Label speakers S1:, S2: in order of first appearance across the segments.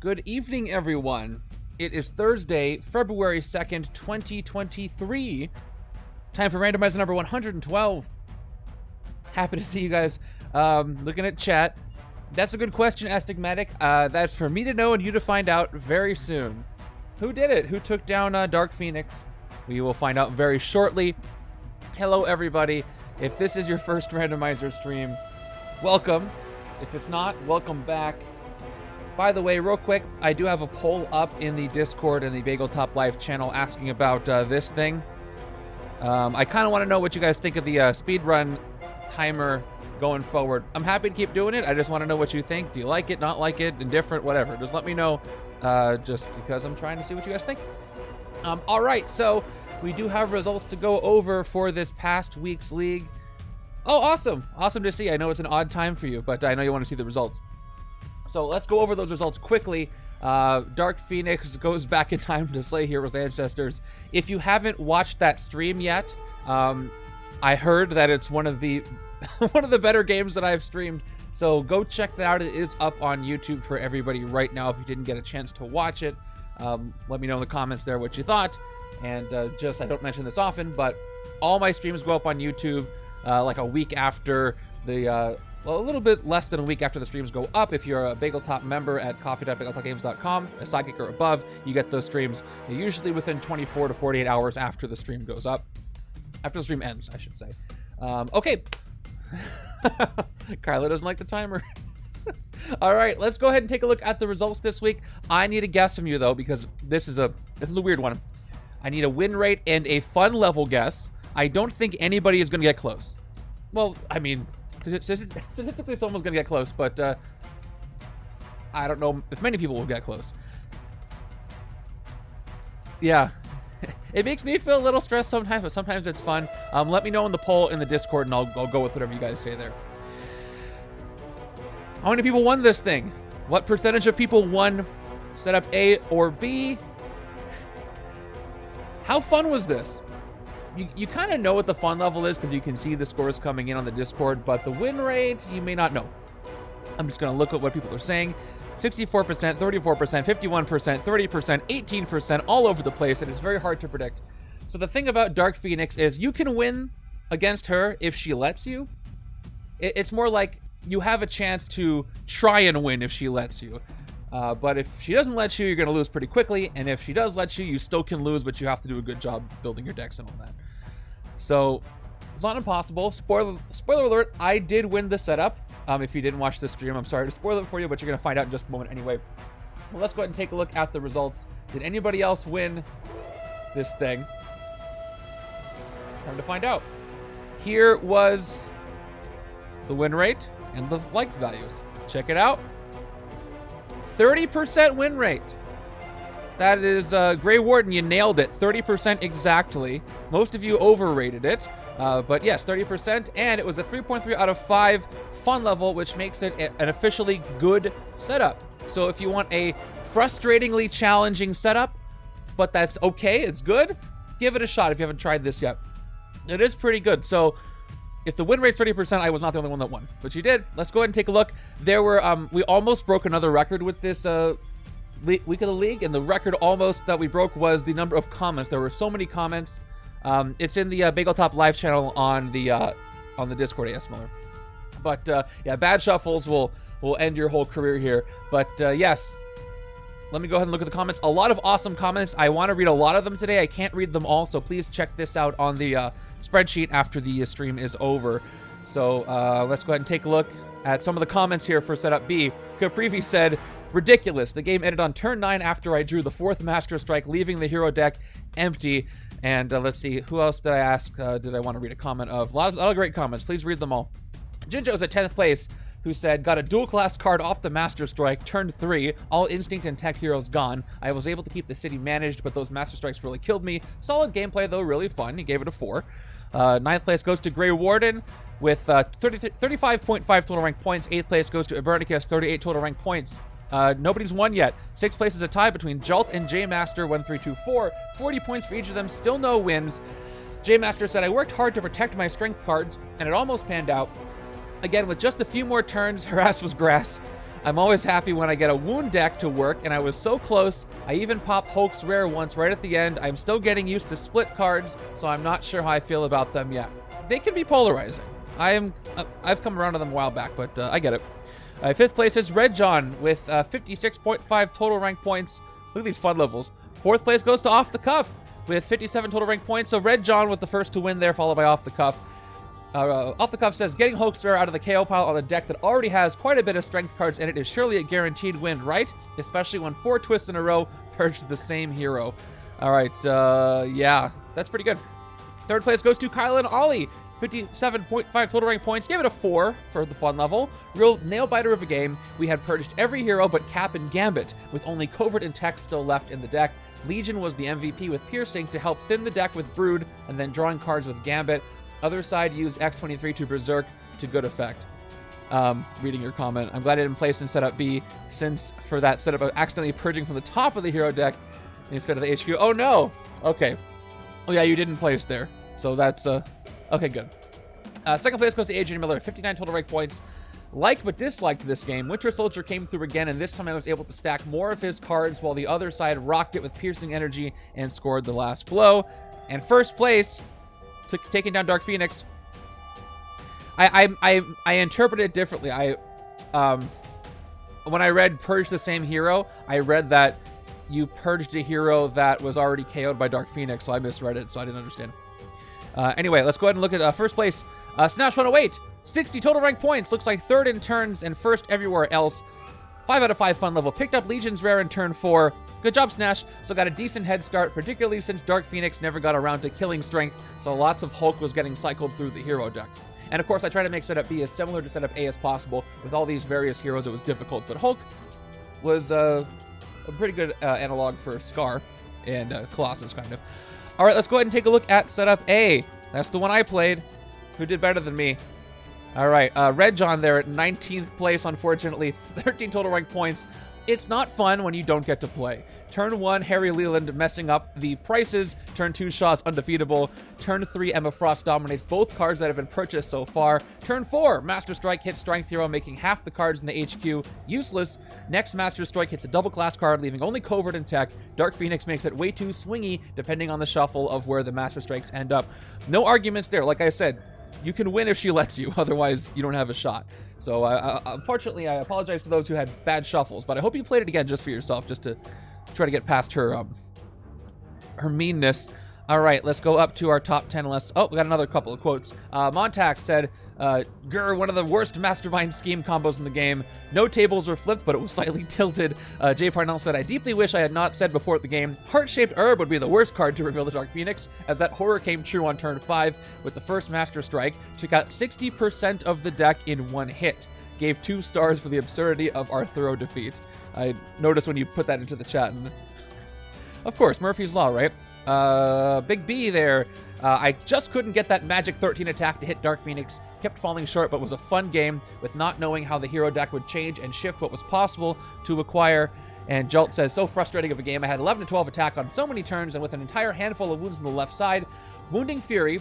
S1: Good evening, everyone. It is Thursday, February 2nd, 2023. Time for Randomizer number 112. Happy to see you guys. Looking at chat. That's a good question, Astigmatic. That's for me to know and you to find out very soon. Who did it? Who took down Dark Phoenix? We will find out very shortly. Hello, everybody. If this is your first Randomizer stream, welcome. If it's not, welcome back. By the way, real quick, I do have a poll up in the Discord and the Bagel Top Live channel asking about this thing. I kind of want to know what you guys think of the speedrun timer going forward. I'm happy to keep doing it. I just want to know what you think. Do you like it, not like it, indifferent, whatever. Just let me know, just because I'm trying to see what you guys think. All right, so we do have results to go over for this past week's league. Oh, awesome. Awesome to see. I know it's an odd time for you, but I know you want to see the results. So let's go over those results quickly. Dark Phoenix goes back in time to slay Heroes' ancestors. If you haven't watched that stream yet, I heard that it's one of the one of the better games that I've streamed. So go check that out. It is up on YouTube for everybody right now. If you didn't get a chance to watch it, let me know in the comments there what you thought. And just, I don't mention this often, but all my streams go up on YouTube like a week after the well, a little bit less than a week after the streams go up. If you're a Bagel Top member at coffee.bageltopgames.com, a sidekick or above, you get those streams usually within 24 to 48 hours after the stream goes up. After the stream ends, I should say. Okay. Carla doesn't like the timer. All right, let's go ahead and take a look at the results this week. I need a guess from you, though, because this is a weird one. I need a win rate and a fun level guess. I don't think anybody is going to get close. Well, I mean, statistically someone's gonna get close, but I don't know if many people will get close. Yeah, it makes me feel a little stressed sometimes, but sometimes it's fun. Let me know in the poll in the Discord, and I'll go with whatever you guys say there. How many people won this thing? What percentage of people won setup A or B? How fun was this? You kind of know what the fun level is because you can see the scores coming in on the Discord, but the win rate, you may not know. I'm just going to look at what people are saying. 64%, 34%, 51%, 30%, 18%, all over the place, and it's very hard to predict. So the thing about Dark Phoenix is you can win against her if she lets you. It's more like you have a chance to try and win if she lets you. But if she doesn't let you, you're going to lose pretty quickly. And if she does let you, you still can lose, but you have to do a good job building your decks and all that. So it's not impossible. Spoiler alert, I did win the setup. If you didn't watch the stream, I'm sorry to spoil it for you, but you're going to find out in just a moment anyway. Well, let's go ahead and take a look at the results. Did anybody else win this thing? Time to find out. Here was the win rate and the like values. Check it out. 30% win rate. That is Grey Warden, you nailed it. 30% exactly. Most of you overrated it. But yes, 30%. And it was a 3.3 out of 5 fun level, which makes it an officially good setup. So if you want a frustratingly challenging setup, but that's okay, it's good, give it a shot if you haven't tried this yet. It is pretty good. So if the win rate's 30%, I was not the only one that won, but you did. Let's go ahead and take a look. There were, we almost broke another record with this week of the league, and the record almost that we broke was the number of comments. There were so many comments. It's in the Bagel Top Live channel on the Discord, AS Miller. But yeah, bad shuffles will end your whole career here. But yes, let me go ahead and look at the comments. A lot of awesome comments. I want to read a lot of them today. I can't read them all, so please check this out on the spreadsheet after the stream is over. So let's go ahead and take a look at some of the comments here for setup B. Caprivi said, ridiculous. The game ended on turn 9 after I drew the 4th Master Strike, leaving the hero deck empty. And let's see, who else did I ask? Did I want to read a comment of? A lot of great comments. Please read them all. Jinjo's at 10th place, who said, got a dual class card off the Master Strike, turn 3, all Instinct and Tech heroes gone. I was able to keep the city managed, but those Master Strikes really killed me. Solid gameplay, though, really fun. He gave it a 4. 9th place goes to Grey Warden with 35.5 total rank points. 8th place goes to Ebernicus, 38 total rank points. Nobody's won yet. 6th place is a tie between Jolt and J-Master, 1, 3, 2, 4. 40 points for each of them, still no wins. J-Master said, I worked hard to protect my strength cards, and it almost panned out. Again, with just a few more turns, her ass was grass. I'm always happy when I get a wound deck to work, and I was so close. I even popped Hulk's Rare once right at the end. I'm still getting used to split cards, so I'm not sure how I feel about them yet. They can be polarizing. I've come around to them a while back, but I get it. 5th place is Red John with 56.5 total rank points. Look at these fun levels. 4th place goes to Off the Cuff with 57 total rank points. So Red John was the first to win there, followed by Off the Cuff. Off the Cuff says, getting Hulk's Rare out of the KO pile on a deck that already has quite a bit of strength cards in it is surely a guaranteed win, right? Especially when 4 twists in a row purged the same hero. All right, yeah, that's pretty good. 3rd place goes to Kyle and Ollie. 57.5 total rank points. Give it a 4 for the fun level. Real nail-biter of a game. We had purged every hero but Cap and Gambit, with only Covert and Tech still left in the deck. Legion was the MVP with Piercing to help thin the deck with Brood, and then drawing cards with Gambit. Other side used X23 to Berserk to good effect. Reading your comment. I'm glad I didn't place in setup B, since for that setup of accidentally purging from the top of the hero deck instead of the HQ. Oh no! Okay. Oh yeah, you didn't place there. So that's, okay, good. 2nd place goes to Adrian Miller, 59 total rank points. Liked but disliked this game. Winter Soldier came through again, and this time I was able to stack more of his cards while the other side rocked it with Piercing Energy and scored the last blow. And 1st place, taking down Dark Phoenix. I interpret it differently. When I read Purge the same hero, I read that you purged a hero that was already KO'd by Dark Phoenix, so I misread it, so I didn't understand. Anyway, let's go ahead and look at 1st place. Snatch 108, 60 total rank points. Looks like 3rd in turns and 1st everywhere else. 5 out of 5 fun level. Picked up Legion's Rare in turn 4. Good job, Snash. So got a decent head start, particularly since Dark Phoenix never got around to killing Strength, so lots of Hulk was getting cycled through the hero deck. And of course, I try to make setup B as similar to setup A as possible. With all these various heroes, it was difficult, but Hulk was a pretty good analog for Scar and Colossus, kind of. All right, let's go ahead and take a look at setup A. That's the one I played. Who did better than me? All right, Red John there at 19th place, unfortunately. 13 total rank points. It's not fun when you don't get to play. Turn 1, Harry Leland messing up the prices. Turn 2, Shaw's undefeatable. Turn 3, Emma Frost dominates both cards that have been purchased so far. Turn 4, Master Strike hits Strength Hero, making half the cards in the HQ useless. Next, Master Strike hits a double class card, leaving only Covert and Tech. Dark Phoenix makes it way too swingy, depending on the shuffle of where the Master Strikes end up. No arguments there. Like I said, you can win if she lets you, otherwise you don't have a shot. So unfortunately, I apologize to those who had bad shuffles, but I hope you played it again just for yourself, just to try to get past her meanness. All right, let's go up to our top 10 lists. Oh, we got another couple of quotes. Montax said, Grr, one of the worst Mastermind scheme combos in the game. No tables were flipped, but it was slightly tilted. Jay Parnell said, I deeply wish I had not said before the game, Heart-Shaped Herb would be the worst card to reveal the Dark Phoenix, as that horror came true on turn 5 with the first Master Strike. Took out 60% of the deck in one hit. Gave 2 stars for the absurdity of our thorough defeat. I noticed when you put that into the chat, and of course, Murphy's Law, right? Big B there. I just couldn't get that Magic 13 attack to hit Dark Phoenix. Kept falling short, but was a fun game with not knowing how the hero deck would change and shift what was possible to acquire. And Jolt says, so frustrating of a game. I had 11 to 12 attack on so many turns and with an entire handful of wounds on the left side. Wounded Fury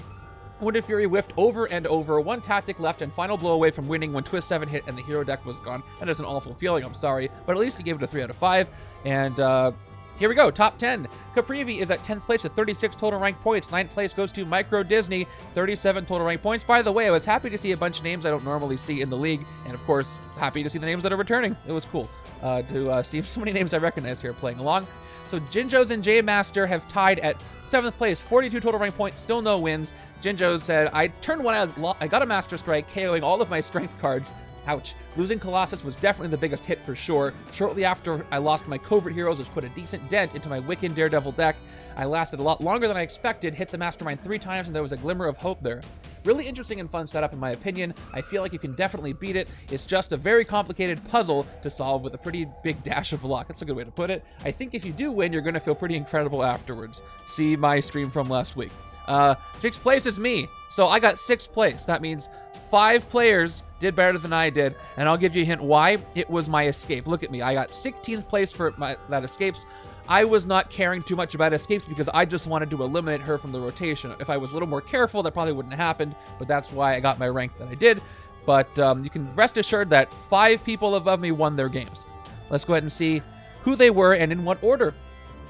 S1: whiffed over and over. 1 tactic left and final blow away from winning when Twist 7 hit and the hero deck was gone. That is an awful feeling, I'm sorry. But at least he gave it a 3 out of 5. And here we go, top 10. Caprivi is at 10th place with 36 total rank points. 9th place goes to Micro Disney, 37 total rank points. By the way, I was happy to see a bunch of names I don't normally see in the league. And of course, happy to see the names that are returning. It was cool to see so many names I recognized here playing along. So Jinjos and J Master have tied at 7th place, 42 total rank points, still no wins. Jinjo said, I turned 1 I got a Master Strike, KOing all of my strength cards. Ouch. Losing Colossus was definitely the biggest hit for sure. Shortly after, I lost my Covert heroes, which put a decent dent into my Wiccan Daredevil deck. I lasted a lot longer than I expected, hit the Mastermind 3 times, and there was a glimmer of hope there. Really interesting and fun setup in my opinion. I feel like you can definitely beat it. It's just a very complicated puzzle to solve with a pretty big dash of luck. That's a good way to put it. I think if you do win, you're going to feel pretty incredible afterwards. See my stream from last week. 6th place is me. So I got 6th place. That means 5 players did better than I did, and I'll give you a hint why. It was my escape. Look at me. I got 16th place for that escapes. I was not caring too much about escapes because I just wanted to eliminate her from the rotation. If I was a little more careful, that probably wouldn't have happened, but that's why I got my rank that I did. but you can rest assured that 5 people above me won their games. Let's go ahead and see who they were and in what order.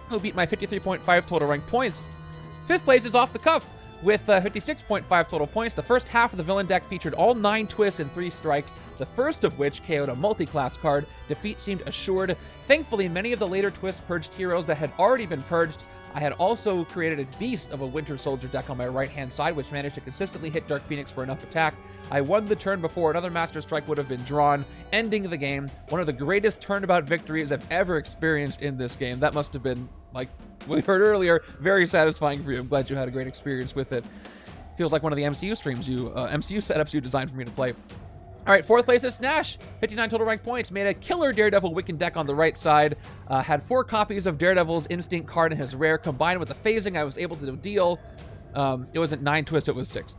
S1: Who beat my 53.5 total rank points? 5th place is Off the Cuff with 56.5 total points. The first half of the villain deck featured all 9 twists and 3 strikes, the first of which KO'd a multi-class card. Defeat seemed assured. Thankfully, many of the later twists purged heroes that had already been purged. I had also created a beast of a Winter Soldier deck on my right-hand side, which managed to consistently hit Dark Phoenix for enough attack. I won the turn before another Master Strike would have been drawn, ending the game. One of the greatest turnabout victories I've ever experienced in this game. That must have been, like we heard earlier, very satisfying for you. I'm glad you had a great experience with it. Feels like one of the MCU streams MCU setups you designed for me to play. All right, 4th place is Snash. 59 total rank points. Made a killer Daredevil Wiccan deck on the right side. Had 4 copies of Daredevil's Instinct card in his rare. Combined with the phasing, I was able to deal. It wasn't 9 twists, it was 6.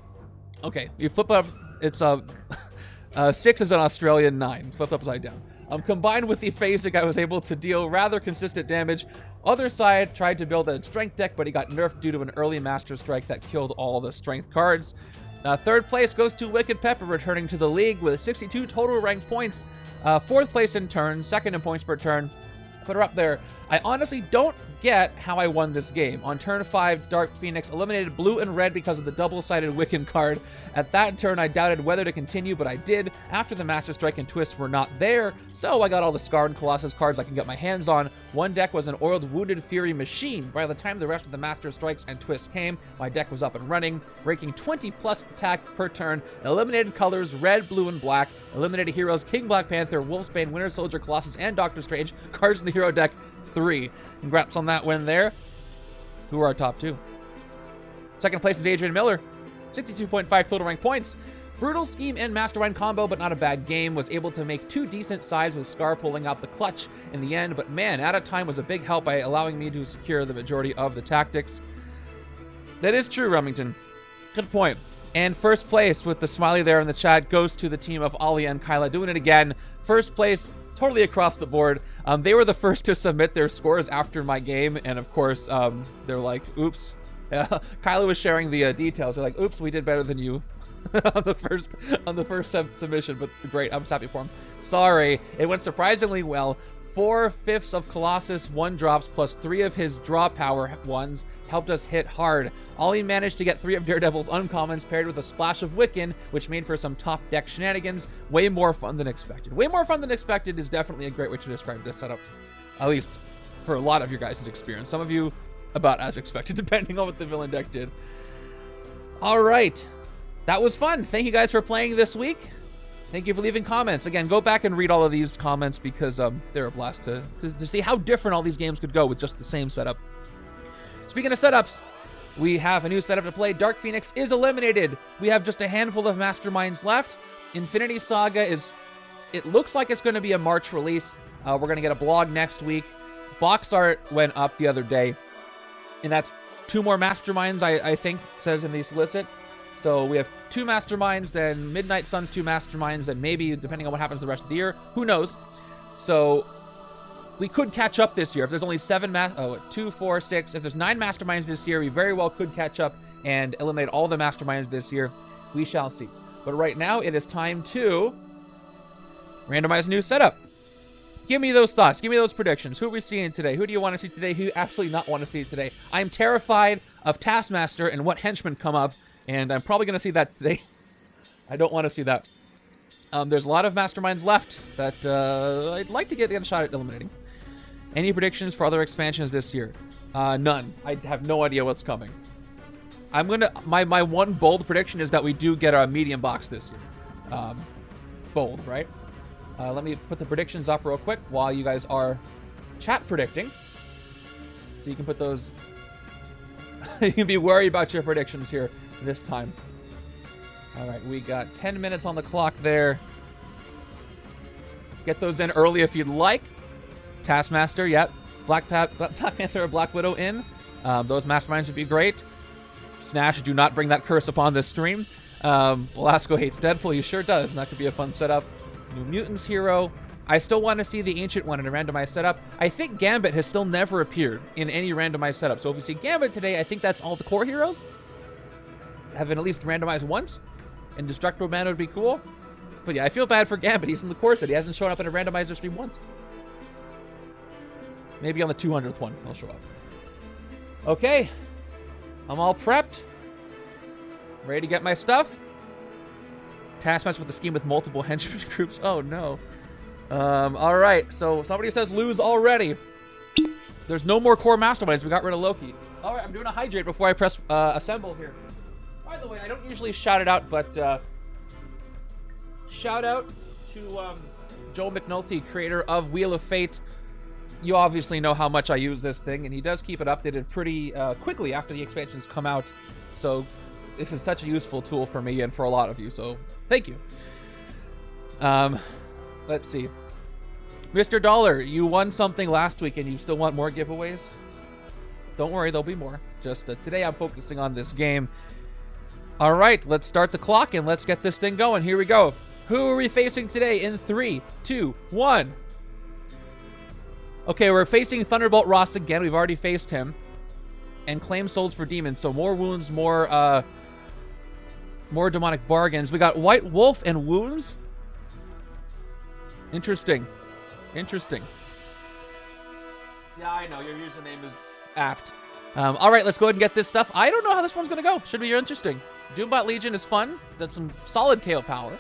S1: Okay, you flip up. It's 6 is an Australian 9. Flip upside down. Combined with the phasing, I was able to deal rather consistent damage. Other side tried to build a strength deck, but he got nerfed due to an early Master Strike that killed all the strength cards. 3rd place goes to Wicked Pepper, returning to the league with 62 total rank points. 4th place in turn, 2nd in points per turn. Put her up there. I honestly don't get how I won this game. On turn 5, Dark Phoenix eliminated blue and red because of the double-sided Wiccan card. At that turn, I doubted whether to continue, but I did. After the Master Strike and Twist were not there, so I got all the Scarred Colossus cards I can get my hands on. One deck was an Oiled Wounded Fury machine. By the time the rest of the Master Strikes and Twists came, my deck was up and running, raking 20+ attack per turn, eliminated colors red, blue, and black, eliminated heroes King Black Panther, Wolfsbane, Winter Soldier, Colossus, and Doctor Strange, cards in the hero deck 3. Congrats on that win there. Who are our top 2? 2nd place is Adrian Miller. 62.5 total rank points. Brutal scheme and Mastermind combo, but not a bad game. Was able to make 2 decent sides with Scar pulling out the clutch in the end, but man, out of time was a big help by allowing me to secure the majority of the tactics. That is true, Remington. Good point. And 1st place with the smiley there in the chat goes to the team of Ali and Kyla doing it again. 1st place, totally across the board. They were the first to submit their scores after my game, and of course, they're like, oops. Kyla was sharing the details. They're like, oops, we did better than you on the first submission, but great, I'm happy for him. Sorry, it went surprisingly well. 4/5 of Colossus 1-drops plus 3 of his draw power ones helped us hit hard. Ollie managed to get 3 of Daredevil's uncommons paired with a splash of Wiccan, which made for some top deck shenanigans. Way more fun than expected. Way more fun than expected is definitely a great way to describe this setup, at least for a lot of your guys' experience. Some of you about as expected, depending on what the villain deck did. All right, that was fun. Thank you guys for playing this week. Thank you for leaving comments. Again, go back and read all of these comments because they're a blast to see how different all these games could go with just the same setup. Speaking of setups, we have a new setup to play. Dark Phoenix is eliminated. We have just a handful of Masterminds left. Infinity Saga it looks like it's going to be a March release. We're going to get a blog next week. Box art went up the other day, and that's 2 more Masterminds, I think, says in the solicit. So we have 2 Masterminds, then Midnight Sun's 2 Masterminds, and maybe, depending on what happens the rest of the year, who knows? So we could catch up this year. If there's only 2, 4, 6, if there's 9 Masterminds this year, we very well could catch up and eliminate all the Masterminds this year. We shall see. But right now, it is time to randomize a new setup. Give me those thoughts. Give me those predictions. Who are we seeing today? Who do you want to see today? Who you absolutely not want to see today? I'm terrified of Taskmaster and what henchmen come up, and I'm probably going to see that today. I don't want to see that. There's a lot of Masterminds left that I'd like to get a shot at eliminating. Any predictions for other expansions this year? None. I have no idea what's coming. I'm gonna my one bold prediction is that we do get a medium box this year. Bold, right? Let me put the predictions up real quick while you guys are chat predicting. So you can put those... you can be worried about your predictions here this time. All right, we got 10 minutes on the clock there. Get those in early if you'd like. Taskmaster, yep. Black Panther or Black Widow in. Those Masterminds would be great. Snash, do not bring that curse upon this stream. Velasco hates Deadpool. He sure does. And that could be a fun setup. New Mutants hero. I still want to see the Ancient one in a randomized setup. I think Gambit has still never appeared in any randomized setup. So if we see Gambit today, I think that's all the core heroes. Have been at least randomized once. And Destructible Man would be cool. But yeah, I feel bad for Gambit. He's in the core set. He hasn't shown up in a Randomizer stream once. Maybe on the 200th one he'll show up. Okay. I'm all prepped. Ready to get my stuff. Taskmaster with the scheme with multiple henchmen groups. Oh, no. All right. So somebody says lose already. There's no more core masterminds. We got rid of Loki. All right. I'm doing a hydrate before I press assemble here. By the way, I don't usually shout it out, but shout out to Joe McNulty, creator of Wheel of Fate. You obviously know how much I use this thing, and he does keep it updated pretty quickly after the expansions come out. So this is such a useful tool for me and for a lot of you, so thank you. Let's see. Mr. Dollar, you won something last week, and you still want more giveaways? Don't worry, there'll be more. Just today I'm focusing on this game. All right, let's start the clock, and let's get this thing going. Here we go. Who are we facing today in 3, 2, 1? Okay, we're facing Thunderbolt Ross again. We've already faced him. And claim souls for demons. So more wounds, more demonic bargains. We got White Wolf and wounds. Interesting. Interesting. Yeah, I know. Your username is apt. All right, let's go ahead and get this stuff. I don't know how this one's going to go. Should be interesting. Doombot Legion is fun. That's some solid KO power.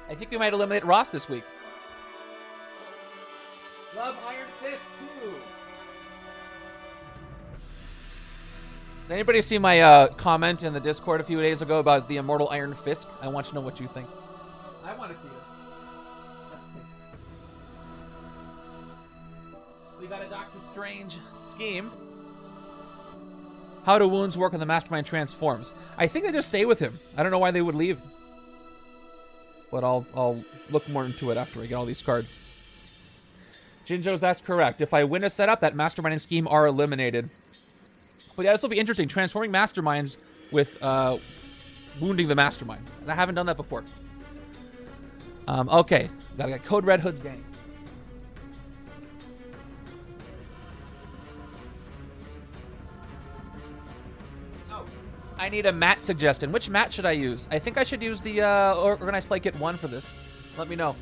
S1: I think we might eliminate Ross this week. Love Iron Fist, too. Did anybody see my comment in the Discord a few days ago about the Immortal Iron Fist? I want to know what you think. I want to see it. We got a Doctor Strange scheme. How do wounds work when the Mastermind transforms? I think they just stay with him. I don't know why they would leave. But I'll look more into it after I get all these cards. Jinjo's, that's correct. If I win a setup, that Mastermind and scheme are eliminated. But yeah, this will be interesting. Transforming Masterminds with wounding the Mastermind. And I haven't done that before. Okay. Gotta get Code Red Hood's gang. Oh. I need a mat suggestion. Which mat should I use? I think I should use the Organized Play Kit 1 for this. Let me know.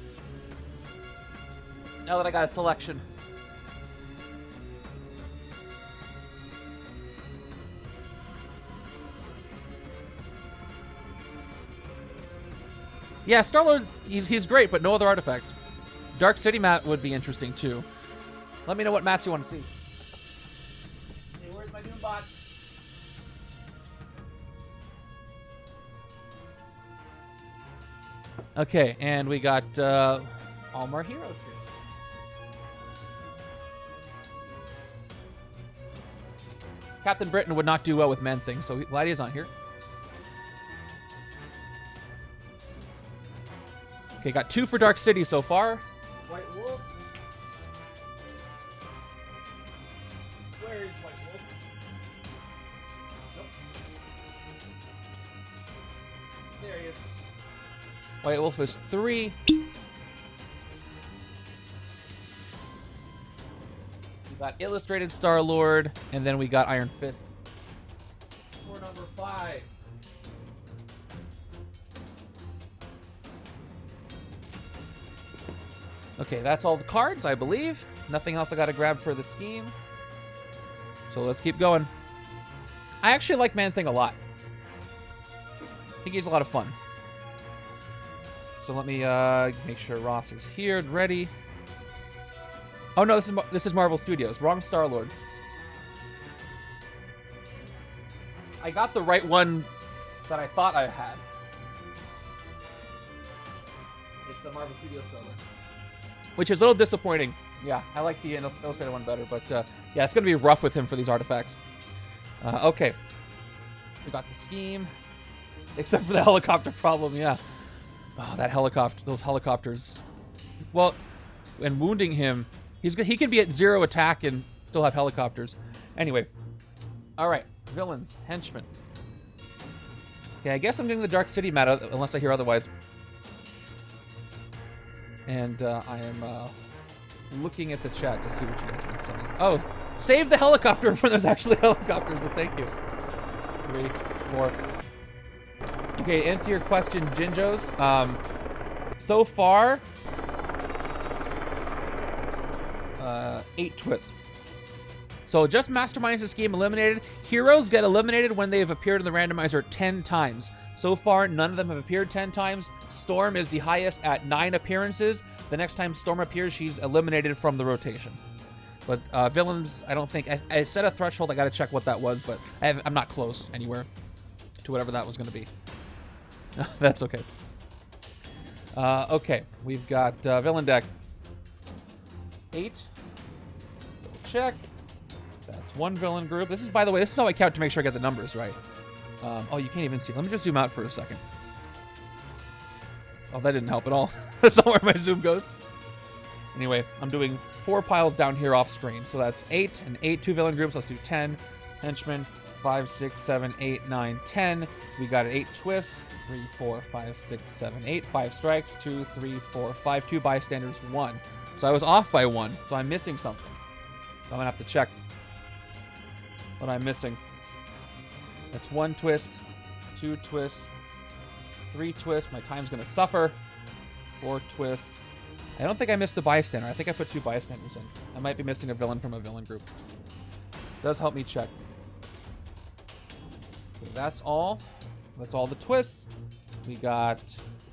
S1: Now that I got a selection. Yeah, Star-Lord, he's great, but no other artifacts. Dark City mat would be interesting, too. Let me know what mats you want to see. Hey, where's my Doombot? Okay, and we got all more heroes here. Captain Britain would not do well with Man-Thing, so glad he's on here. Okay, got 2 for Dark City so far. White Wolf. Where is White Wolf? Nope. There he is. White Wolf is 3. We got Illustrated Star-Lord, and then we got Iron Fist. For number 5. Okay, that's all the cards, I believe. Nothing else I gotta grab for the scheme. So let's keep going. I actually like Man-Thing a lot. I think he's a lot of fun. So let me make sure Ross is here and ready. Oh no, this is Marvel Studios. Wrong Star-Lord. I got the right one that I thought I had. It's a Marvel Studios Star-Lord. Which is a little disappointing. Yeah, I like the illustrated one better, but yeah, it's going to be rough with him for these artifacts. Okay. We got the scheme. Except for the helicopter problem, yeah. Oh, that helicopter, those helicopters. Well, when wounding him, he can be at 0 attack and still have helicopters. Anyway. Alright, villains, henchmen. Okay, I guess I'm doing the Dark City meta, unless I hear otherwise. And I am looking at the chat to see what you guys have been saying. Oh, save the helicopter when there's actually helicopters, but thank you. 3, 4. Okay, to answer your question, Jinjos, So far, 8 twists. So just Masterminds this game eliminated. Heroes get eliminated when they have appeared in the randomizer 10 times. So far, none of them have appeared 10 times. Storm is the highest at 9 appearances. The next time Storm appears, she's eliminated from the rotation. But villains, I don't think... I set a threshold. I got to check what that was, but I'm not close anywhere to whatever that was going to be. That's okay. Okay, we've got villain deck. It's 8. Check. That's 1 villain group. This is, by the way, this is how I count to make sure I get the numbers right. Oh, you can't even see. Let me just zoom out for a second. Oh, that didn't help at all. That's not where my zoom goes. Anyway, I'm doing 4 piles down here off screen. So that's 8 and 8, 2 villain groups. Let's do 10. Henchmen, 5, 6, 7, 8, 9, 10. We got 8 twists. 3, 4, 5, 6, 7, 8. 5 strikes. 2, 3, 4, 5. 2 bystanders, 1. So I was off by 1. So I'm missing something. So I'm going to have to check what I'm missing. That's 1 twist, 2 twists, 3 twists. My time's going to suffer. 4 twists. I don't think I missed a bystander. I think I put 2 bystanders in. I might be missing a villain from a villain group. Does help me check. Okay, that's all. That's all the twists. We got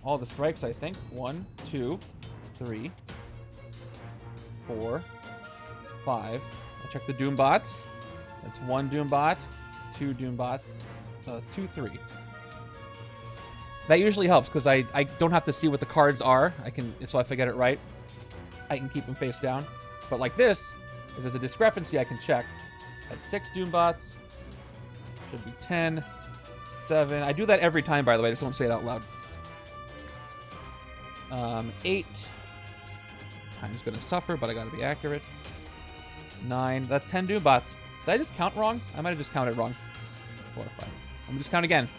S1: all the strikes, I think. 1, 2, 3, 4, 5. I'll check the Doombots. That's 1 Doombot, 2 Doombots. So that's 2, 3. That usually helps because I don't have to see what the cards are. So if I get it right, I can keep them face down. But like this, if there's a discrepancy, I can check. At 6 Doombots, should be 10, 7. I do that every time, by the way. I just don't say it out loud. 8. Time's gonna suffer, but I gotta be accurate. 9. That's 10 Doombots. Did I just count wrong? I might have just counted wrong. 4 or 5. Let me just count again.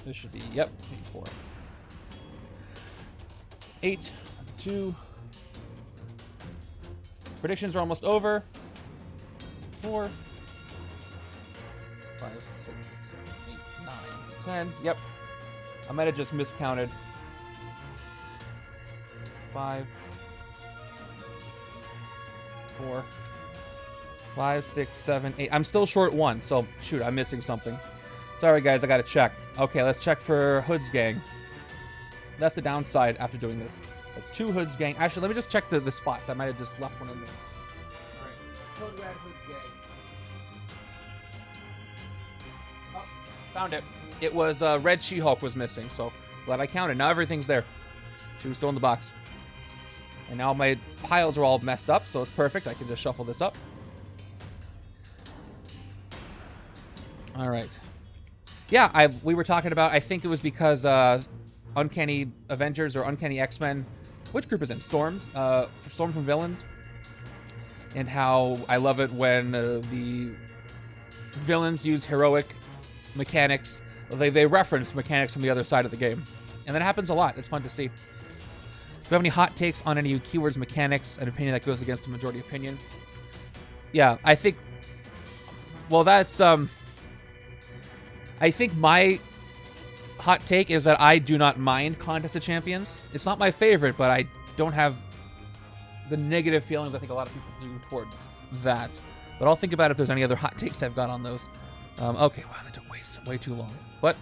S1: This should be, yep, 4. 8, 2. Predictions are almost over. 4, 5, 6, 7, 8, 9, 10. Yep. I might have just miscounted. 5, 4, 5, 6, 7, 8. I'm still short 1, so shoot, I'm missing something. Sorry, guys, I gotta check. Okay, let's check for Hood's Gang. That's the downside after doing this. That's 2 Hood's Gang. Actually, let me just check the spots. I might have just left one in there. Alright, Hood Red, Hood's Gang. Oh, found it. It was Red She-Hulk was missing, so glad I counted. Now everything's there. She was still in the box. And now my piles are all messed up, so it's perfect. I can just shuffle this up. All right. Yeah, we were talking about, I think it was because Uncanny Avengers or Uncanny X-Men, which group is in? Storm from Villains. And how I love it when the villains use heroic mechanics. They reference mechanics from the other side of the game. And that happens a lot. It's fun to see. Do you have any hot takes on any keywords, mechanics, an opinion that goes against the majority opinion? Yeah, I think... Well, that's... I think my hot take is that I do not mind Contest of Champions. It's not my favorite, but I don't have the negative feelings I think a lot of people do towards that. But I'll think about if there's any other hot takes I've got on those. Okay, wow, that took way too long. But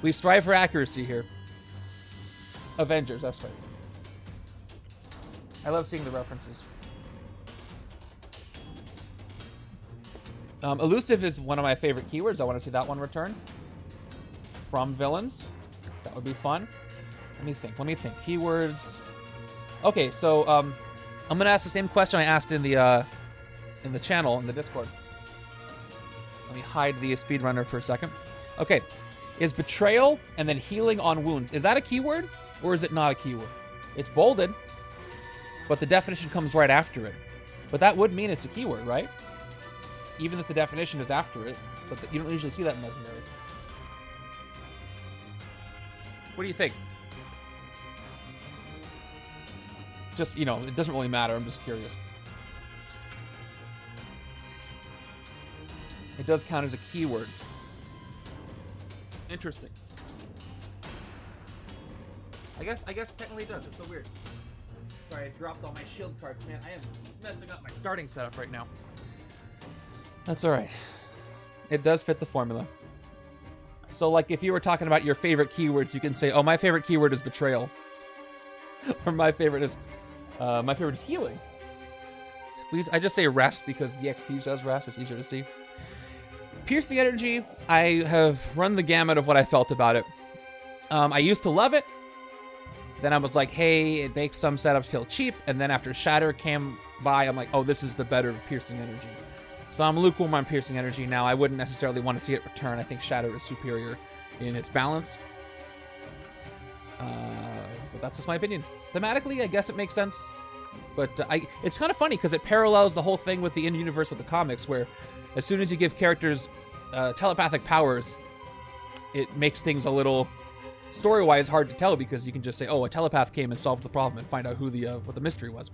S1: we strive for accuracy here. Avengers, that's right. I love seeing the references. Elusive is one of my favorite keywords. I want to see that one return. From villains. That would be fun. Let me think. Keywords. Okay, so I'm going to ask the same question I asked in the channel, in the Discord. Let me hide the speedrunner for a second. Okay. Is betrayal and then healing on wounds. Is that a keyword or is it not a keyword? It's bolded, but the definition comes right after it. But that would mean it's a keyword, right? Even if the definition is after it, but you don't usually see that in Legendary. What do you think? Just, you know, it doesn't really matter. I'm just curious. It does count as a keyword. Interesting. I guess technically it does. It's so weird. Sorry, I dropped all my shield cards, man. I am messing up my starting setup right now. That's all right. It does fit the formula. So, like, if you were talking about your favorite keywords, you can say, "Oh, my favorite keyword is betrayal," or "My favorite is healing." I just say rest because the XP says rest. It's easier to see. Piercing energy. I have run the gamut of what I felt about it. I used to love it. Then I was like, hey, it makes some setups feel cheap. And then after Shatter came by, I'm like, oh, this is the better piercing energy. So I'm lukewarm on piercing energy now. I wouldn't necessarily want to see it return. I think Shatter is superior in its balance. But that's just my opinion. Thematically, I guess it makes sense. But it's kind of funny because it parallels the whole thing with the in-universe with the comics, where as soon as you give characters telepathic powers, it makes things a little story-wise hard to tell because you can just say, oh, a telepath came and solved the problem and find out who what the mystery was.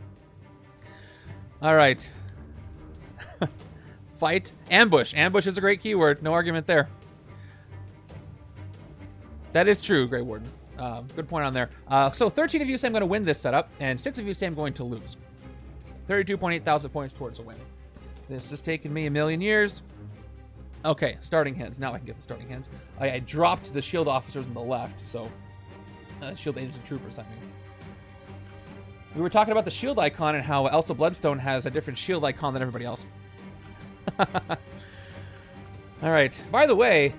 S1: All right. Fight. Ambush. Ambush is a great keyword. No argument there. That is true, Grey Warden. Good point on there. So 13 of you say I'm going to win this setup, and 6 of you say I'm going to lose. 32.8 thousand points towards a win. This has taken me a million years. Okay, starting hands. Now I can get the starting hands. I dropped the shield officers on the left, so shield agents and troopers, I mean. We were talking about the shield icon and how Elsa Bloodstone has a different shield icon than everybody else. All right. By the way,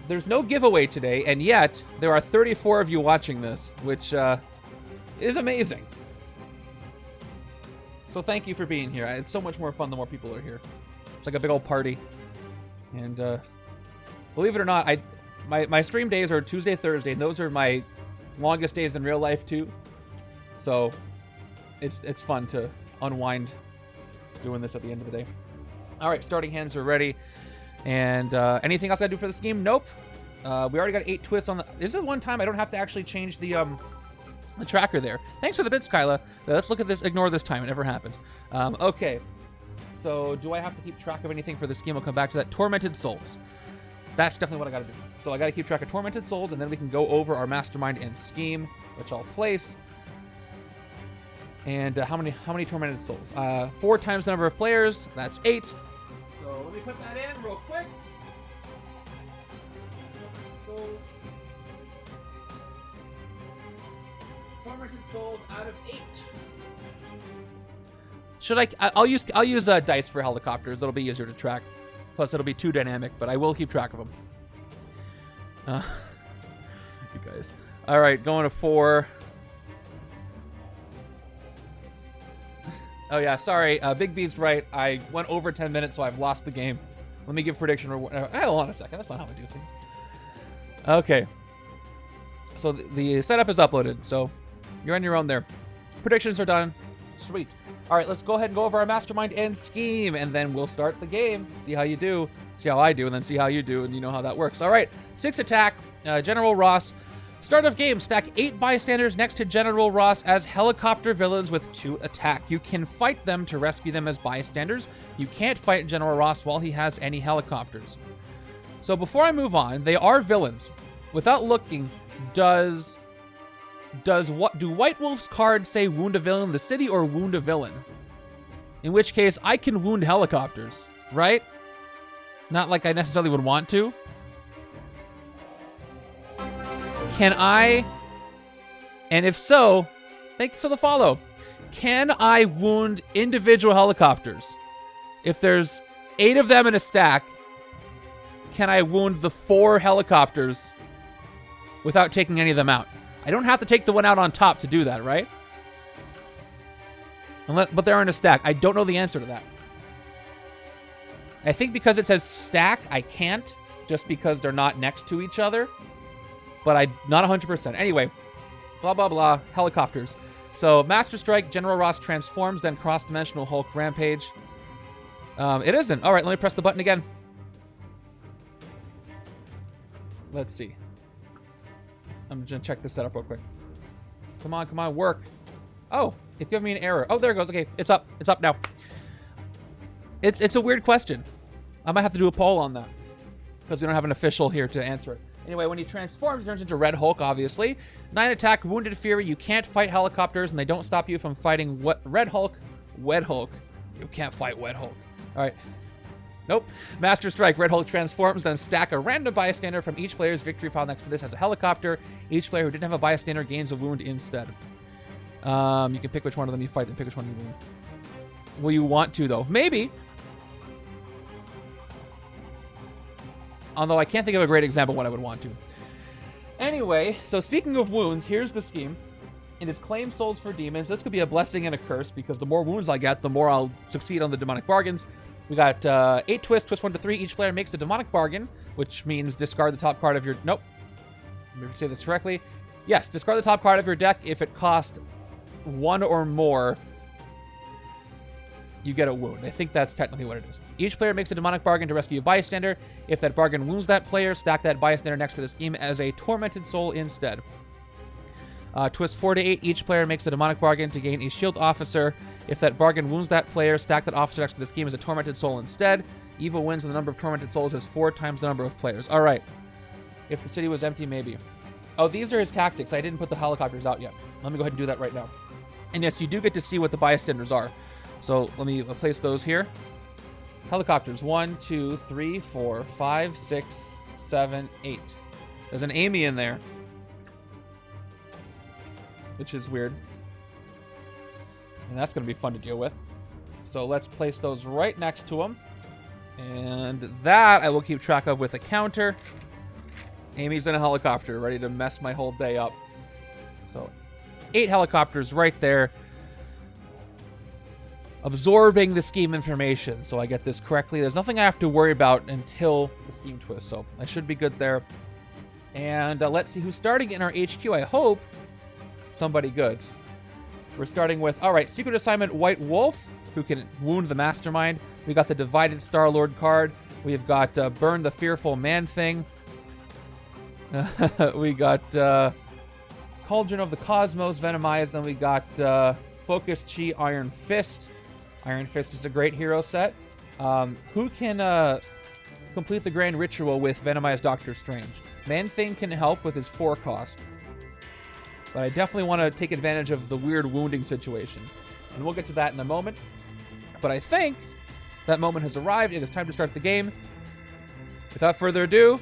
S1: there's no giveaway today, and yet there are 34 of you watching this, which is amazing. So thank you for being here. It's so much more fun the more people are here. It's like a big old party. And believe it or not, my stream days are Tuesday, Thursday, and those are my longest days in real life too. So it's fun to unwind doing this at the end of the day. All right, starting hands are ready. And anything else I do for this game? Nope. We already got 8 twists on the... This is one time I don't have to actually change the tracker there. Thanks for the bits, Kyla. Let's look at this. Ignore this time. It never happened. Okay. So do I have to keep track of anything for this game? I'll come back to that. Tormented Souls. That's definitely what I got to do. So I got to keep track of Tormented Souls, and then we can go over our Mastermind and Scheme, which I'll place. And how many Tormented Souls? 4 times the number of players. That's 8. So let me put that in real quick. So Tormented Souls out of 8. Should I'll use dice for helicopters. It'll be easier to track. Plus, it'll be too dynamic, but I will keep track of them. You guys. All right, going to 4. Oh yeah, sorry. Big B's right. I went over 10 minutes, so I've lost the game. Let me give prediction. Hold on a second. That's not how I do things. Okay. So the setup is uploaded, so you're on your own there. Predictions are done. Sweet. All right, let's go ahead and go over our Mastermind and Scheme, and then we'll start the game. See how you do. See how I do, and then see how you do, and you know how that works. All right, 6 attack. General Ross. Start of game. Stack 8 bystanders next to General Ross as helicopter villains with 2 attack. You can fight them to rescue them as bystanders. You can't fight General Ross while he has any helicopters. So before I move on, they are villains. Without looking, do White Wolf's cards say wound a villain in the city or wound a villain? In which case, I can wound helicopters, right? Not like I necessarily would want to. Can I? And if so, thanks for the follow. Can I wound individual helicopters? If there's 8 of them in a stack, can I wound the 4 helicopters without taking any of them out? I don't have to take the one out on top to do that, right? But they're in a stack. I don't know the answer to that. I think because it says stack, I can't, just because they're not next to each other. But I'm not 100%. Anyway, blah, blah, blah. Helicopters. So, Master Strike, General Ross transforms, then Cross-Dimensional Hulk Rampage. It isn't. All right, let me press the button again. Let's see. I'm just going to check this setup real quick. Come on, work. Oh, it gave me an error. Oh, there it goes. Okay, it's up. It's up now. It's a weird question. I might have to do a poll on that. because we don't have an official here to answer it. Anyway, when he transforms, he turns into Red Hulk, obviously. 9 attack, Wounded Fury. You can't fight helicopters, and they don't stop you from fighting Red Hulk. Wet Hulk. You can't fight Wet Hulk. All right. Nope. Master Strike. Red Hulk transforms, then stack a random bystander from each player's victory pile next to this as a helicopter. Each player who didn't have a bystander gains a wound instead. You can pick which one of them you fight and pick which one you wound. Will you want to, though? Maybe. Although I can't think of a great example of what I would want to. Anyway, so speaking of wounds, here's the scheme. It is claim souls for demons. This could be a blessing and a curse, because the more wounds I get, the more I'll succeed on the demonic bargains. We got 8 twists, twist 1 to 3. Each player makes a demonic bargain, which means discard the top card of your... Nope. Let me say this correctly. Yes, discard the top card of your deck. If it costs 1 or more, you get a wound. I think that's technically what it is. Each player makes a demonic bargain to rescue a bystander. If that bargain wounds that player, stack that bystander next to the scheme as a tormented soul instead. Twist 4 to 8. Each player makes a demonic bargain to gain a shield officer. If that bargain wounds that player, stack that officer next to the scheme as a tormented soul instead. Evil wins when the number of tormented souls is 4 times the number of players. All right. If the city was empty, maybe. Oh, these are his tactics. I didn't put the helicopters out yet. Let me go ahead and do that right now. And yes, you do get to see what the bystanders are. So let me place those here. Helicopters. 1, 2, 3, 4, 5, 6, 7, 8. There's an Amy in there, which is weird. And that's going to be fun to deal with. So let's place those right next to them. And that I will keep track of with a counter. Amy's in a helicopter, ready to mess my whole day up. So 8 helicopters right there, absorbing the scheme information, so I get this correctly. There's nothing I have to worry about until the scheme twist, so I should be good there. And let's see who's starting in our HQ. I hope somebody good. We're starting with, all right, Secret Assignment White Wolf, who can wound the Mastermind. We got the Divided Star-Lord card. We've got Burn the Fearful Man-Thing. We got Cauldron of the Cosmos, Venomized. Then we got Focus Chi, Iron Fist. Iron Fist is a great hero set. Who can complete the Grand Ritual with Venomized Doctor Strange? Man-Thing can help with his 4 cost. But I definitely want to take advantage of the weird wounding situation. And we'll get to that in a moment. But I think that moment has arrived. It is time to start the game. Without further ado,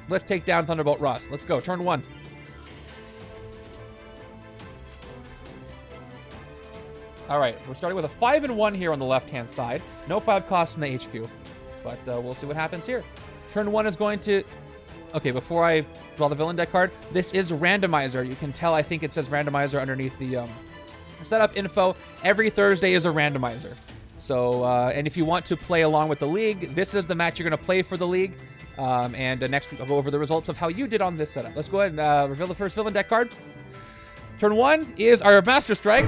S1: let's take down Thunderbolt Ross. Let's go. Turn 1. All right, we're starting with a 5 and 1 here on the left-hand side. No 5 costs in the HQ, but we'll see what happens here. Turn 1 is going to... Okay, before I draw the villain deck card, this is Randomizer. You can tell, I think it says Randomizer underneath the setup info. Every Thursday is a Randomizer. So, and if you want to play along with the league, this is the match you're going to play for the league. And next week I'll go over the results of how you did on this setup. Let's go ahead and reveal the first villain deck card. Turn 1 is our Master Strike.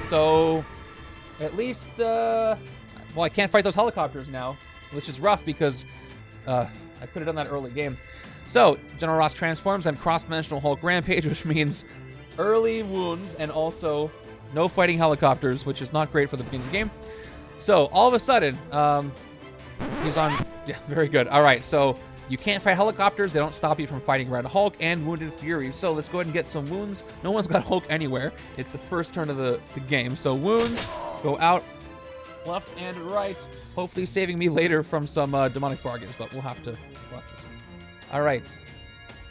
S1: So, at least, well, I can't fight those helicopters now, which is rough because I could have done that early game. So, General Ross transforms and cross-dimensional Hulk Rampage, which means early wounds and also no fighting helicopters, which is not great for the beginning of the game. So, all of a sudden, he's on... Yeah, very good. All right, so you can't fight helicopters. They don't stop you from fighting Red Hulk and Wounded Fury. So let's go ahead and get some wounds. No one's got Hulk anywhere. It's the first turn of the game. So wounds go out left and right, hopefully saving me later from some demonic bargains, but we'll have to see. All right,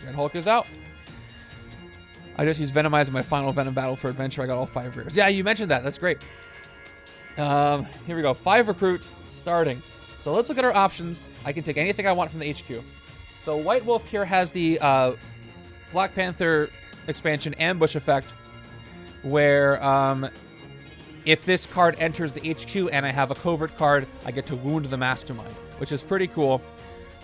S1: Red Hulk is out. I just used Venomize in my final Venom battle for adventure. I got all 5 rares. Yeah, you mentioned that. That's great. Here we go. 5 recruit starting. So let's look at our options. I can take anything I want from the HQ. So White Wolf here has the Black Panther expansion Ambush effect, where if this card enters the HQ and I have a covert card, I get to wound the Mastermind, which is pretty cool.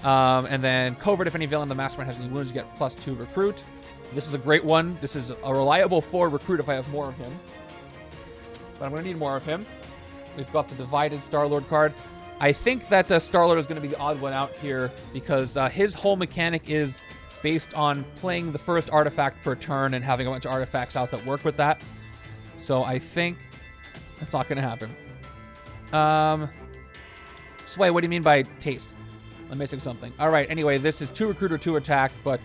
S1: And then covert, if any villain in the Mastermind has any wounds, you get +2 recruit. This is a great one. This is a reliable 4 recruit if I have more of him. But I'm going to need more of him. We've got the Divided Star-Lord card. I think that Star-Lord is going to be the odd one out here because his whole mechanic is based on playing the first artifact per turn and having a bunch of artifacts out that work with that. So I think that's not going to happen. Sway, what do you mean by taste? I'm missing something. All right, anyway, this is 2 recruit or 2 attack, but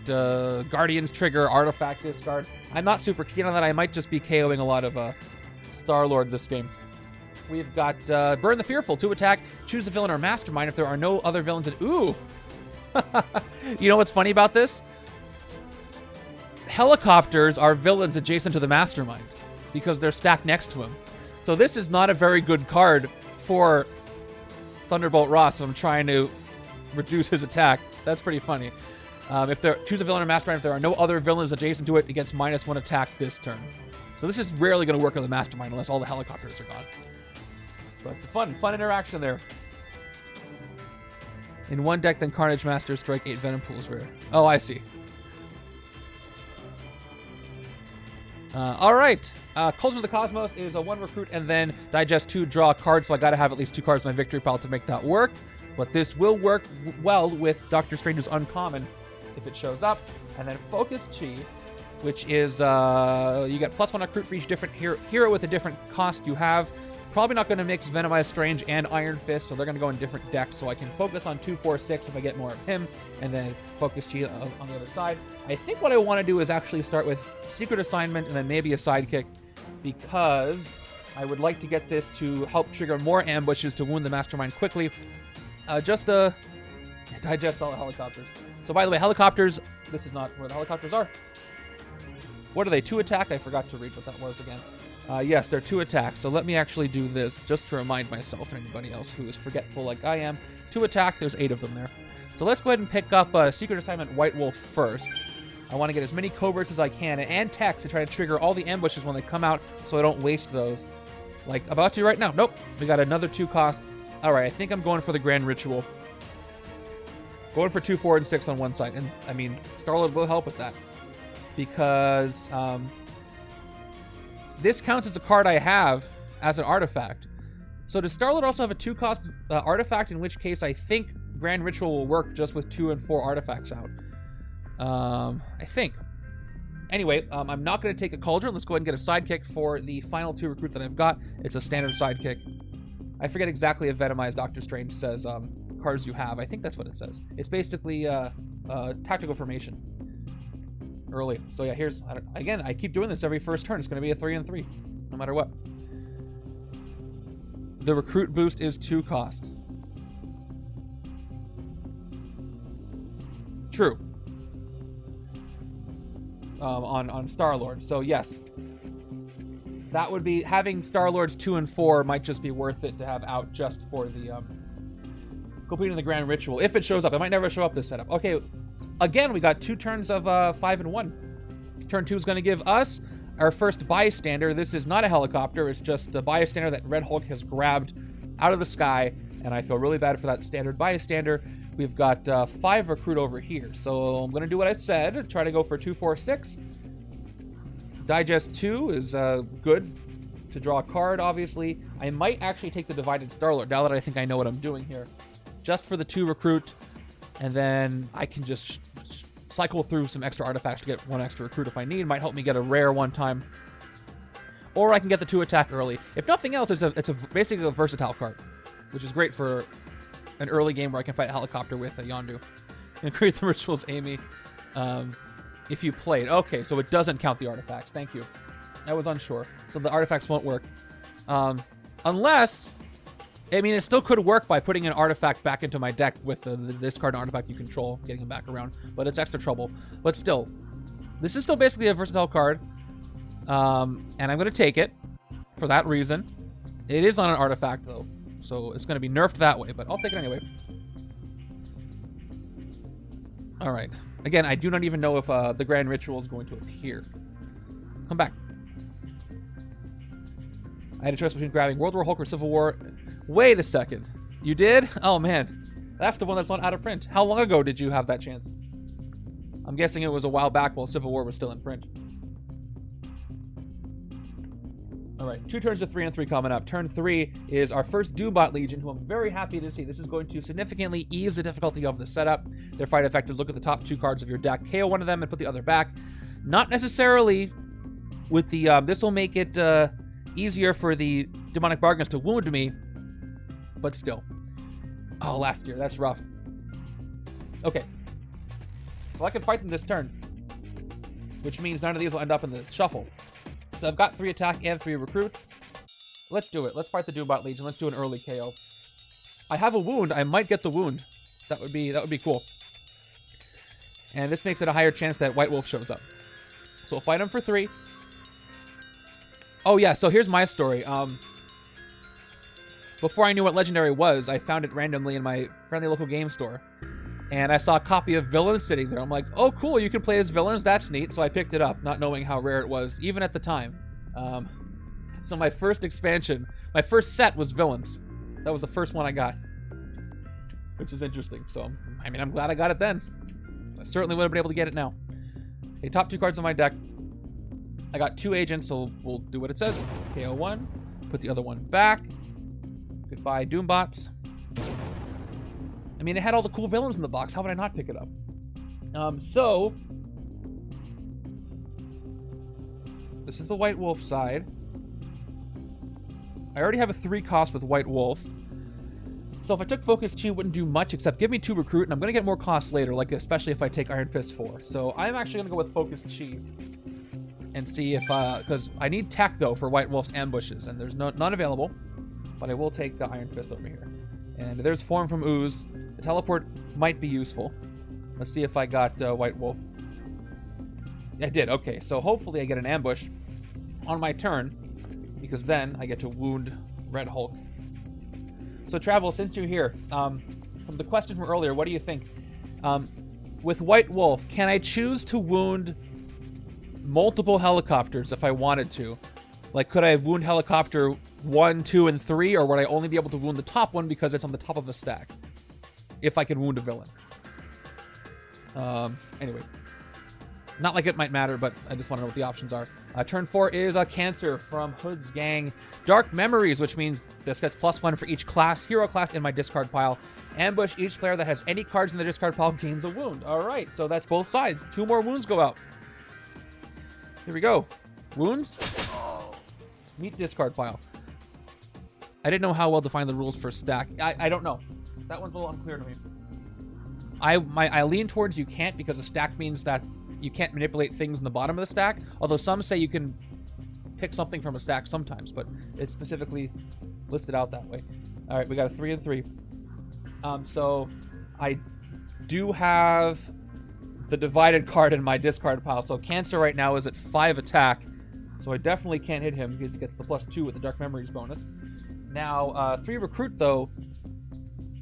S1: Guardians trigger, artifact discard. I'm not super keen on that. I might just be KOing a lot of Star-Lord this game. We've got Burn the Fearful, 2 attack, choose a villain or Mastermind if there are no other villains in... Ooh! You know what's funny about this? Helicopters are villains adjacent to the Mastermind because they're stacked next to him. So this is not a very good card for Thunderbolt Ross. So I'm trying to reduce his attack. That's pretty funny. If there choose a villain or Mastermind if there are no other villains adjacent to it, it gets -1 attack this turn. So this is rarely going to work on the Mastermind unless all the helicopters are gone. But fun interaction there. In one deck, then Carnage Master, strike 8 Venom Pools rare. Oh, I see. All right. Culture of the Cosmos is a 1 recruit and then digest 2, draw a card, so I got to have at least 2 cards in my victory pile to make that work. But this will work well with Doctor Strange's Uncommon if it shows up. And then Focus Chi, which is you get +1 recruit for each different hero with a different cost you have. Probably not going to mix Venomized Strange and Iron Fist, so they're going to go in different decks, so I can focus on 2, 4, 6 if I get more of him, and then Focus Chi on the other side. I think what I want to do is actually start with Secret Assignment and then maybe a Sidekick, because I would like to get this to help trigger more ambushes to wound the Mastermind quickly. Just to digest all the helicopters. So by the way, helicopters, this is not where the helicopters are. What are they, 2 attack? I forgot to read what that was again. Yes, they're 2 attacks. So let me actually do this just to remind myself and anybody else who is forgetful like I am. 2 attack, there's 8 of them there. So let's go ahead and pick up Secret Assignment White Wolf first. I want to get as many coverts as I can and techs to try to trigger all the ambushes when they come out so I don't waste those. Like about to right now. Nope, we got another 2 cost. All right, I think I'm going for the Grand Ritual. Going for 2, 4, and 6 on one side. And I mean, Star-Lord will help with that. Because this counts as a card I have as an artifact. So does Star-Lord also have a 2-cost artifact, in which case I think Grand Ritual will work just with 2 and 4 artifacts out. I think. Anyway, I'm not going to take a Cauldron. Let's go ahead and get a Sidekick for the final 2 recruit that I've got. It's a standard Sidekick. I forget exactly if Venomized Doctor Strange says cards you have. I think that's what it says. It's basically tactical formation. Early. So yeah, here's, again, I keep doing this every first turn. It's going to be a 3 and 3, no matter what. The recruit boost is 2 cost. True. On Star-Lord. So yes. That would be, having Star-Lord's 2 and 4 might just be worth it to have out just for the completing the Grand Ritual. If it shows up. It might never show up this setup. Okay, again, we got 2 turns of 5 and 1. Turn 2 is going to give us our first Bystander. This is not a helicopter. It's just a Bystander that Red Hulk has grabbed out of the sky, and I feel really bad for that standard Bystander. We've got 5 recruit over here, so I'm going to do what I said. Try to go for 2, 4, 6. Digest 2 is good to draw a card, obviously. I might actually take the Divided Star-Lord, now that I think I know what I'm doing here. Just for the 2 recruit, and then I can just cycle through some extra artifacts to get 1 extra recruit if I need. Might help me get a rare one time. Or I can get the 2 attack early. If nothing else, it's basically a versatile card, which is great for an early game where I can fight a helicopter with a Yondu. And create the rituals, Amy. If you played. Okay, so it doesn't count the artifacts. Thank you. I was unsure. So the artifacts won't work. Unless... I mean, it still could work by putting an artifact back into my deck with this card and artifact you control, getting him back around. But it's extra trouble. But still, this is still basically a versatile card. And I'm going to take it for that reason. It is on an artifact, though. So it's going to be nerfed that way, but I'll take it anyway. All right. Again, I do not even know if the Grand Ritual is going to appear. Come back. I had a choice between grabbing World War Hulk or Civil War. Wait a second. You did? Oh, man. That's the one that's not out of print. How long ago did you have that chance? I'm guessing it was a while back while Civil War was still in print. All right, 2 turns of 3 and 3 coming up. Turn 3 is our first Doombot Legion, who I'm very happy to see. This is going to significantly ease the difficulty of the setup. Their fight effectives, look at the top 2 cards of your deck, KO one of them and put the other back. Not necessarily with the, this will make it easier for the Demonic Bargains to wound me, but still. Oh, last year. That's rough. Okay. So I can fight them this turn, which means none of these will end up in the shuffle. So I've got 3 attack and 3 recruit. Let's do it. Let's fight the Doombot Legion. Let's do an early KO. I have a wound. I might get the wound. That would be cool. And this makes it a higher chance that White Wolf shows up. So we'll fight him for 3. Oh yeah, so here's my story. Before I knew what Legendary was, I found it randomly in my friendly local game store. And I saw a copy of Villains sitting there. I'm like, oh cool, you can play as Villains, that's neat. So I picked it up, not knowing how rare it was, even at the time. So my first expansion, my first set was Villains. That was the first one I got. Which is interesting. So, I mean, I'm glad I got it then. I certainly would have been able to get it now. Okay, top 2 cards on my deck. I got 2 agents, so we'll do what it says. KO 1. Put the other one back. Goodbye, Doombots. I mean, it had all the cool villains in the box. How would I not pick it up? So... this is the White Wolf side. I already have a 3 cost with White Wolf. So if I took Focus Chi, it wouldn't do much except give me 2 recruit, and I'm going to get more costs later, like especially if I take Iron Fist 4. So I'm actually going to go with Focus Chi and see if, because I need tech though for White Wolf's ambushes, and there's none available, but I will take the Iron Fist over here. And there's Form from Ooze. The teleport might be useful. Let's see if I got White Wolf. I did, okay, so hopefully I get an ambush on my turn, because then I get to wound Red Hulk. So Travel, since you're here, from the question from earlier, what do you think? With White Wolf, can I choose to wound multiple helicopters if I wanted to? Like, could I wound helicopter 1, 2, and 3, or would I only be able to wound the top one because it's on the top of a stack? If I can wound a villain. Anyway. Not like it might matter, but I just want to know what the options are. Turn 4 is a Cancer from Hood's Gang. Dark Memories, which means this gets +1 for each hero class in my discard pile. Ambush each player that has any cards in the discard pile gains a wound. All right, so that's both sides. 2 more wounds go out. Here we go. Wounds. Meet discard pile. I didn't know how well defined the rules for stack. I don't know. That one's a little unclear to me. I lean towards you can't, because a stack means that you can't manipulate things in the bottom of the stack, although some say you can pick something from a stack sometimes, but it's specifically listed out that way. All right, we got a 3 and 3. So I do have the divided card in my discard pile. So Cancer right now is at 5 attack, so I definitely can't hit him because he gets the +2 with the Dark Memories bonus. Now, 3 recruit though,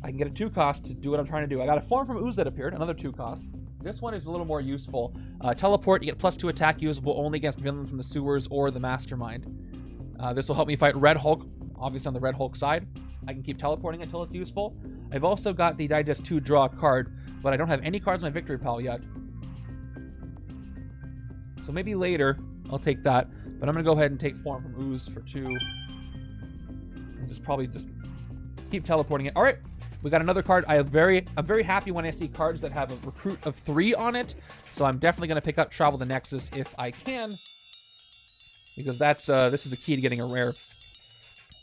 S1: I can get a 2 cost to do what I'm trying to do. I got a Form from Ooze that appeared, another 2 cost. This one is a little more useful. Teleport, you get +2 attack, usable only against villains in the sewers or the Mastermind. This will help me fight Red Hulk, obviously on the Red Hulk side. I can keep teleporting until it's useful. I've also got the Digest 2 draw card, but I don't have any cards in my victory pile yet. So maybe later I'll take that, but I'm going to go ahead and take Form from Ooze for 2. And probably just keep teleporting it. All right. We got another card. I'm very happy when I see cards that have a recruit of 3 on it. So I'm definitely going to pick up Travel the Nexus if I can, because that's this is a key to getting a rare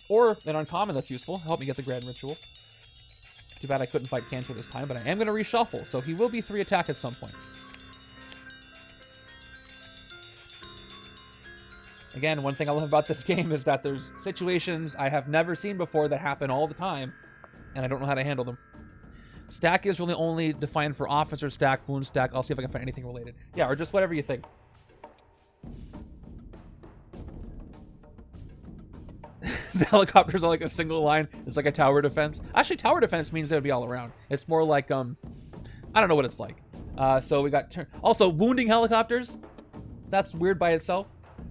S1: or an uncommon that's useful. Help me get the Grand Ritual. Too bad I couldn't fight Cancer this time, but I am going to reshuffle, so he will be 3 attack at some point. Again, one thing I love about this game is that there's situations I have never seen before that happen all the time, and I don't know how to handle them. Stack is really only defined for officer stack, wound stack. I'll see if I can find anything related. Yeah, or just whatever you think. The helicopters are like a single line. It's like a tower defense. Actually, tower defense means they would be all around. It's more like, I don't know what it's like. So we got... Also, wounding helicopters. That's weird by itself.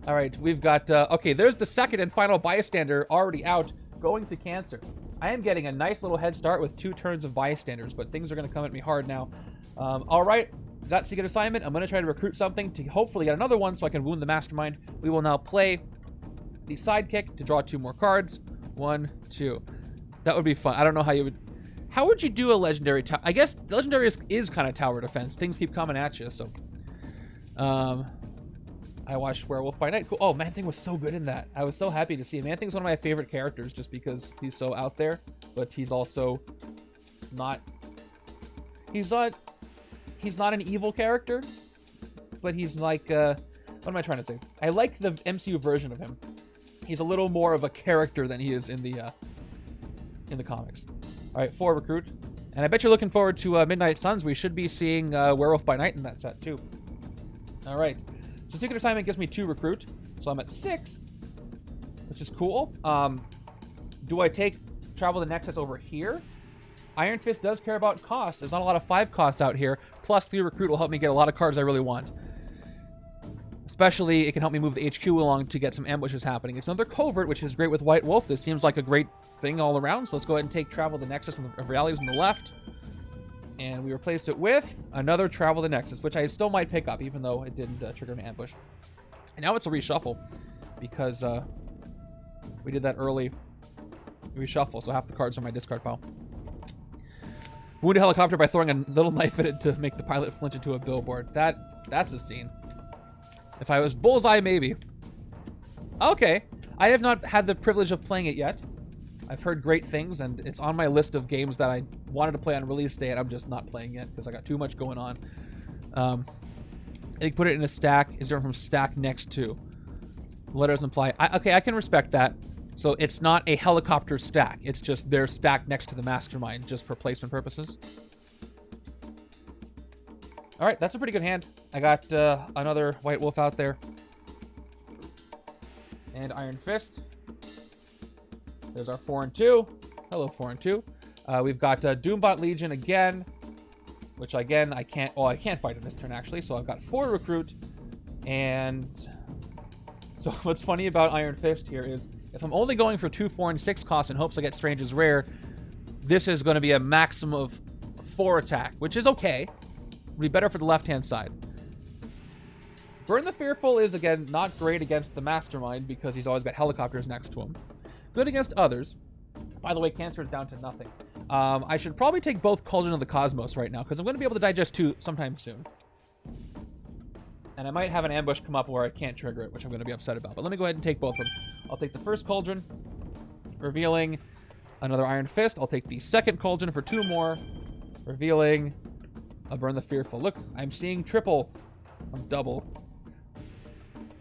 S1: All right, we've got... okay, there's the second and final bystander already out, going to Cancer. I am getting a nice little head start with 2 turns of bystanders, but things are going to come at me hard now. All right, that secret assignment. I'm going to try to recruit something to hopefully get another one so I can wound the Mastermind. We will now play the sidekick to draw 2 more cards. 1, 2. That would be fun. I don't know how you would... How would you do a legendary... I guess legendary is kind of tower defense. Things keep coming at you, so... I watched Werewolf by Night. Cool. Oh, Man-Thing was so good in that. I was so happy to see him. Man-Thing's one of my favorite characters just because he's so out there, but he's also not... He's not an evil character, but he's like... what am I trying to say? I like the MCU version of him. He's a little more of a character than he is in the comics. All right, 4 recruit. And I bet you're looking forward to Midnight Suns. We should be seeing Werewolf by Night in that set, too. All right. So Secret Assignment gives me 2 recruit. So I'm at 6, which is cool. Do I take Travel the Nexus over here? Iron Fist does care about costs. There's not a lot of 5 costs out here. Plus 3 recruit will help me get a lot of cards I really want. Especially, it can help me move the HQ along to get some ambushes happening. It's another Covert, which is great with White Wolf. This seems like a great thing all around. So let's go ahead and take Travel the Nexus and the Realities on the left. And we replace it with another Travel the Nexus, which I still might pick up, even though it didn't trigger an ambush. And now it's a reshuffle, because we did that early reshuffle, so half the cards are my discard pile. Wound a helicopter by throwing a little knife at it to make the pilot flinch into a billboard. That's a scene. If I was Bullseye, maybe. Okay. I have not had the privilege of playing it yet. I've heard great things, and it's on my list of games that I wanted to play on release day, and I'm just not playing it because I got too much going on. I think put it in a stack is different from stack next to. The letters imply... okay, I can respect that. So it's not a helicopter stack. It's just they're stacked next to the Mastermind just for placement purposes. All right, that's a pretty good hand. I got another White Wolf out there. And Iron Fist. There's our 4 and 2. Hello, 4 and 2. We've got Doombot Legion again, which again, I can't fight in this turn actually. So I've got 4 recruit. And so what's funny about Iron Fist here is if I'm only going for 2, 4, and 6 costs in hopes I get Strange as rare, this is going to be a maximum of 4 attack, which is okay. It'll be better for the left-hand side. Burn the Fearful is, again, not great against the Mastermind because he's always got helicopters next to him. Good against others. By the way, Cancer is down to nothing. I should probably take both Cauldron of the Cosmos right now because I'm going to be able to digest 2 sometime soon. And I might have an ambush come up where I can't trigger it, which I'm going to be upset about. But let me go ahead and take both of them. I'll take the first Cauldron, revealing another Iron Fist. I'll take the second Cauldron for 2 more, revealing a Burn the Fearful. Look, I'm seeing triple. I'm double.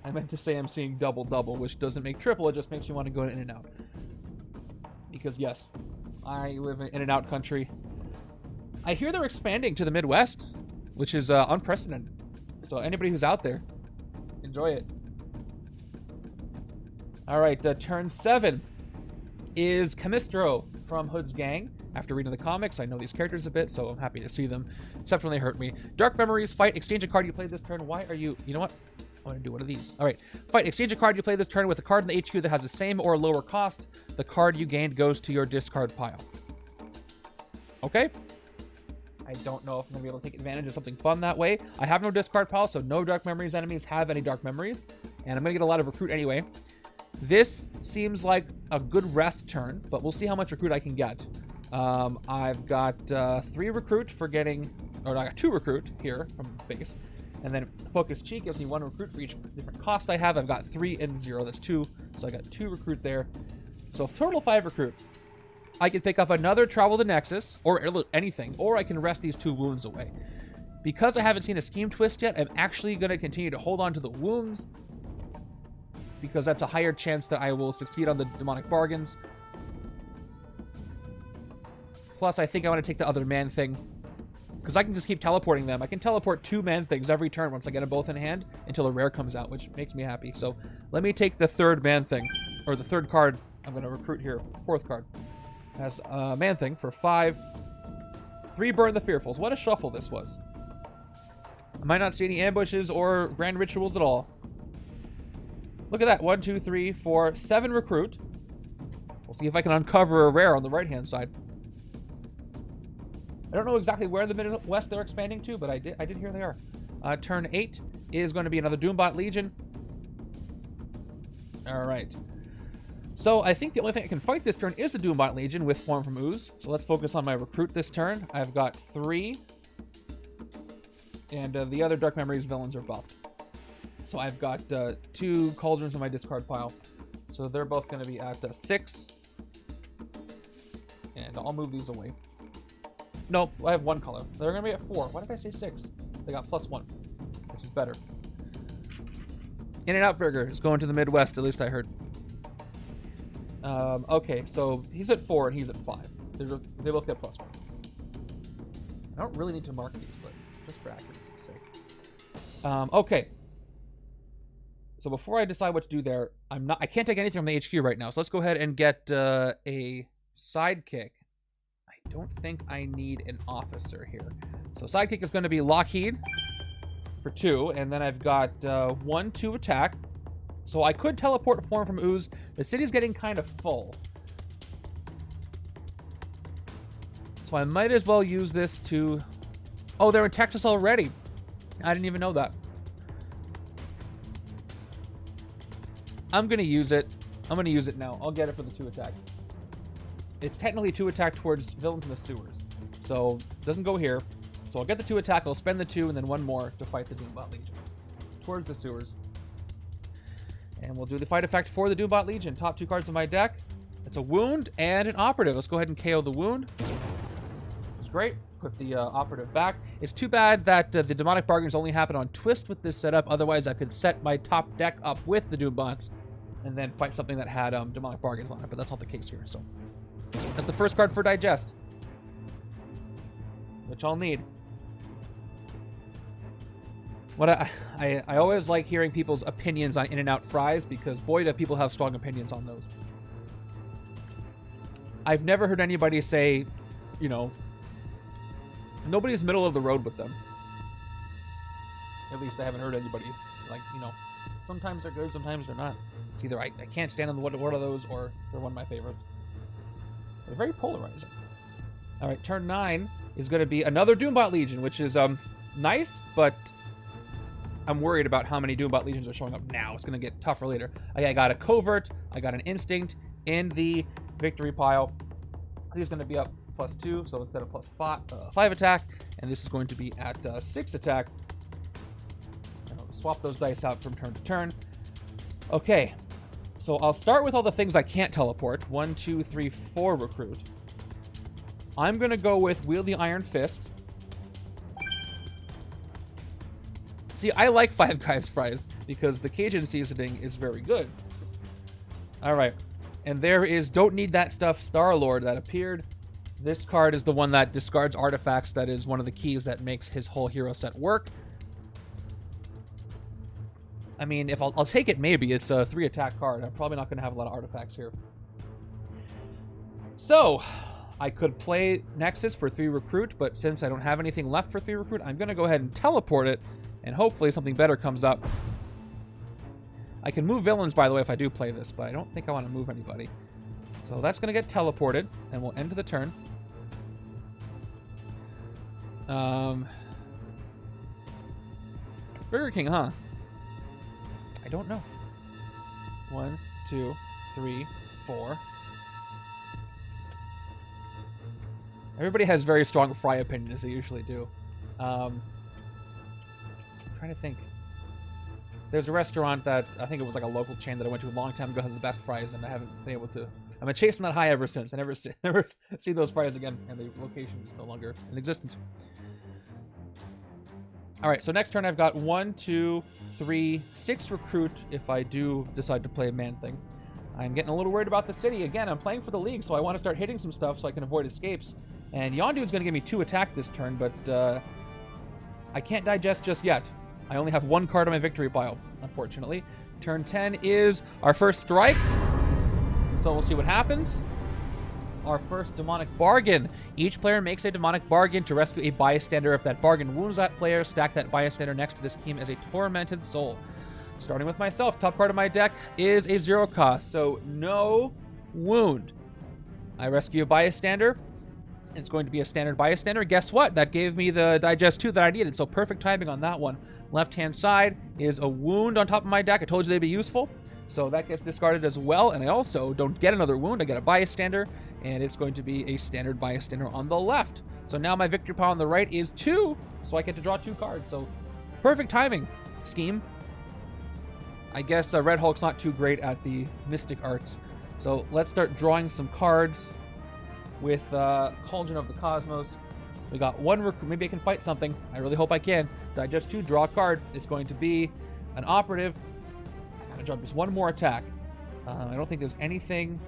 S1: I meant to say I'm seeing double, which doesn't make triple. It just makes you want to go in and out. Because, yes, I live in and out country. I hear they're expanding to the Midwest, which is unprecedented. So anybody who's out there, enjoy it. All right, turn 7 is Chemistro from Hood's Gang. After reading the comics, I know these characters a bit, so I'm happy to see them, except when they hurt me. Dark Memories, fight, exchange a card you played this turn. Why are you... You know what? I want to do one of these. All right. Fight, exchange a card you play this turn with a card in the HQ that has the same or lower cost. The card you gained goes to your discard pile. Okay. I don't know if I'm going to be able to take advantage of something fun that way. I have no discard pile, so no Dark Memories enemies have any Dark Memories. And I'm going to get a lot of recruit anyway. This seems like a good rest turn, but we'll see how much recruit I can get. I've got 3 recruit for getting... Or I got 2 recruit here from base. And then Focus Cheek gives me 1 recruit for each different cost I have. I've got 3 and 0. That's 2. So I got 2 recruit there. So total 5 recruit. I can pick up another Travel the Nexus, or anything, or I can rest these 2 wounds away. Because I haven't seen a Scheme Twist yet, I'm actually going to continue to hold on to the wounds, because that's a higher chance that I will succeed on the Demonic Bargains. Plus, I think I want to take the other Man-Thing, because I can just keep teleporting them. I can teleport 2 Man-Things every turn once I get them both in hand until a rare comes out, which makes me happy. So let me take the 3rd Man-Thing, or the 3rd card I'm going to recruit here, 4th card. Has a Man-Thing for 5. 3 Burn the Fearfuls. What a shuffle this was. I might not see any ambushes or grand rituals at all. Look at that. 1, 2, 3, 4, 7 recruit. We'll see if I can uncover a rare on the right-hand side. I don't know exactly where in the Midwest they're expanding to, but I did hear they are. Turn 8 is going to be another Doombot Legion. All right. So I think the only thing I can fight this turn is the Doombot Legion with Form from Ooze. So let's focus on my recruit this turn. I've got 3. And the other Dark Memories villains are buffed. So I've got 2 Cauldrons in my discard pile. So they're both going to be at 6. And I'll move these away. No, I have 1 color. They're going to be at 4. Why did I say 6? They got +1, which is better. In-N-Out Burger is going to the Midwest, at least I heard. Okay, so he's at 4 and he's at 5. They both get +1. I don't really need to mark these, but just for accuracy's sake. Okay. So before I decide what to do there, I can't take anything from the HQ right now. So let's go ahead and get a sidekick. I don't think I need an officer here. So sidekick is going to be Lockheed for 2, and then I've got 1, 2 attack. So I could teleport form from Ooze. The city's getting kind of full. So I might as well use this to... Oh, they're in Texas already. I didn't even know that. I'm going to use it. I'm going to use it now. I'll get it for the 2 attack. It's technically 2 attack towards villains in the sewers. So it doesn't go here. So I'll get the 2 attack. I'll spend the 2 and then 1 more to fight the Doombot Legion. Towards the sewers. And we'll do the fight effect for the Doombot Legion. Top 2 cards in my deck. It's a wound and an operative. Let's go ahead and KO the wound. It's great. Put the operative back. It's too bad that the demonic bargains only happen on twist with this setup. Otherwise, I could set my top deck up with the Doombots and then fight something that had demonic bargains on it. But that's not the case here. So that's the first card for Digest, which I'll need. What I always like hearing people's opinions on In-N-Out fries, because boy, do people have strong opinions on those. I've never heard anybody say, you know, nobody's middle of the road with them. At least I haven't heard anybody, like, you know, sometimes they're good, sometimes they're not. It's either I can't stand on one of those, or they're one of my favorites. They're very polarizing. All right, turn 9 is going to be another Doombot Legion, which is nice, but I'm worried about how many Doombot Legions are showing up now. It's going to get tougher later. I got a Covert, I got an Instinct in the victory pile. He's going to be up +2, so instead of +5 attack, and this is going to be at 6 attack. And I'll swap those dice out from turn to turn. Okay, so I'll start with all the things I can't teleport. 1, 2, 3, 4 recruit. I'm going to go with Wield the Iron Fist. See, I like Five Guys fries because the Cajun seasoning is very good. All right, and there is Don't Need That Stuff Star-Lord that appeared. This card is the one that discards artifacts. That is one of the keys that makes his whole hero set work. I mean, if I'll take it, maybe. It's a 3 attack card. I'm probably not going to have a lot of artifacts here. So, I could play Nexus for 3 recruit, but since I don't have anything left for 3 recruit, I'm going to go ahead and teleport it, and hopefully something better comes up. I can move villains, by the way, if I do play this, but I don't think I want to move anybody. So that's going to get teleported, and we'll end the turn. Burger King, huh? I don't know. 1, 2, 3, 4. Everybody has very strong fry opinions, they usually do. I'm trying to think. There's a restaurant that, I think it was like a local chain that I went to a long time ago, had the best fries, and I haven't been able to... I've been chasing that high ever since. I never see those fries again, and the location is no longer in existence. All right, so next turn I've got 1, 2, 3, 6 recruit if I do decide to play a man thing. I'm getting a little worried about the city. Again, I'm playing for the league, so I want to start hitting some stuff so I can avoid escapes. And Yondu is going to give me 2 attack this turn, but I can't digest just yet. I only have 1 card on my victory pile, unfortunately. Turn 10 is our first strike, so we'll see what happens. Our first demonic bargain. Each player makes a demonic bargain to rescue a bystander. If that bargain wounds that player, stack that bystander next to this team as a tormented soul. Starting with myself, top card of my deck is a 0 cost, so no wound. I rescue a bystander. It's going to be a standard bystander. Guess what? That gave me the digest 2 that I needed, so perfect timing on that one. Left-hand side is a wound on top of my deck. I told you they'd be useful, so that gets discarded as well. And I also don't get another wound. I get a bystander, and it's going to be a standard bystander on the left. So now my victory pile on the right is 2, so I get to draw 2 cards. So perfect timing scheme. I guess Red Hulk's not too great at the Mystic Arts. So let's start drawing some cards with Cauldron of the Cosmos. We got one recruit. Maybe I can fight something. I really hope I can. Digest 2, draw a card. It's going to be an operative. I gotta drop just one more attack. I don't think there's anything.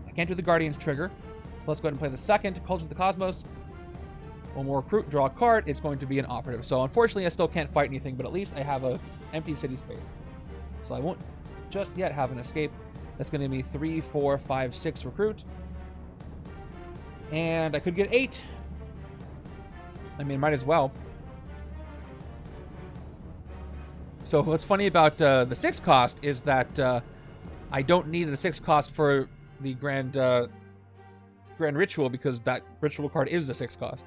S1: I can't do the Guardian's trigger. So let's go ahead and play the second. Culture of the Cosmos. One more recruit, draw a card. It's going to be an operative. So unfortunately, I still can't fight anything, but at least I have a empty city space. So I won't just yet have an escape. That's going to be 3, 4, 5, 6 recruit. And I could get 8. I mean, might as well. So what's funny about the 6 cost is that I don't need the 6 cost for the Grand Ritual, because that Ritual card is the 6 cost.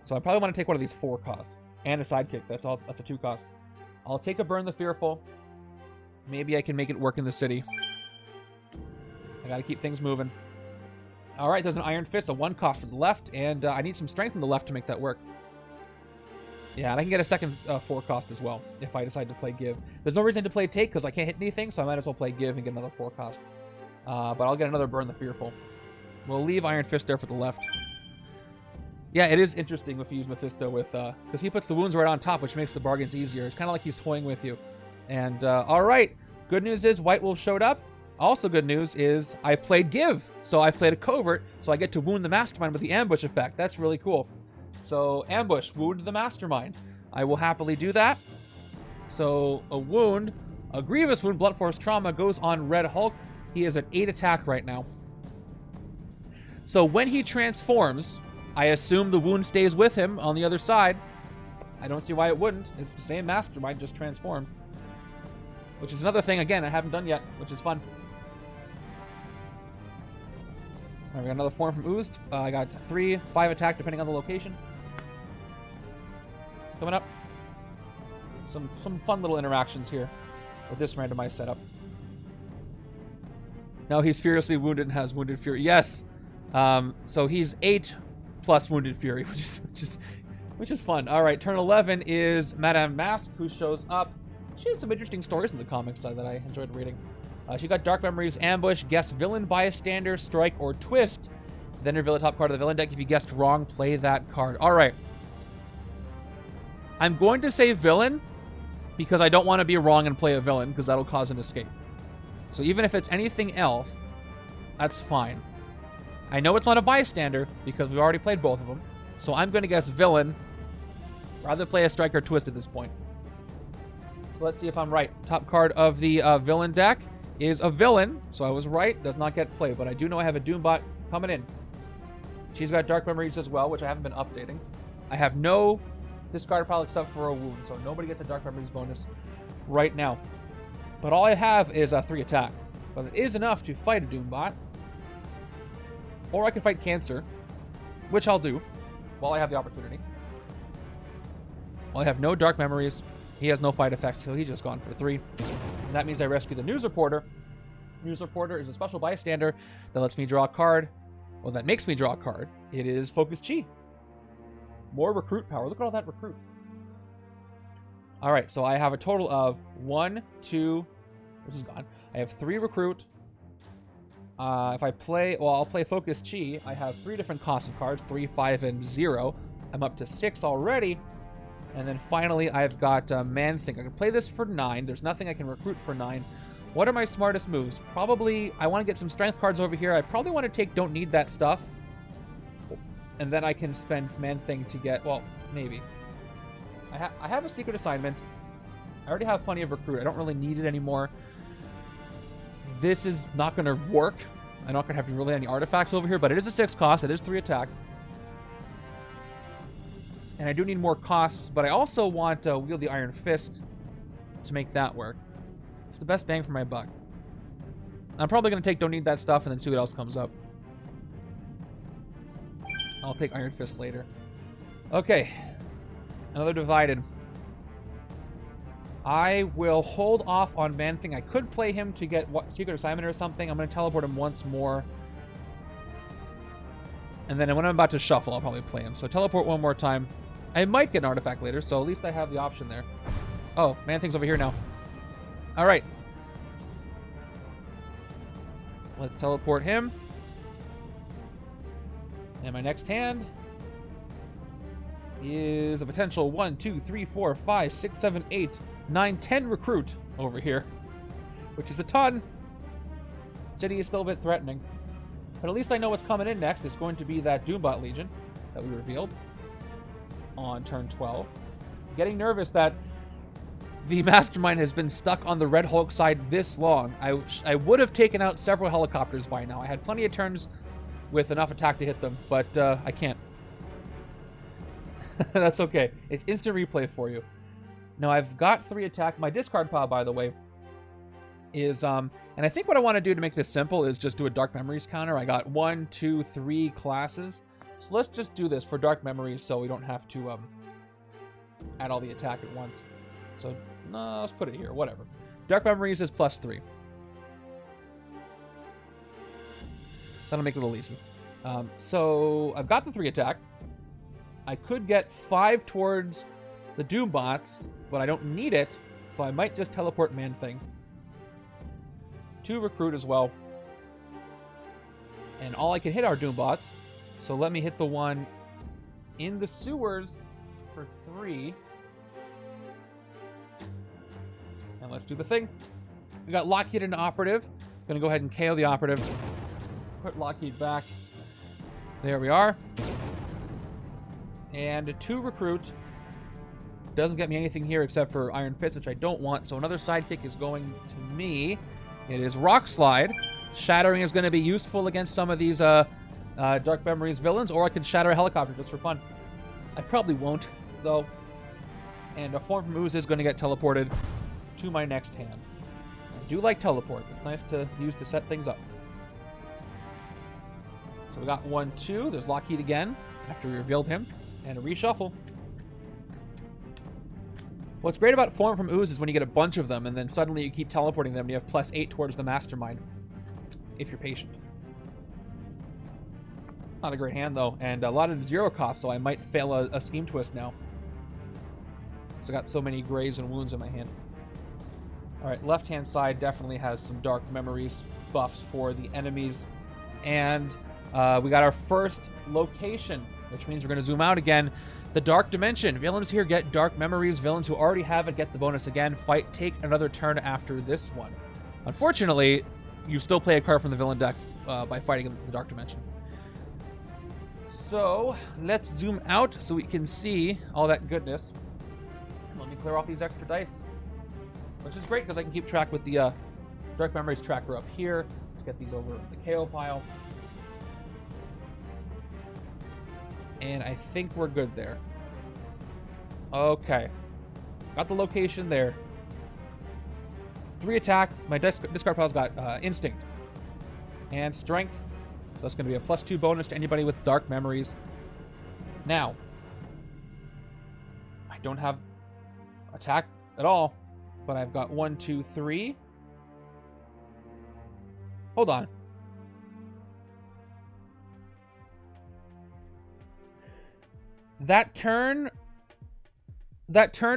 S1: So I probably want to take one of these 4 costs. And a Sidekick. That's a 2 cost. I'll take a Burn the Fearful. Maybe I can make it work in the city. I gotta keep things moving. Alright, there's an Iron Fist, a 1 cost for the left, and I need some strength on the left to make that work. Yeah, and I can get a second 4 cost as well, if I decide to play Give. There's no reason to play Take, because I can't hit anything, so I might as well play Give and get another 4 cost. But I'll get another Burn the Fearful. We'll leave Iron Fist there for the left. Yeah, it is interesting if you use Mephisto with, because he puts the wounds right on top, which makes the bargains easier. It's kind of like he's toying with you. And, alright, good news is White Wolf showed up. Also good news is I played Give. So I've played a Covert, so I get to wound the Mastermind with the ambush effect. That's really cool. So, ambush, wound the Mastermind. I will happily do that. So, a wound, a grievous wound, blunt force trauma, goes on Red Hulk. He is at 8 attack right now. So when he transforms, I assume the wound stays with him on the other side. I don't see why it wouldn't. It's the same Mastermind, just transformed. Which is another thing, again, I haven't done yet, which is fun. Alright, we got another form from Oozed. I got 3, 5 attack, depending on the location. Coming up. Some fun little interactions here with this randomized setup. Now he's furiously wounded and has Wounded Fury. Yes! So he's 8 plus Wounded Fury, which is fun. Alright, turn 11 is Madame Mask, who shows up. She had some interesting stories in the comics that I enjoyed reading. She got Dark Memories, Ambush, Guess Villain, Bystander, Strike, or Twist. Then reveal the top card of the villain deck. If you guessed wrong, play that card. Alright. I'm going to say Villain, because I don't want to be wrong and play a Villain, because that'll cause an escape. So even if it's anything else, that's fine. I know it's not a Bystander, because we've already played both of them. So I'm going to guess Villain, rather play a Strike or Twist at this point. So let's see if I'm right. Top card of the Villain deck is a Villain, so I was right. Does not get played, but I do know I have a Doombot coming in. She's got Dark Memories as well, which I haven't been updating. I have no discard pile except for a wound, so nobody gets a Dark Memories bonus right now. But all I have is a 3 attack. But it is enough to fight a Doombot. Or I can fight Cancer, which I'll do while I have the opportunity. Well, I have no Dark Memories. He has no fight effects, so he's just gone for 3. And that means I rescue the News Reporter. News Reporter is a special bystander that lets me draw a card. Well, that makes me draw a card. It is Focus Chi. More recruit power. Look at all that recruit. Alright, so I have a total of 1, 2... This is gone. I have 3 recruit. If I play... Well, I'll play Focus Chi. I have 3 different costs of cards. 3, 5, and 0. I'm up to 6 already. And then finally, I've got Man-Thing. I can play this for 9. There's nothing I can recruit for 9. What are my smartest moves? Probably, I want to get some strength cards over here. I probably want to take Don't Need That Stuff. And then I can spend Man-Thing to get, well, maybe. I have a secret assignment. I already have plenty of recruit. I don't really need it anymore. This is not going to work. I'm not going to have really any artifacts over here, but it is a 6 cost. It is 3 attack. And I do need more costs, but I also want to wield the Iron Fist to make that work. It's the best bang for my buck. I'm probably going to take Don't Need That Stuff and then see what else comes up. I'll take Iron Fist later. Okay. Another Divided. I will hold off on Man-Thing. I could play him to get Secret Assignment or something. I'm going to teleport him once more. And then when I'm about to shuffle, I'll probably play him. So teleport one more time. I might get an artifact later, so at least I have the option there. Oh, Man-Thing's over here now. Alright. Let's teleport him. And my next hand is a potential 1, 2, 3, 4, 5, 6, 7, 8, 9, 10 recruit over here, which is a ton. City is still a bit threatening, but at least I know what's coming in next. It's going to be that Doombot Legion that we revealed on turn 12. Getting nervous that the Mastermind has been stuck on the Red Hulk side this long. I would have taken out several helicopters by now. I had plenty of turns with enough attack to hit them, but I can't. That's okay. It's instant replay for you. Now, I've got 3 attack. My discard pile, by the way, is... and I think what I want to do to make this simple is just do a Dark Memories counter. I got 1, 2, 3 classes. So let's just do this for Dark Memories so we don't have to add all the attack at once. So, no, let's put it here. Whatever. Dark Memories is +3. That'll make it a little easy. So, I've got the 3 attack. I could get 5 towards the Doombots, but I don't need it, so I might just teleport Man-Thing. 2 recruit as well. And all I can hit are Doombots, so let me hit the one in the sewers for 3. And let's do the thing. We got Lockheed into Operative. Gonna go ahead and KO the Operative. Put Lockheed back. There we are. And 2 recruit. Doesn't get me anything here except for Iron Fist, which I don't want. So another sidekick is going to me. It is Rock Slide. Shattering is going to be useful against some of these Dark Memories villains, or I could shatter a helicopter just for fun. I probably won't, though. And a Form from Ooze is going to get teleported to my next hand. I do like teleport. It's nice to use to set things up. So we got 1, 2. There's Lockheed again after we revealed him. And a reshuffle. What's great about Form from Ooze is when you get a bunch of them and then suddenly you keep teleporting them and you have +8 towards the Mastermind. If you're patient. Not a great hand though, and a lot of 0 cost, so I might fail a Scheme Twist now. Because I got so many graves and wounds in my hand. Alright, left hand side definitely has some Dark Memories buffs for the enemies. And we got our first location, which means we're going to zoom out again. The Dark Dimension. Villains here get Dark Memories. Villains who already have it get the bonus again. Take another turn after this one. Unfortunately, you still play a card from the villain deck by fighting the Dark Dimension. So, let's zoom out so we can see all that goodness. Let me clear off these extra dice. Which is great because I can keep track with the Dark Memories tracker up here. Let's get these over the KO pile. And I think we're good there. Okay. Got the location there. 3 attack. My discard pile's got Instinct. And Strength. So that's going to be a +2 bonus to anybody with Dark Memories. Now. I don't have attack at all. But I've got 1, 2, 3. Hold on. That turn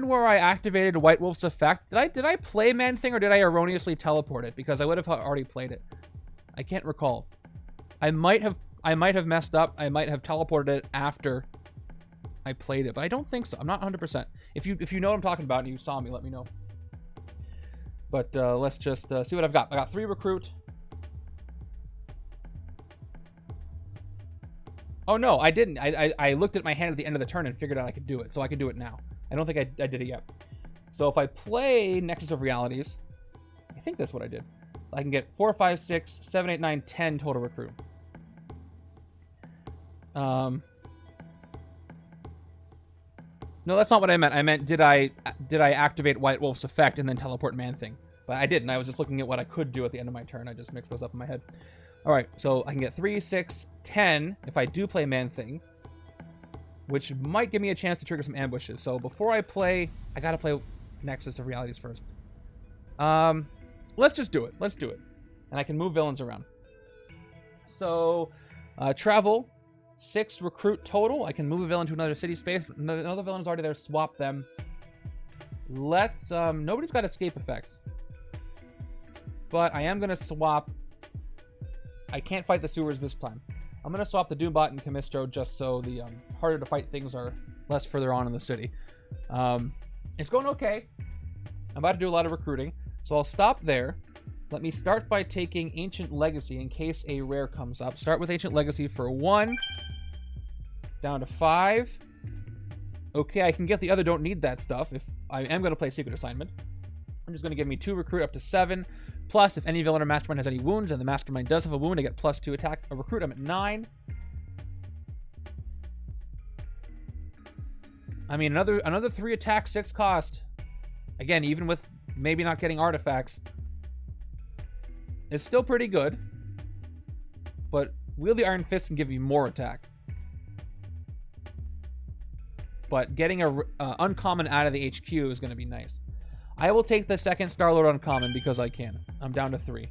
S1: where I activated White Wolf's effect, did I play Man-Thing or did I erroneously teleport it? Because I would have already played it. I can't recall. I might have messed up. I might have teleported it after I played it, but I don't think so. I'm not 100%. If you know what I'm talking about and you saw me, let me know. But let's just see what I've got. I got 3 recruit. Oh, no, I didn't. I looked at my hand at the end of the turn and figured out I could do it. So I can do it now. I don't think I did it yet. So if I play Nexus of Realities, I think that's what I did. I can get 4, 5, 6, 7, 8, 9, 10 total recruit. No, that's not what I meant. I meant did I activate White Wolf's effect and then teleport Man-Thing? But I didn't. I was just looking at what I could do at the end of my turn. I just mixed those up in my head. All right, so I can get 3, 6, 10 if I do play Man-Thing, which might give me a chance to trigger some ambushes. So before I play, I gotta play Nexus of Realities first. Let's just do it. Let's do it. And I can move villains around. So, travel, 6 recruit total. I can move a villain to another city space. Another villain is already there. Swap them. Let's, nobody's got escape effects. But I am gonna swap. I can't fight the sewers this time. I'm going to swap the Doombot and Chemistro just so the harder to fight things are less further on in the city. It's going okay. I'm about to do a lot of recruiting, so I'll stop there. Let me start by taking Ancient Legacy in case a rare comes up. Start with Ancient Legacy for 1. Down to 5. Okay, I can get the other don't need that stuff if I am going to play Secret Assignment. I'm just going to give me 2 recruit up to 7. Plus, if any villain or mastermind has any wounds, and the mastermind does have a wound, I get +2 attack. A recruit, I'm at 9. I mean, another 3 attack, 6 cost. Again, even with maybe not getting artifacts, it's still pretty good. But Wield the Iron Fist can give you more attack. But getting a uncommon out of the HQ is going to be nice. I will take the second Star-Lord uncommon because I can. I'm down to 3.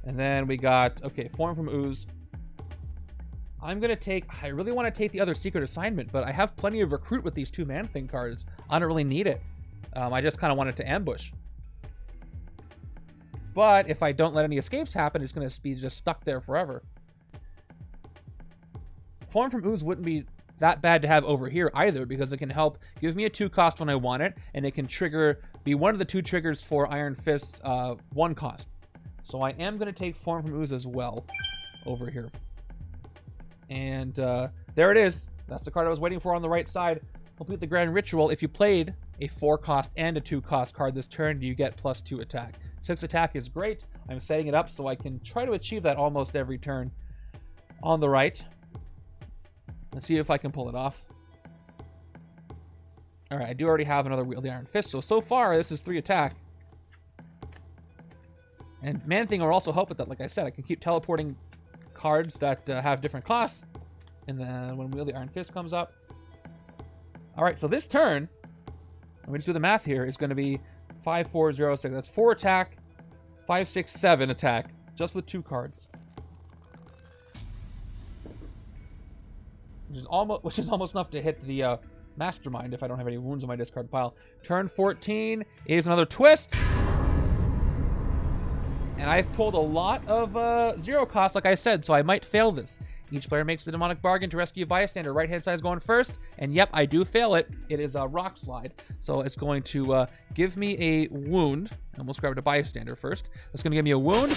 S1: And then we got, okay, Form from Ooze. I'm going to take, I really want to take the other Secret Assignment, but I have plenty of Recruit with these 2 Man-Thing cards. I don't really need it. I just kind of wanted to ambush. But if I don't let any escapes happen, it's going to be just stuck there forever. Form from Ooze wouldn't be that bad to have over here either, because it can help give me a 2 cost when I want it, and it can be one of the 2 triggers for Iron Fist's 1 cost. So I am going to take Form from Ooze as well over here. And there it is. That's the card I was waiting for on the right side. Complete the Grand Ritual. If you played a 4 cost and a 2 cost card this turn, you get +2 attack. 6 attack is great. I'm setting it up so I can try to achieve that almost every turn on the right. Let's see if I can pull it off. Alright, I do already have another Wield the Iron Fist, so far this is 3 attack. And Man-Thing will also help with that. Like I said, I can keep teleporting cards that have different costs. And then when Wield the Iron Fist comes up. Alright, so this turn, let me just do the math here, is going to be 5, 4, 0, 6. That's 4 attack, 5, 6, 7 attack, just with 2 cards. Which is almost enough to hit the Mastermind if I don't have any wounds on my discard pile. Turn 14 is another twist. And I've pulled a lot of 0 cost, like I said, so I might fail this. Each player makes the demonic bargain to rescue a bystander. Right-hand side is going first, and yep, I do fail it. It is a rock slide, so it's going to give me a wound. And we'll grab a bystander first. That's going to give me a wound,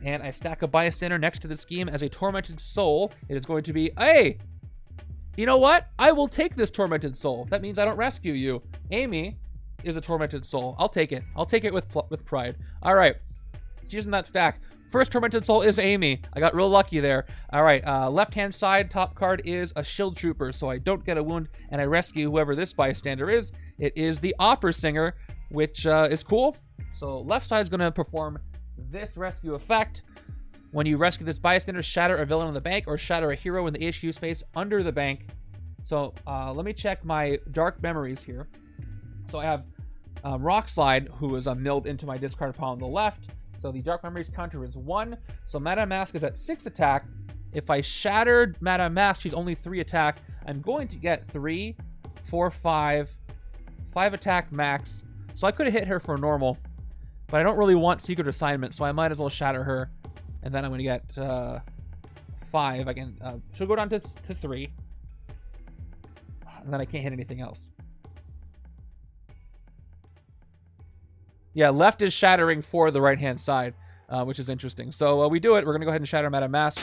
S1: and I stack a bystander next to the scheme as a tormented soul. It is going to be, hey, you know what? I will take this tormented soul. That means I don't rescue you. Amy is a tormented soul. I'll take it. I'll take it with pride. All right, using that stack. First tormented soul is Amy. I got real lucky there. All right, left-hand side, top card is a shield trooper, so I don't get a wound, and I rescue whoever this bystander is. It is the opera singer, which is cool. So left side is going to perform this rescue effect. When you rescue this bystander, shatter a villain in the bank or shatter a hero in the HQ space under the bank. So let me check my dark memories here. So I have Rock Slide, who is milled into my discard pile on the left. So the Dark Memories counter is 1. So Madame Mask is at 6 attack. If I shattered Madame Mask, she's only 3 attack. I'm going to get 3, 4, 5 attack max. So I could have hit her for normal, but I don't really want Secret Assignment, so I might as well shatter her. And then I'm going to get 5. I can, she'll go down to 3. And then I can't hit anything else. Yeah, left is shattering for the right-hand side, which is interesting. So we do it. We're going to go ahead and shatter Madame Mask.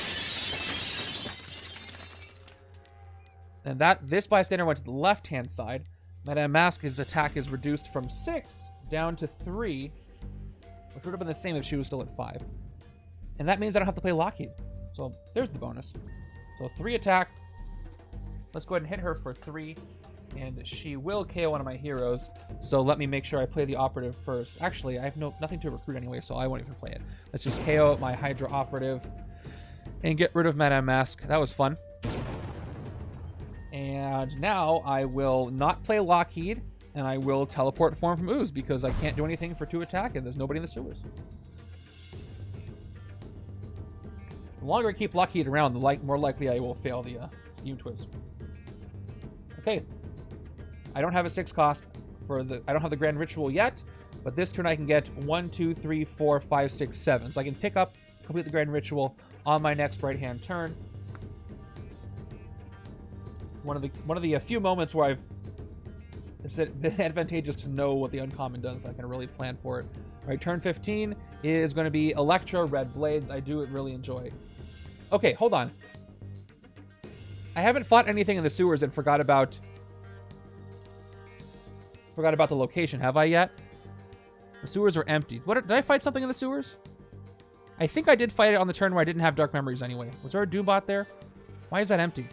S1: And this bystander went to the left-hand side. Madame Mask's attack is reduced from 6 down to 3, which would have been the same if she was still at 5. And that means I don't have to play Lockheed. So there's the bonus. So 3 attack. Let's go ahead and hit her for 3. And she will KO one of my heroes. So let me make sure I play the operative first. Actually, I have nothing to recruit anyway, so I won't even play it. Let's just KO my Hydra operative and get rid of Madame Mask. That was fun. And now I will not play Lockheed, and I will teleport Form from Ooze because I can't do anything for 2 attack, and there's nobody in the sewers. The longer I keep Lockheed around, the more likely I will fail the scheme twist. Okay. I don't have a 6 cost I don't have the Grand Ritual yet, but this turn I can get 1, 2, 3, 4, 5, 6, 7. So I can pick up, complete the Grand Ritual on my next right-hand turn. one of the few moments where it's advantageous to know what the uncommon does, so I can really plan for it. All right, turn 15 is going to be Electro, Red Blades. I do really enjoy. Okay, hold on. I haven't fought anything in the sewers and forgot about the location, have I yet? The sewers are empty. Did I fight something in the sewers? I think I did fight it on the turn where I didn't have Dark Memories anyway. Was there a Doombot there? Why is that empty?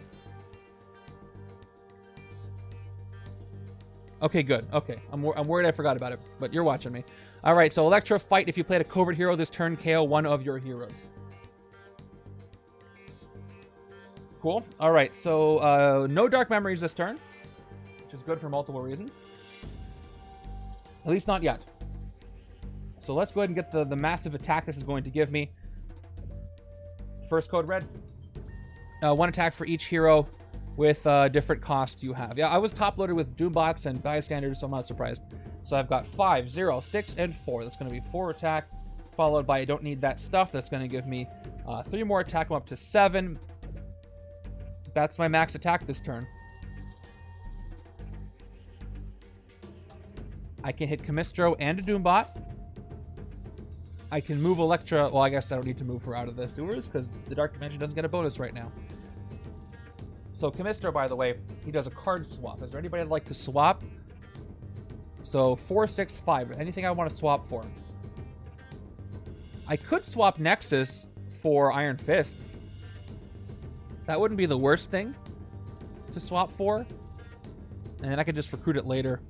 S1: Okay, good. Okay, I'm worried I forgot about it, but you're watching me. All right, so Electro, fight. If you played a covert hero this turn, KO one of your heroes. Cool. All right, so no Dark Memories this turn, which is good for multiple reasons. At least not yet. So let's go ahead and get the massive attack this is going to give me. First code red. One attack for each hero with different cost you have. Yeah, I was top loaded with Doombots and bystanders, so I'm not surprised. So I've got 5, 0, 6, and 4. That's going to be 4 attack, followed by I don't need that stuff. That's going to give me 3 more attack. I'm up to 7. That's my max attack this turn. I can hit Camistro and a Doombot. I can move Electra. Well, I guess I don't need to move her out of the sewers because the Dark Dimension doesn't get a bonus right now. So Camistro, by the way, he does a card swap. Is there anybody I'd like to swap? So 4, 6, 5. Anything I want to swap for? I could swap Nexus for Iron Fist. That wouldn't be the worst thing to swap for. And then I could just recruit it later.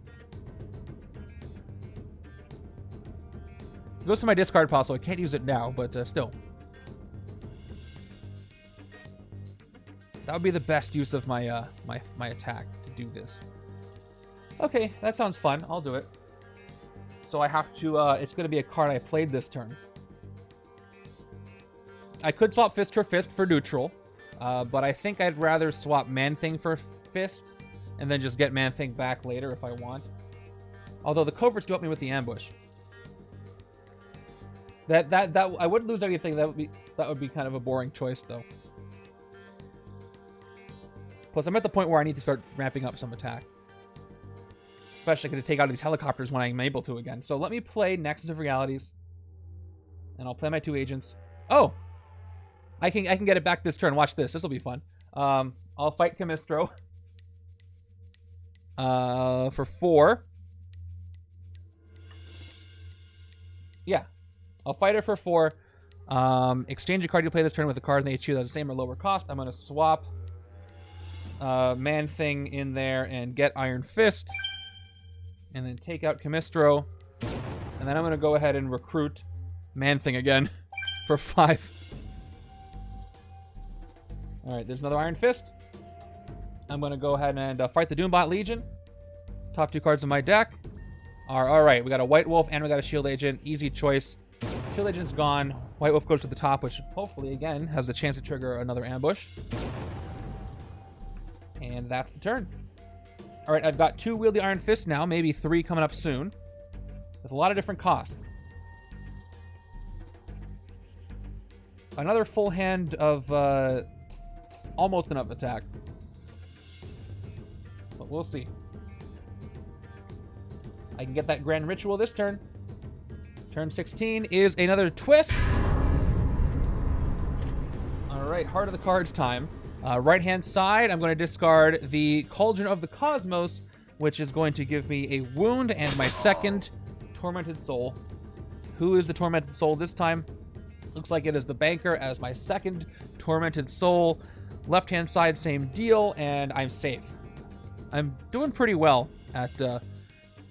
S1: It goes to my discard pile, so I can't use it now, but still. That would be the best use of my my attack to do this. Okay, that sounds fun. I'll do it. So I have to, it's going to be a card I played this turn. I could swap Fist for Fist for neutral, but I think I'd rather swap Man-Thing for Fist, and then just get Man-Thing back later if I want. Although the coverts do help me with the ambush. That I wouldn't lose anything. That would be kind of a boring choice, though. Plus, I'm at the point where I need to start ramping up some attack. Especially going to take out these helicopters when I'm able to again. So let me play Nexus of Realities. And I'll play my 2 agents. Oh! I can get it back this turn. Watch this. This will be fun. I'll fight Camistro. For 4. Yeah. I'll fight it for 4. Exchange a card you play this turn with a card and they choose as the same or lower cost. I'm going to swap Man-Thing in there and get Iron Fist. And then take out Camistro. And then I'm going to go ahead and recruit Man-Thing again for 5. Alright, there's another Iron Fist. I'm going to go ahead and fight the Doombot Legion. Top 2 cards in my deck are, alright, we got a White Wolf and we got a Shield Agent. Easy choice. Shield Agent's gone. White Wolf goes to the top, which hopefully, again, has the chance to trigger another ambush. And that's the turn. Alright, I've got 2 Wieldy Iron Fists now, maybe 3 coming up soon. With a lot of different costs. Another full hand of almost enough attack. But we'll see. I can get that Grand Ritual this turn. Turn 16 is another twist. Alright, Heart of the Cards time. Right-hand side, I'm going to discard the Cauldron of the Cosmos, which is going to give me a wound and my second Tormented Soul. Who is the Tormented Soul this time? Looks like it is the Banker as my second Tormented Soul. Left-hand side, same deal, and I'm safe. I'm doing pretty well at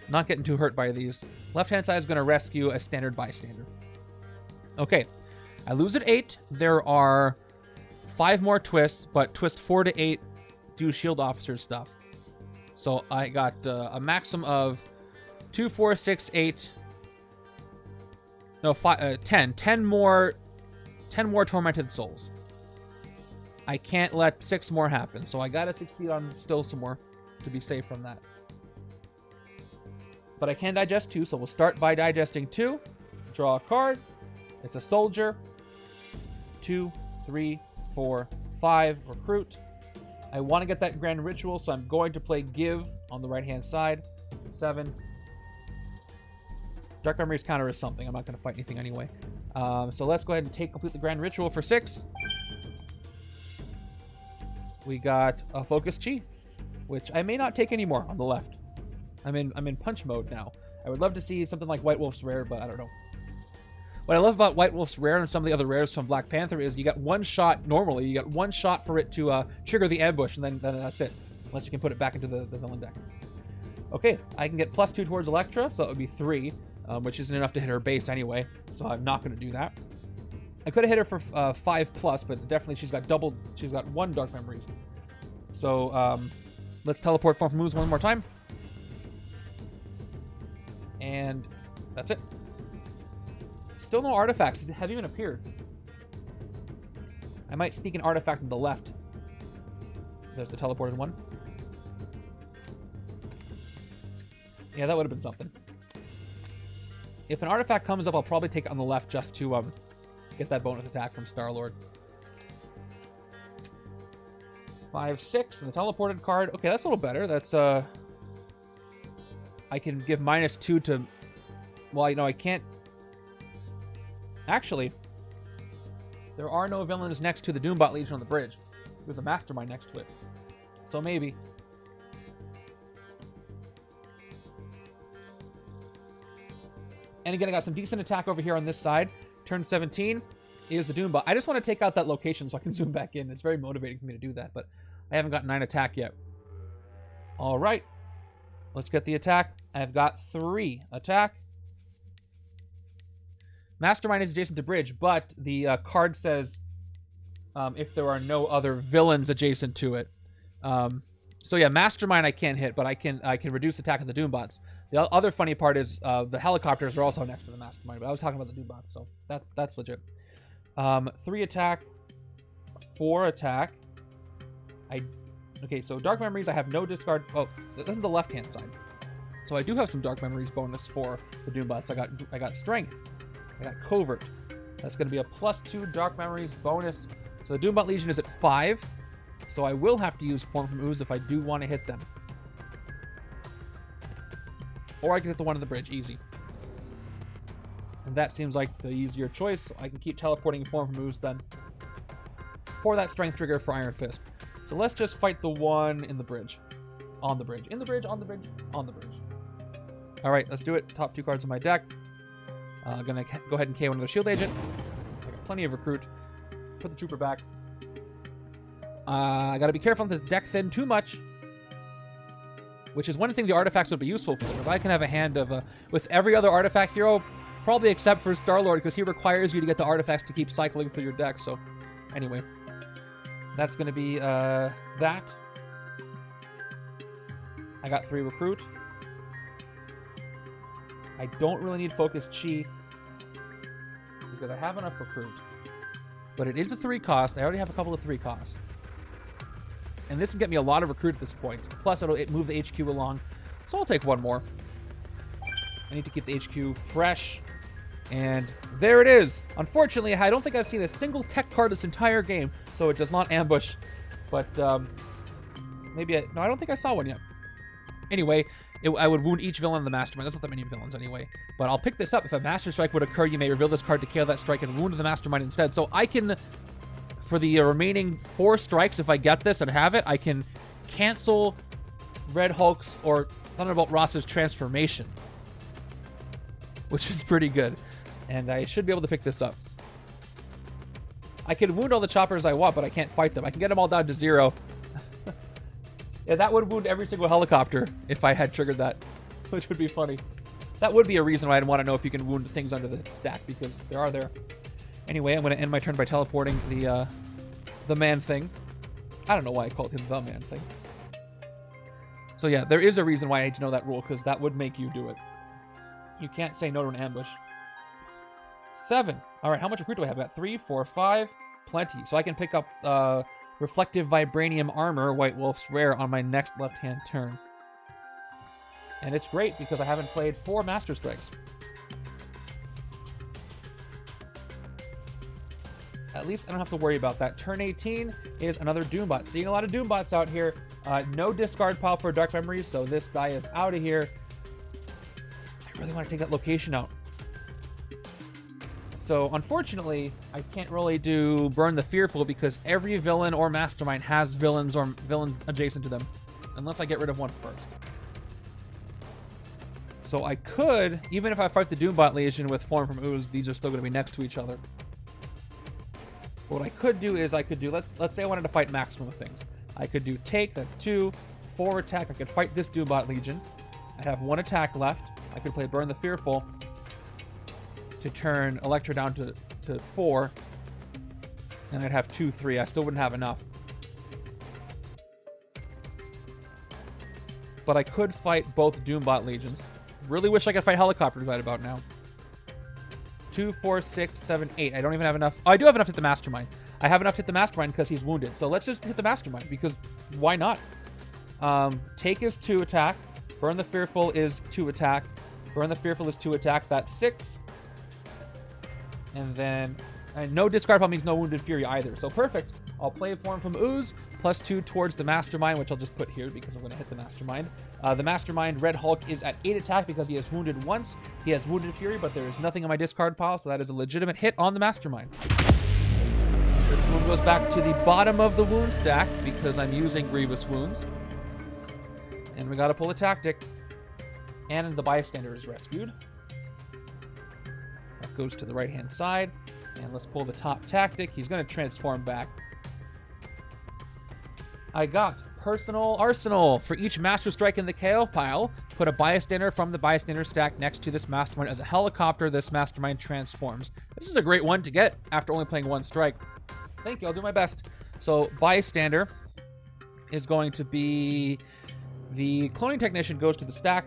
S1: not getting too hurt by these. Left-hand side is going to rescue a standard bystander. Okay, I lose at 8. There are 5 more twists, but twist 4 to 8 do shield officer stuff. So I got a maximum of 2, 4, 6, 8. No, 10. 10 more Tormented Souls. I can't let 6 more happen, so I gotta succeed on still some more to be safe from that. But I can digest 2, so we'll start by digesting 2. Draw a card. It's a soldier. 2, 3, 4, 5. Recruit. I want to get that Grand Ritual, so I'm going to play Give on the right-hand side. 7. Dark Memories counter is something. I'm not going to fight anything anyway. So let's go ahead and complete the Grand Ritual for 6. We got a Focus Chi, which I may not take anymore on the left. I'm in punch mode now. I would love to see something like White Wolf's Rare, but I don't know. What I love about White Wolf's Rare and some of the other rares from Black Panther is you get one shot normally. You get one shot for it to trigger the ambush, and then that's it. Unless you can put it back into the villain deck. Okay, I can get +2 towards Electra, so that would be 3, which isn't enough to hit her base anyway, so I'm not going to do that. I could have hit her for 5+, but definitely she's got 1 Dark Memories. So let's teleport Form from Moves one more time. And that's it. Still no artifacts have even appeared. I might sneak an artifact to the left. There's the teleported one. Yeah, that would have been something. If an artifact comes up, I'll probably take it on the left just to get that bonus attack from Star-Lord. 5, 6, and the teleported card. Okay, that's a little better. That's I can give -2 to... Well, you know, I can't... Actually, there are no villains next to the Doombot Legion on the bridge. There's a Mastermind next to it. So maybe. And again, I got some decent attack over here on this side. Turn 17 is the Doombot. I just want to take out that location so I can zoom back in. It's very motivating for me to do that, but I haven't got 9 attack yet. All right. Let's get the attack. I've got 3 attack. Mastermind is adjacent to bridge, but the card says if there are no other villains adjacent to it. So yeah, Mastermind I can't hit, but I can reduce attack of the Doombots. The other funny part is the helicopters are also next to the Mastermind, but I was talking about the Doombots, so that's legit. 3 attack, 4 attack. Okay, so Dark Memories, I have no discard. Oh, this is the left-hand side. So I do have some Dark Memories bonus for the Doombots. I got Strength. I got Covert. That's going to be a +2 Dark Memories bonus. So the Doombot Legion is at 5. So I will have to use Form from Ooze if I do want to hit them. Or I can hit the one on the bridge, easy. And that seems like the easier choice. So I can keep teleporting Form from Ooze then. For that Strength trigger for Iron Fist. So let's just fight the one in the bridge. On the bridge. In the bridge, on the bridge, on the bridge. Alright, let's do it. Top 2 cards in my deck. Gonna go ahead and KO another Shield Agent. I got plenty of Recruit. Put the Trooper back. I gotta be careful not to deck thin too much. Which is one thing the artifacts would be useful for. If I can have a hand of... with every other artifact hero, probably except for Star-Lord, because he requires you to get the artifacts to keep cycling through your deck. So, anyway. That's gonna be that. I got 3 Recruit. I don't really need Focus Chi because I have enough Recruit. But it is a 3 cost. I already have a couple of 3 costs. And this can get me a lot of Recruit at this point. Plus, it'll move the HQ along. So I'll take one more. I need to keep the HQ fresh. And there it is. Unfortunately, I don't think I've seen a single tech card this entire game. So it does not ambush. But maybe no, I don't think I saw one yet. Anyway, I would wound each villain in the Mastermind. That's not that many villains anyway. But I'll pick this up. If a Master Strike would occur, you may reveal this card to KO that strike and wound the Mastermind instead. So I can, for the remaining 4 strikes, if I get this and have it, I can cancel Red Hulk's or Thunderbolt Ross's transformation. Which is pretty good. And I should be able to pick this up. I can wound all the choppers I want, but I can't fight them. I can get them all down to 0. Yeah, that would wound every single helicopter if I had triggered that, which would be funny. That would be a reason why I'd want to know if you can wound things under the stack, because there are there. Anyway, I'm going to end my turn by teleporting the man thing. I don't know why I called him the man thing. So yeah, there is a reason why I need to know that rule, because that would make you do it. You can't say no to an ambush. 7. All right, how much recruit do I have? I got 3, 4, 5. Plenty. So I can pick up Reflective Vibranium Armor, White Wolf's Rare, on my next left-hand turn. And it's great because I haven't played 4 Master Strikes. At least I don't have to worry about that. Turn 18 is another Doombot. Seeing a lot of Doombots out here. No discard pile for Dark Memories, so this die is out of here. I really want to take that location out. So, unfortunately, I can't really do Burn the Fearful because every villain or Mastermind has villains or villains adjacent to them. Unless I get rid of one first. So I could, even if I fight the Doombot Legion with Form from Ooze, these are still going to be next to each other. What I could do is I could do, let's say I wanted to fight maximum of things. I could do Take, that's 2, 4 attack. I could fight this Doombot Legion. I have 1 attack left. I could play Burn the Fearful to turn Electro down to 4. And I'd have 2, 3. I still wouldn't have enough. But I could fight both Doombot Legions. Really wish I could fight Helicopters right about now. 2, 4, 6, 7, 8. I don't even have enough. Oh, I do have enough to hit the Mastermind. I have enough to hit the Mastermind because he's wounded. So let's just hit the Mastermind because why not? Take is 2 attack. Burn the Fearful is 2 attack. Burn the Fearful is 2 attack. That's 6. And then no discard pile means no Wounded Fury either. So perfect. I'll play Form from Ooze. +2 towards the Mastermind, which I'll just put here because I'm going to hit the Mastermind. The Mastermind, Red Hulk, is at 8 attack because he has wounded once. He has Wounded Fury, but there is nothing on my discard pile, so that is a legitimate hit on the Mastermind. This wound goes back to the bottom of the wound stack because I'm using Grievous Wounds. And we got to pull a tactic. And the Bystander is rescued. That goes to the right-hand side. And let's pull the top tactic. He's going to transform back. I got Personal Arsenal. For each Master Strike in the KO pile, put a Bystander from the Bystander stack next to this Mastermind. As a helicopter, this Mastermind transforms. This is a great one to get after only playing 1 strike. Thank you, I'll do my best. So Bystander is going to be... The Cloning Technician goes to the stack.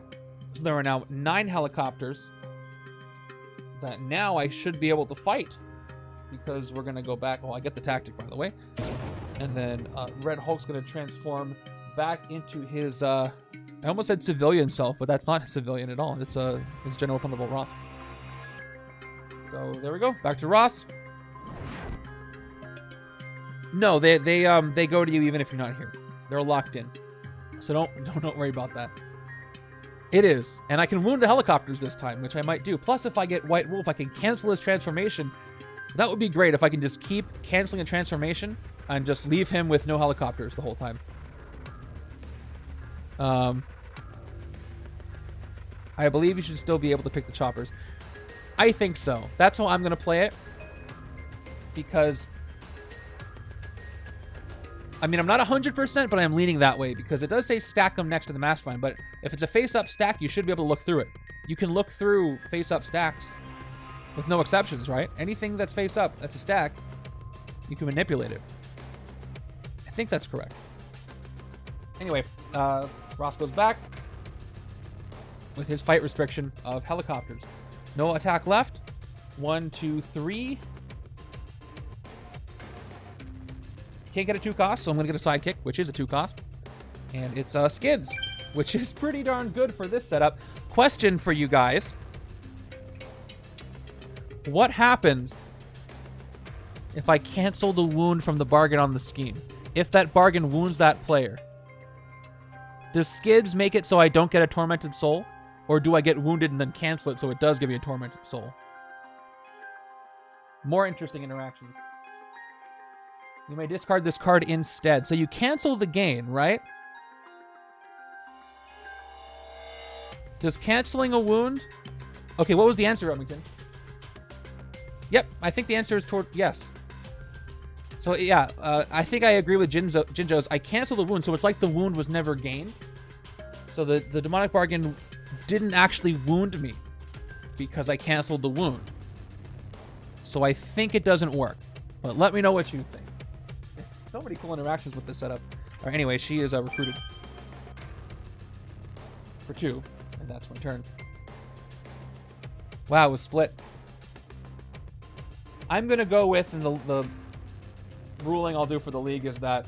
S1: So there are now 9 helicopters that now I should be able to fight. Because we're going to go back... Well, I get the tactic, by the way. And then Red Hulk's going to transform back into his, I almost said civilian self, but that's not his civilian at all. It's General Thunderbolt Ross. So there we go. Back to Ross. No, they go to you even if you're not here. They're locked in. So don't worry about that. It is. And I can wound the helicopters this time, which I might do. Plus, if I get White Wolf, I can cancel his transformation. That would be great if I can just keep canceling a transformation and just leave him with no helicopters the whole time. I believe you should still be able to pick the choppers. I think so. That's how I'm going to play it. Because... I mean, I'm not 100%, but I'm leaning that way. Because it does say stack them next to the Mastermind. But if it's a face-up stack, you should be able to look through it. You can look through face-up stacks. With no exceptions, right? Anything that's face-up, that's a stack. You can manipulate it. I think that's correct. Anyway, Ross goes back with his fight restriction of helicopters. No attack left. 1, 2, 3. Can't get a 2 cost, so I'm going to get a sidekick, which is a 2 cost. And it's Skids, which is pretty darn good for this setup. Question for you guys. What happens if I cancel the wound from the bargain on the scheme? If that bargain wounds that player, does Skids make it so I don't get a Tormented Soul? Or do I get wounded and then cancel it so it does give me a Tormented Soul? More interesting interactions. You may discard this card instead. So you cancel the gain, right? Does canceling a wound... Okay, what was the answer, Remington? Yep, I think the answer is toward yes. So yeah, I think I agree with Jinjo's. I cancel the wound, so it's like the wound was never gained. So the Demonic Bargain didn't actually wound me because I canceled the wound. So I think it doesn't work. But let me know what you think. So many cool interactions with this setup. All right, anyway, she is recruited for 2, and that's my turn. Wow, it was split. I'm going to go with, and the ruling I'll do for the league is that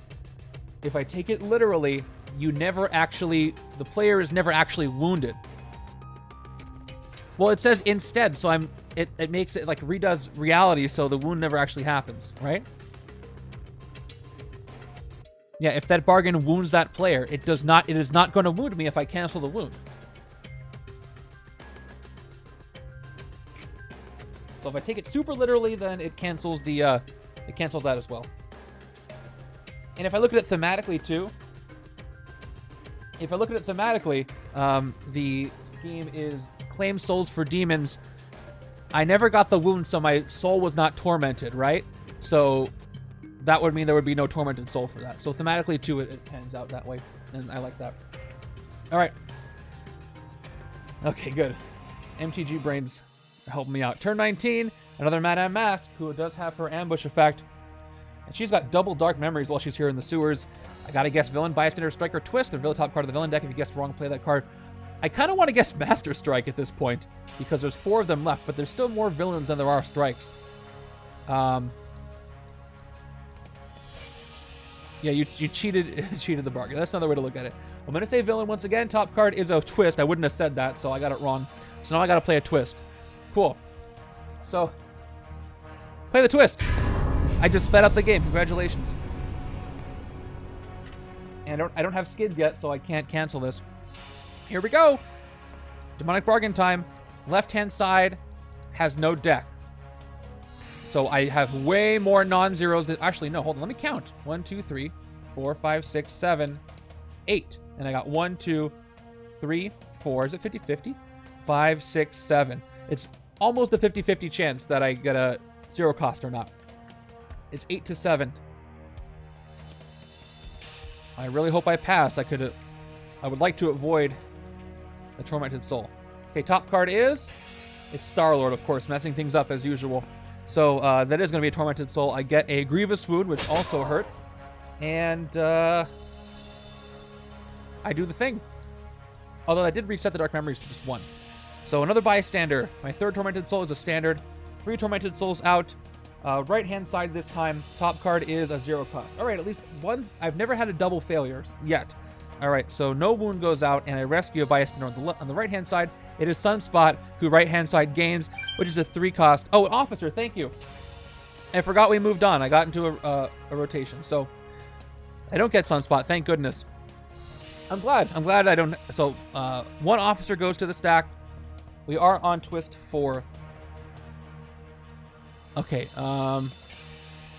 S1: if I take it literally, the player is never actually wounded. Well, it says instead, so it makes it like redoes reality so the wound never actually happens, right? Yeah, if that bargain wounds that player, it is not going to wound me if I cancel the wound. So if I take it super literally, then it cancels that as well. And if I look at it thematically too, the scheme is claim souls for demons. I never got the wound, so my soul was not tormented, right? So that would mean there would be no tormented soul for that. So thematically too, it pans out that way, and I like that. All right. Okay, good. MTG brains are helping me out. Turn 19, another Madame Mask, who does have her ambush effect. And she's got double dark memories while she's here in the sewers. I gotta guess villain, bystander, striker, twist, the real top card of the villain deck. If you guessed wrong, play that card. I kind of want to guess Master Strike at this point, because there's 4 of them left, but there's still more villains than there are strikes. Yeah, you cheated the bargain. That's another way to look at it. I'm going to say villain once again. Top card is a twist. I wouldn't have said that, so I got it wrong. So now I got to play a twist. Cool. So, play the twist. I just sped up the game. Congratulations. And I don't have skids yet, so I can't cancel this. Here we go. Demonic bargain time. Left-hand side has no deck. So I have way more non-zeros than... Actually, no, hold on. Let me count. 1, 2, 3, 4, 5, 6, 7, 8. And I got 1, 2, 3, 4. Is it 50-50? 5, 6, 7. It's almost a 50-50 chance that I get a zero cost or not. It's 8 to 7. I really hope I pass. I would like to avoid the Tormented Soul. Okay, top card is... It's Star-Lord, of course, messing things up as usual. So that is going to be a Tormented Soul. I get a Grievous Wound, which also hurts. And I do the thing. Although I did reset the Dark Memories to just 1. So another bystander. My 3rd Tormented Soul is a standard. 3 Tormented Souls out. Right-hand side this time. Top card is a 0 cost. All right, at least one. I've never had a double failure yet. All right, so no wound goes out, and I rescue a bystander on the right-hand side. It is Sunspot, who right-hand side gains, which is a 3 cost. Oh, Officer, thank you. I forgot we moved on. I got into a rotation, so I don't get Sunspot, thank goodness. I'm glad I don't. So 1 Officer goes to the stack. We are on twist 4. Okay,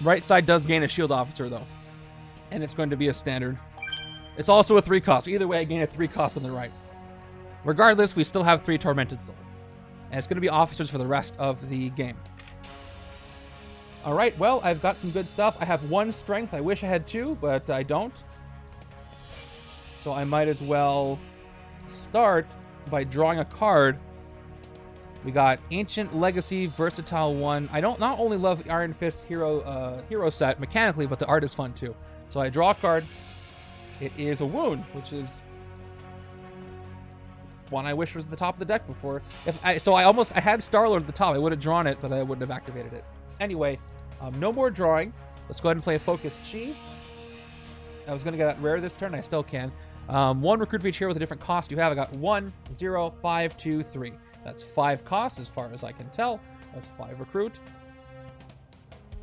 S1: right side does gain a Shield Officer, though, and it's going to be a standard. It's also a 3 cost. Either way, I gain a 3 cost on the right. Regardless, we still have 3 Tormented Souls. And it's going to be officers for the rest of the game. Alright, well, I've got some good stuff. I have 1 strength. I wish I had 2, but I don't. So I might as well start by drawing a card. We got Ancient Legacy, Versatile 1. I don't not only love Iron Fist hero set mechanically, but the art is fun too. So I draw a card. It is a wound, which is one I wish was at the top of the deck before. I had Star-Lord at the top. I would have drawn it, but I wouldn't have activated it. Anyway, no more drawing. Let's go ahead and play a Focus Chi. I was going to get that rare this turn. I still can. 1 recruit for each hero with a different cost you have. I got 1, 0, 5, 2, 3. That's 5 costs as far as I can tell. That's 5 recruit.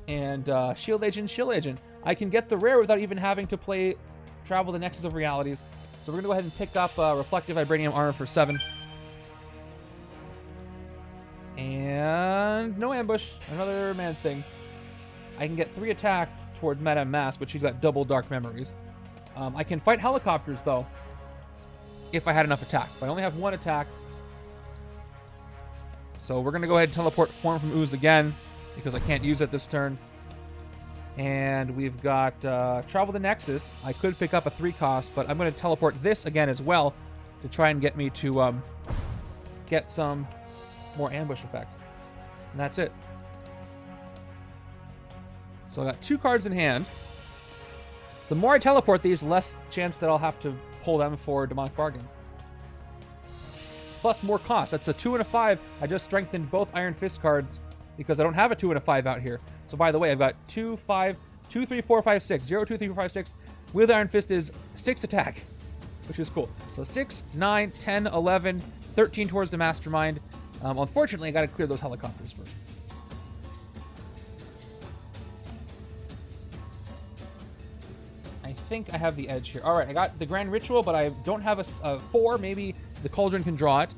S1: And Shield Agent. I can get the rare without even having to play Travel the Nexus of Realities. So we're going to go ahead and pick up Reflective Vibranium Armor for 7. And no ambush. Another man thing. I can get 3 attack towards Madame Mask, but she's got double Dark Memories. I can fight helicopters, though, if I had enough attack. But I only have 1 attack. So we're going to go ahead and teleport Form from Ooze again, because I can't use it this turn. And we've got Travel the Nexus. I could pick up a 3 cost, but I'm going to teleport this again as well to try and get me to get some more ambush effects. And that's it. So I got 2 cards in hand. The more I teleport these, the less chance that I'll have to pull them for Demonic Bargains. Plus more cost. That's a 2 and a 5. I just strengthened both Iron Fist cards because I don't have a 2 and a 5 out here. So by the way, I've got 2, 5, 2, 3, 4, 5, 6. 0, 2, 3, 4, 5, 6. With Iron Fist is 6 attack, which is cool. So 6, 9, 10, 11, 13 towards the Mastermind, Unfortunately, I got to clear those helicopters first. I think I have the edge here. All right, I got the Grand Ritual, but I don't have a 4. Maybe the Cauldron can draw it.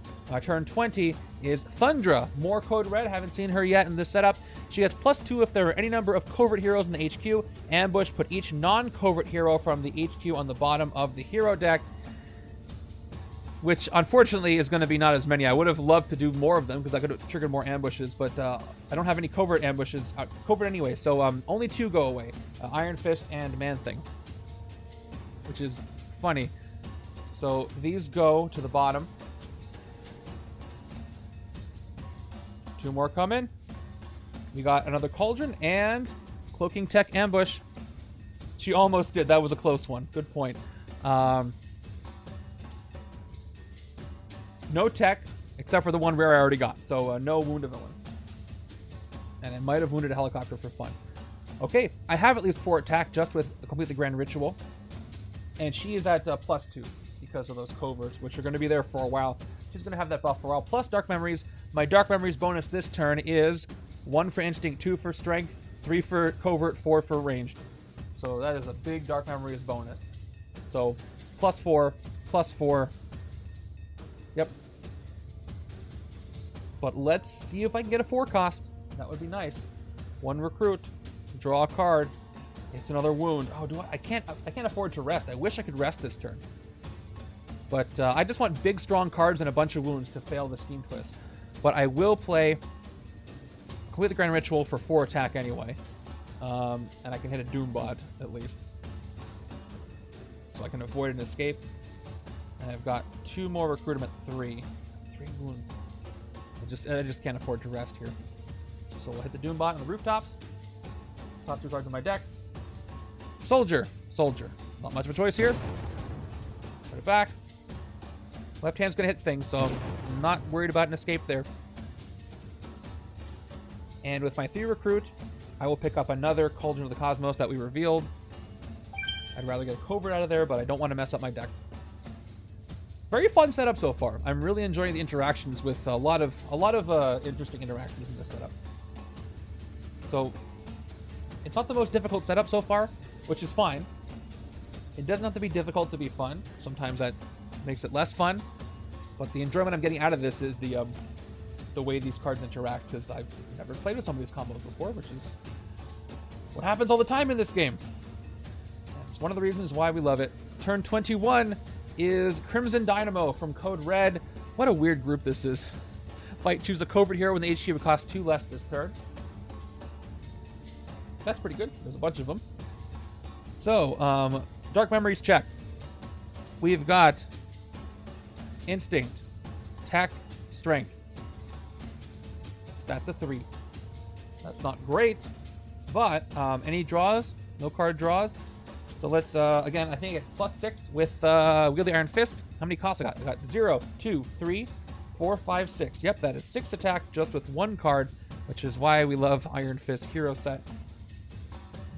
S1: Turn 20 is Thundra. More Code Red. Haven't seen her yet in this setup. She gets +2 if there are any number of covert heroes in the HQ. Ambush, put each non-covert hero from the HQ on the bottom of the hero deck, which unfortunately is going to be not as many. I would have loved to do more of them because I could have triggered more ambushes, but I don't have any covert ambushes. Covert anyway, so only 2 go away. Iron Fist and Man-Thing, which is funny. So these go to the bottom. 2 more come in. We got another Cauldron and Cloaking Tech Ambush. She almost did. That was a close one. Good point. No tech, except for the one rare I already got. So no wound a villain. And I might have wounded a helicopter for fun. Okay, I have at least 4 attack just with Complete the Grand Ritual. And she is at +2 because of those coverts, which are going to be there for a while. She's going to have that buff for a while. Plus Dark Memories. My Dark Memories bonus this turn is 1 for Instinct, 2 for Strength, 3 for Covert, 4 for Ranged. So that is a big Dark Memories bonus. So +4, +4. Yep. But let's see if I can get a 4 cost. That would be nice. 1 recruit, draw a card. It's another wound. Oh, I can't afford to rest. I wish I could rest this turn. But I just want big, strong cards and a bunch of wounds to fail the Scheme Twist. But I will play Complete the Grand Ritual for 4 attack anyway. And I can hit a Doombot, at least. So I can avoid an escape. And I've got 2 more recruit. I'm at 3. 3 wounds. I just can't afford to rest here. So we'll hit the Doombot on the rooftops. Top 2 cards in my deck. Soldier. Not much of a choice here. Put it back. Left hand's going to hit things, so I'm not worried about an escape there. And with my 3 recruit, I will pick up another Cauldron of the Cosmos that we revealed. I'd rather get a Covert out of there, but I don't want to mess up my deck. Very fun setup so far. I'm really enjoying the interactions with a lot of interesting interactions in this setup. So it's not the most difficult setup so far, which is fine. It doesn't have to be difficult to be fun. Sometimes that makes it less fun, but the enjoyment I'm getting out of this is the way these cards interact, because I've never played with some of these combos before, which is what happens all the time in this game. And it's one of the reasons why we love it. Turn 21 is Crimson Dynamo from Code Red. What a weird group this is. Fight, choose a covert hero when the HQ would cost 2 less this turn. That's pretty good. There's a bunch of them. So, Dark Memories check. We've got Instinct, Tech, Strength. That's a 3. That's not great, but any draws? No card draws. So let's, again, I think I get +6 with Wield the Iron Fist. How many costs I got? I got 0, 2, 3, 4, 5, 6. Yep, that is 6 attack just with 1 card, which is why we love Iron Fist hero set.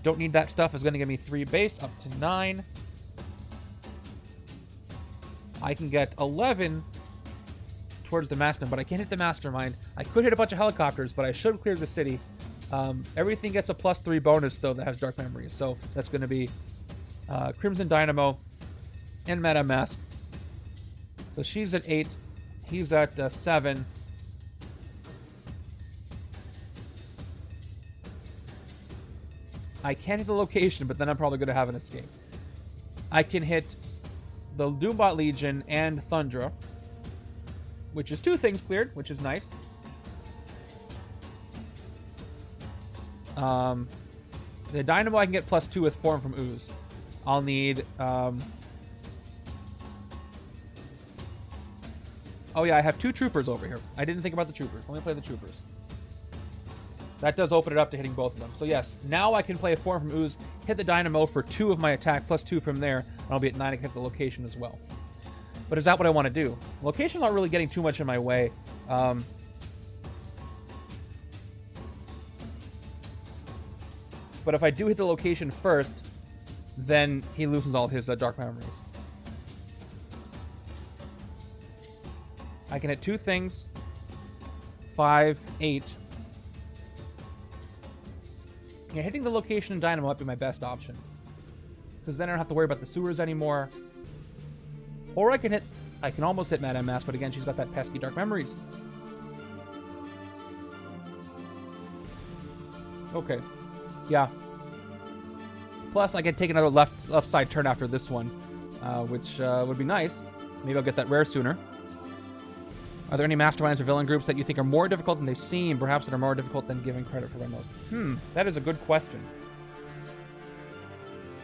S1: Don't need that stuff. It's going to give me 3 base, up to 9. I can get 11 towards the Mastermind, but I can't hit the Mastermind. I could hit a bunch of helicopters, but I should clear the city. Everything gets a +3 bonus, though, that has Dark Memories. So that's going to be Crimson Dynamo and Meta Mask. So she's at 8. He's at 7. I can't hit the location, but then I'm probably going to have an escape. I can hit the Doombot Legion and Thundra, which is 2 things cleared, which is nice. The Dynamo I can get +2 with Form from Ooze. I'll need... oh yeah, I have 2 Troopers over here. I didn't think about the Troopers. Let me play the Troopers. That does open it up to hitting both of them. So yes, now I can play a Form from Ooze, hit the Dynamo for 2 of my attack, +2 from there, and I'll be at 9. I can hit the location as well. But is that what I want to do? Location's not really getting too much in my way. But if I do hit the location first, then he loses all his Dark Memories. I can hit 2 things. 5, 8. Yeah, hitting the location in Dynamo might be my best option. Because then I don't have to worry about the sewers anymore. Or I can almost hit Madame Mass, but again, she's got that pesky Dark Memories. Okay. Yeah. Plus, I can take another left side turn after this one, which would be nice. Maybe I'll get that rare sooner. Are there any masterminds or villain groups that you think are more difficult than they seem, perhaps that are more difficult than giving credit for them most? That is a good question.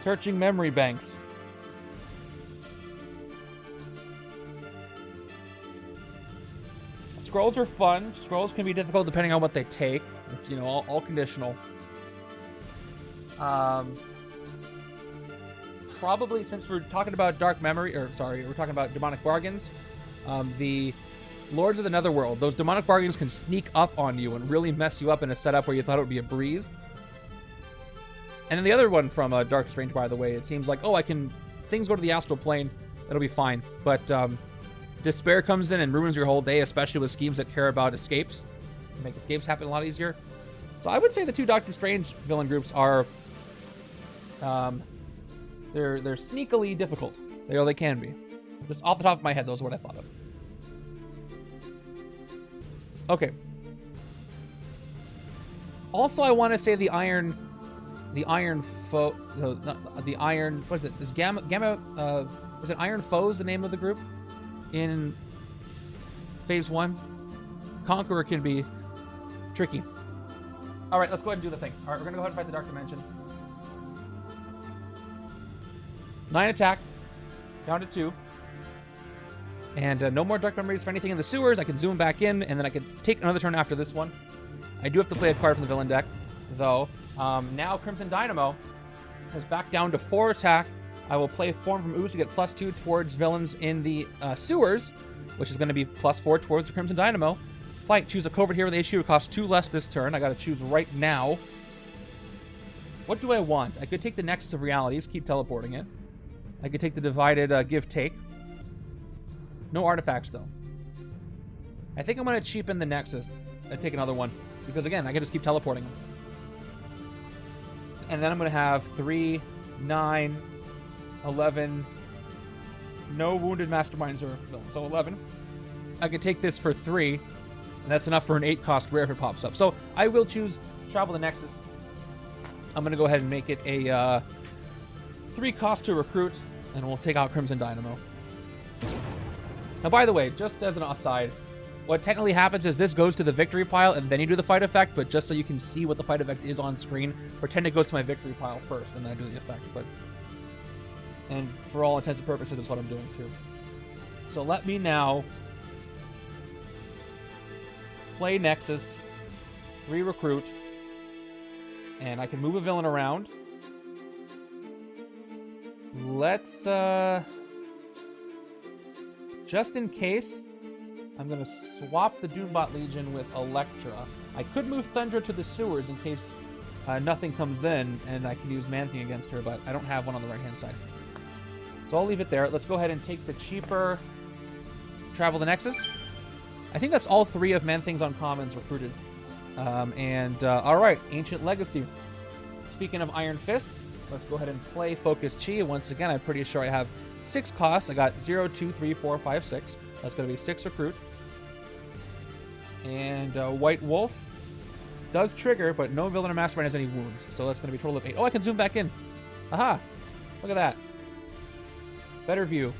S1: Searching memory banks. Scrolls are fun. Scrolls can be difficult depending on what they take. It's, all conditional. Probably, since we're talking about we're talking about demonic bargains, the Lords of the Netherworld, those demonic bargains can sneak up on you and really mess you up in a setup where you thought it would be a breeze. And then the other one from Dark Strange, by the way, it seems like, things go to the astral plane, it'll be fine. But despair comes in and ruins your whole day, especially with schemes that care about escapes. Make escapes happen a lot easier. So I would say the two Doctor Strange villain groups are, they're sneakily difficult. They can be. Just off the top of my head, those are what I thought of. Okay. Also, I want to say the iron foe. No, not the iron. What is it? Is Gamma? Is it Iron Foes the name of the group in Phase 1? Conqueror can be tricky. All right, let's go ahead and do the thing. All right, we're gonna go ahead and fight the Dark Dimension. 9 attack, down to 2. And no more Dark Memories for anything in the sewers. I can zoom back in, and then I can take another turn after this one. I do have to play a card from the villain deck, though. Now Crimson Dynamo is back down to 4 attack. I will play Form from Ooze to get +2 towards villains in the sewers, which is going to be +4 towards the Crimson Dynamo. Fight, choose a Covert Hero with issue. It costs 2 less this turn. I got to choose right now. What do I want? I could take the Nexus of Realities, keep teleporting it. I could take the Divided Give-Take. No artifacts, though. I think I'm going to cheapen the Nexus and take another one. Because, again, I can just keep teleporting them. And then I'm going to have 3, 9, 11. No Wounded Masterminds or villains. So 11. I could take this for 3. And that's enough for an 8-cost rare if it pops up. So I will choose Travel the Nexus. I'm going to go ahead and make it a 3-cost to recruit. And we'll take out Crimson Dynamo. Now, by the way, just as an aside, what technically happens is this goes to the victory pile, and then you do the fight effect, but just so you can see what the fight effect is on screen, pretend it goes to my victory pile first, and then I do the effect. And for all intents and purposes, that's what I'm doing, too. So let me now play Nexus, re-recruit, and I can move a villain around. Let's, just in case, I'm going to swap the Doombot Legion with Electra. I could move Thundra to the sewers in case nothing comes in, and I can use Man-Thing against her, but I don't have one on the right-hand side. So I'll leave it there. Let's go ahead and take the cheaper Travel the Nexus. I think that's all 3 of Man-Thing's uncommons recruited. All right, Ancient Legacy. Speaking of Iron Fist, let's go ahead and play Focus Chi. Once again, I'm pretty sure I have 6 costs. I got 0, 2, 3, 4, 5, 6. That's going to be 6 recruit. And White Wolf does trigger, but no villain or mastermind has any wounds. So that's going to be a total of 8. Oh, I can zoom back in. Aha! Look at that. Better view.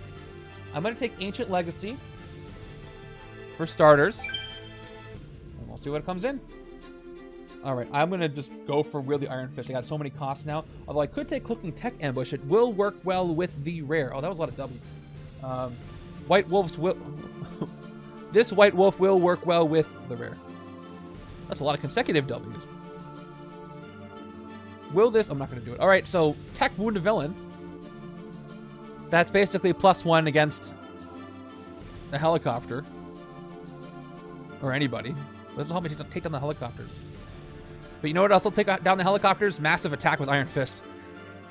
S1: I'm going to take Ancient Legacy for starters. And we'll see what comes in. Alright, I'm going to just go for Weirdly Iron Fist. I got so many costs now. Although I could take Cooking Tech Ambush. It will work well with the rare. Oh, that was a lot of W's. White Wolves will... This White Wolf will work well with the rare. That's a lot of consecutive W's. Will this... I'm not going to do it. Alright, so Tech Wound a Villain. That's basically +1 against the helicopter. Or anybody. This will help me take down the helicopters. But you know what else will take down the helicopters? Massive attack with Iron Fist.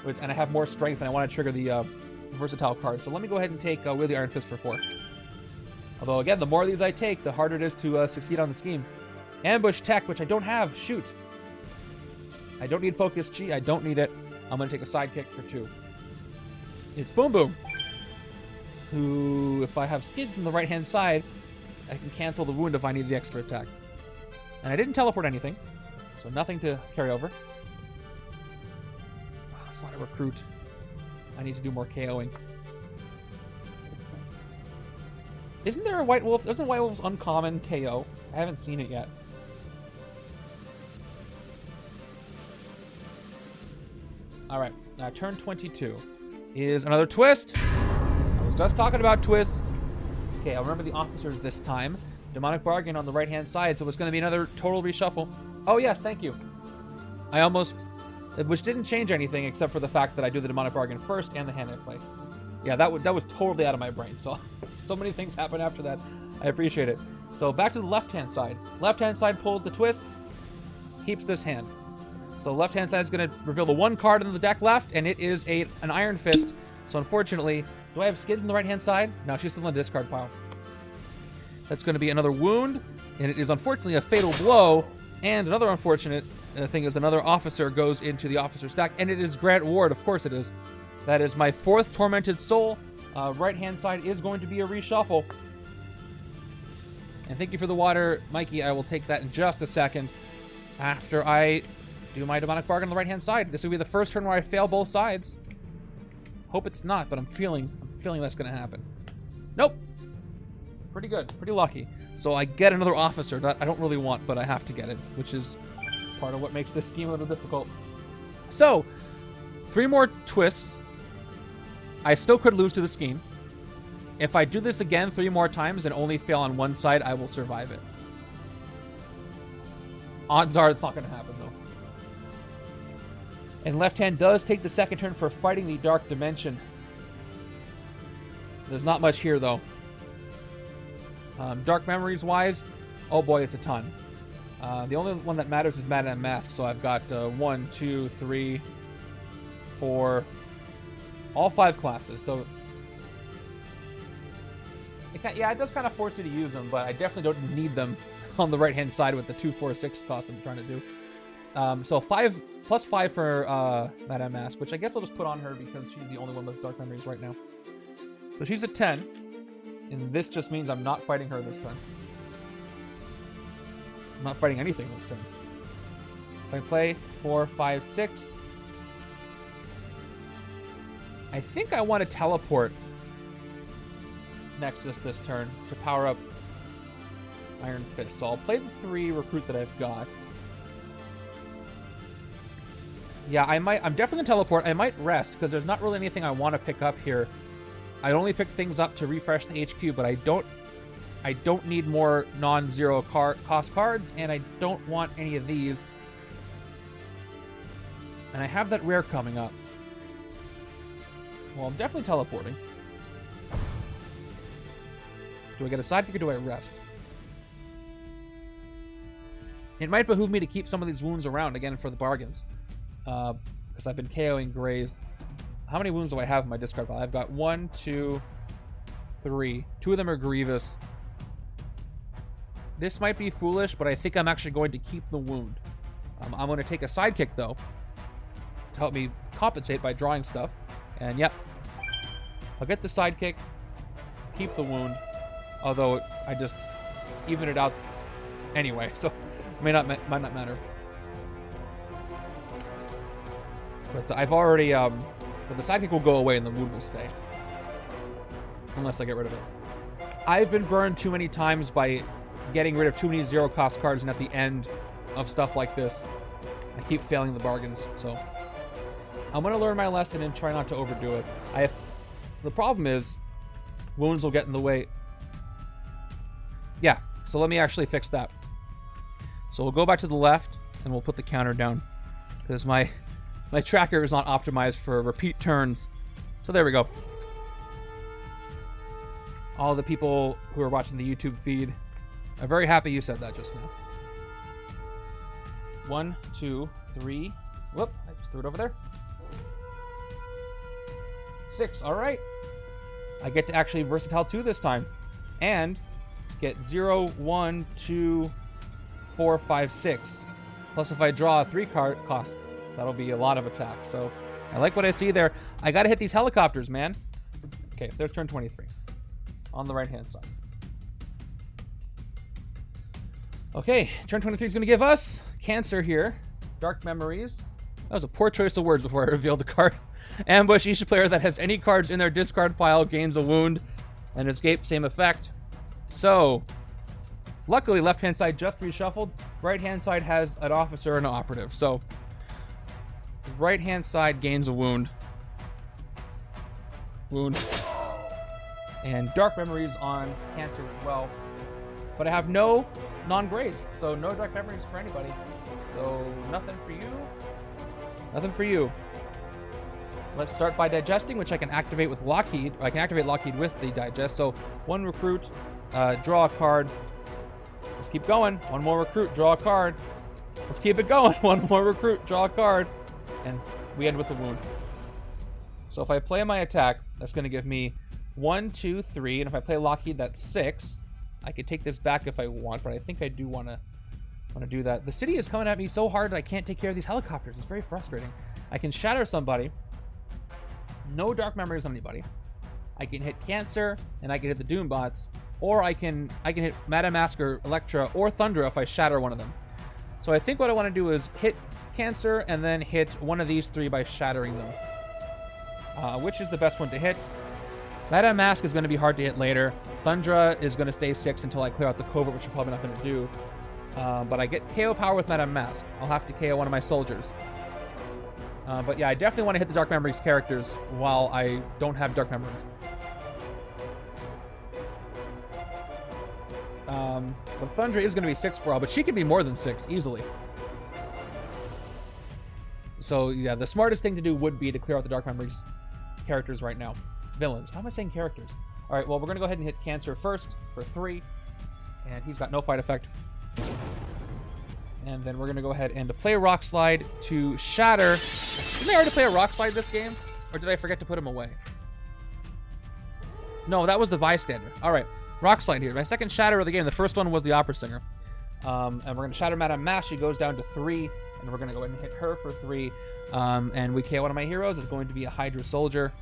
S1: And I have more strength, and I want to trigger the versatile card. So let me go ahead and take Weirdly Iron Fist for 4. Although, again, the more of these I take, the harder it is to succeed on the scheme. Ambush tech, which I don't have. Shoot. I don't need Focus Chi. I don't need it. I'm going to take a sidekick for 2. It's Boom Boom, who, if I have skids on the right-hand side, I can cancel the wound if I need the extra attack. And I didn't teleport anything, so nothing to carry over. Oh, it's not a recruit. I need to do more KOing. Isn't there a White Wolf? Isn't White Wolf's uncommon KO? I haven't seen it yet. Alright, now turn 22 is another twist. I was just talking about twists. Okay, I'll remember the officers this time. Demonic Bargain on the right-hand side, so it's going to be another total reshuffle. Oh, yes, thank you. I almost... Which didn't change anything except for the fact that I do the Demonic Bargain first and the hand I play. Yeah, that was totally out of my brain, so many things happen after that. I appreciate it. So back to the left-hand side. Left-hand side pulls the twist, keeps this hand. So the left-hand side is going to reveal the 1 card in the deck left, and it is an Iron Fist. So unfortunately, do I have skids on the right-hand side? No, she's still in the discard pile. That's going to be another wound, and it is unfortunately a fatal blow. And another unfortunate thing is another officer goes into the officer stack, and it is Grant Ward. Of course it is. That is my 4th Tormented Soul. Right-hand side is going to be a reshuffle. And thank you for the water, Mikey. I will take that in just a second after I do my Demonic Bargain on the right-hand side. This will be the first turn where I fail both sides. Hope it's not, but I'm feeling that's going to happen. Nope. Pretty good. Pretty lucky. So I get another officer that I don't really want, but I have to get it, which is part of what makes this scheme a little difficult. So, 3 more twists. I still could lose to the scheme. If I do this again 3 more times and only fail on one side, I will survive it. Odds are it's not going to happen, though. And left hand does take the second turn for fighting the Dark Dimension. There's not much here, though. Dark Memories-wise, oh boy, it's a ton. The only one that matters is Madame Mask, so I've got 1, 2, 3, 4, all 5 classes, so... it does kind of force you to use them, but I definitely don't need them on the right-hand side with the 2, 4, 6 cost I'm trying to do. So 5 plus 5 for Madame Mask, which I guess I'll just put on her because she's the only one with Dark Memories right now. So she's at 10, and this just means I'm not fighting her this turn. I'm not fighting anything this turn. If I play 4, 5, 6, I think I want to teleport Nexus this turn to power up Iron Fist. So I'll play the 3 recruit that I've got. Yeah, I'm definitely gonna teleport. I might rest because there's not really anything I want to pick up here. I only pick things up to refresh the HQ, but I don't need more non-zero cost cards, and I don't want any of these. And I have that rare coming up. Well, I'm definitely teleporting. Do I get a sidekick or do I rest? It might behoove me to keep some of these wounds around, again, for the bargains. Because I've been KOing Grays. How many wounds do I have in my discard pile? I've got 1, 2, 3. 2 of them are Grievous. This might be foolish, but I think I'm actually going to keep the wound. I'm going to take a sidekick, though, to help me compensate by drawing stuff. And, yep. I'll get the sidekick, keep the wound, although I just even it out anyway, so it might not matter. But I've already, so the sidekick will go away and the wound will stay. Unless I get rid of it. I've been burned too many times by getting rid of too many zero-cost cards, and at the end of stuff like this, I keep failing the bargains, so... I'm going to learn my lesson and try not to overdo it. The problem is, wounds will get in the way. Yeah, so let me actually fix that. So we'll go back to the left, and we'll put the counter down. Because my tracker is not optimized for repeat turns. So there we go. All the people who are watching the YouTube feed are very happy you said that just now. 1, 2, 3. Whoop, I just threw it over there. 6, alright. I get to actually Versatile 2 this time. And get 0, 1, 2, 4, 5, 6. Plus, if I draw a 3-card cost, that'll be a lot of attack. So, I like what I see there. I gotta hit these helicopters, man. Okay, there's turn 23. On the right-hand side. Okay, turn 23 is gonna give us Cancer here. Dark Memories. That was a poor choice of words before I revealed the card. Ambush. Each player that has any cards in their discard pile gains a wound. And Escape, same effect. So, luckily, left-hand side just reshuffled. Right-hand side has an officer and an operative. So, right-hand side gains a wound. Wound. And Dark Memories on Cancer as well. But I have no non-graves. So, no Dark Memories for anybody. So, nothing for you. Nothing for you. Let's start by digesting, which I can activate with Lockheed. I can activate Lockheed with the digest. So, 1 recruit, draw a card. Let's keep going. 1 more recruit, draw a card. Let's keep it going. 1 more recruit, draw a card. And we end with a wound. So if I play my attack, that's going to give me 1, 2, 3. And if I play Lockheed, that's 6. I could take this back if I want, but I think I do want to do that. The city is coming at me so hard that I can't take care of these helicopters. It's very frustrating. I can shatter somebody. No Dark Memories on anybody. I can hit Cancer, and I can hit the Doombots. Or I can hit Madame Masker, Electro, or Thunder if I shatter one of them. So I think what I want to do is hit Cancer and then hit one of these 3 by shattering them. Which is the best one to hit? Madame Mask is going to be hard to hit later. Thundra is going to stay 6 until I clear out the Covert, which I'm probably not going to do. But I get KO power with Madame Mask. I'll have to KO one of my soldiers. But yeah, I definitely want to hit the Dark Memories characters while I don't have Dark Memories. But Thundra is going to be 6 for all, but she can be more than 6 easily. So yeah, the smartest thing to do would be to clear out the Dark Memories characters right now. Villains. How am I saying characters? All right, well, we're going to go ahead and hit Cancer first for 3. And he's got no fight effect. And then we're going to go ahead and play Rock Slide to shatter. Didn't I already play a Rock Slide this game? Or did I forget to put him away? No, that was the Bystander. All right, Rock Slide here. My second shatter of the game. The first one was the Opera Singer. And we're going to shatter Madame Mask. She goes down to 3. And we're going to go ahead and hit her for 3. And we KO one of my heroes. It's going to be a Hydra Soldier.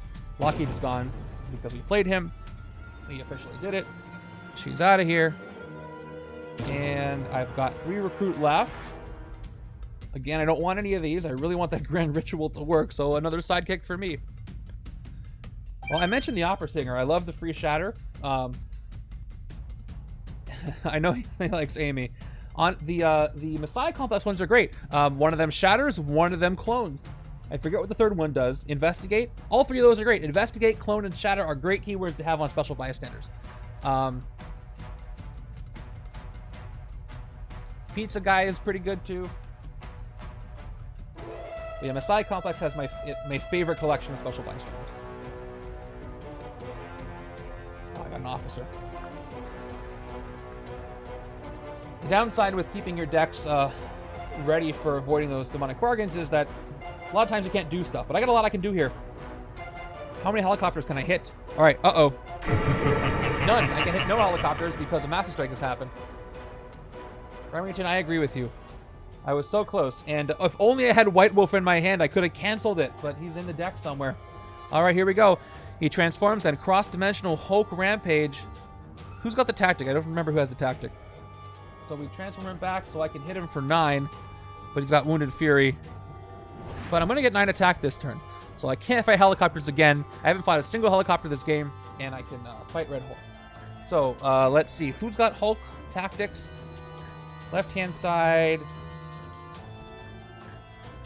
S1: Lockheed is gone because we played him. We officially did it. She's out of here. And I've got 3 recruit left. Again, I don't want any of these. I really want that Grand Ritual to work, so another sidekick for me. Well, I mentioned the Opera Singer. I love the free shatter. I know he likes Amy. On the Messiah Complex ones are great. One of them shatters, one of them clones. I forget what the third one does. Investigate. All 3 of those are great. Investigate, clone, and shatter are great keywords to have on Special Bystanders. Pizza Guy is pretty good too. But yeah, Messiah Complex has my favorite collection of Special Bystanders. Oh, I got an officer. The downside with keeping your decks ready for avoiding those demonic bargains is that a lot of times you can't do stuff. But I got a lot I can do here. How many helicopters can I hit? All right, uh-oh. None. I can hit no helicopters because a Master Strike has happened. Remington, I agree with you. I was so close. And if only I had White Wolf in my hand, I could have canceled it. But he's in the deck somewhere. All right, here we go. He transforms and cross-dimensional Hulk Rampage. Who's got the tactic? I don't remember who has the tactic. So we transform him back so I can hit him for 9. But he's got Wounded Fury. But I'm going to get 9 attack this turn. So I can't fight helicopters again. I haven't fought a single helicopter this game. And I can fight Red Hulk. So let's see. Who's got Hulk tactics? Left-hand side.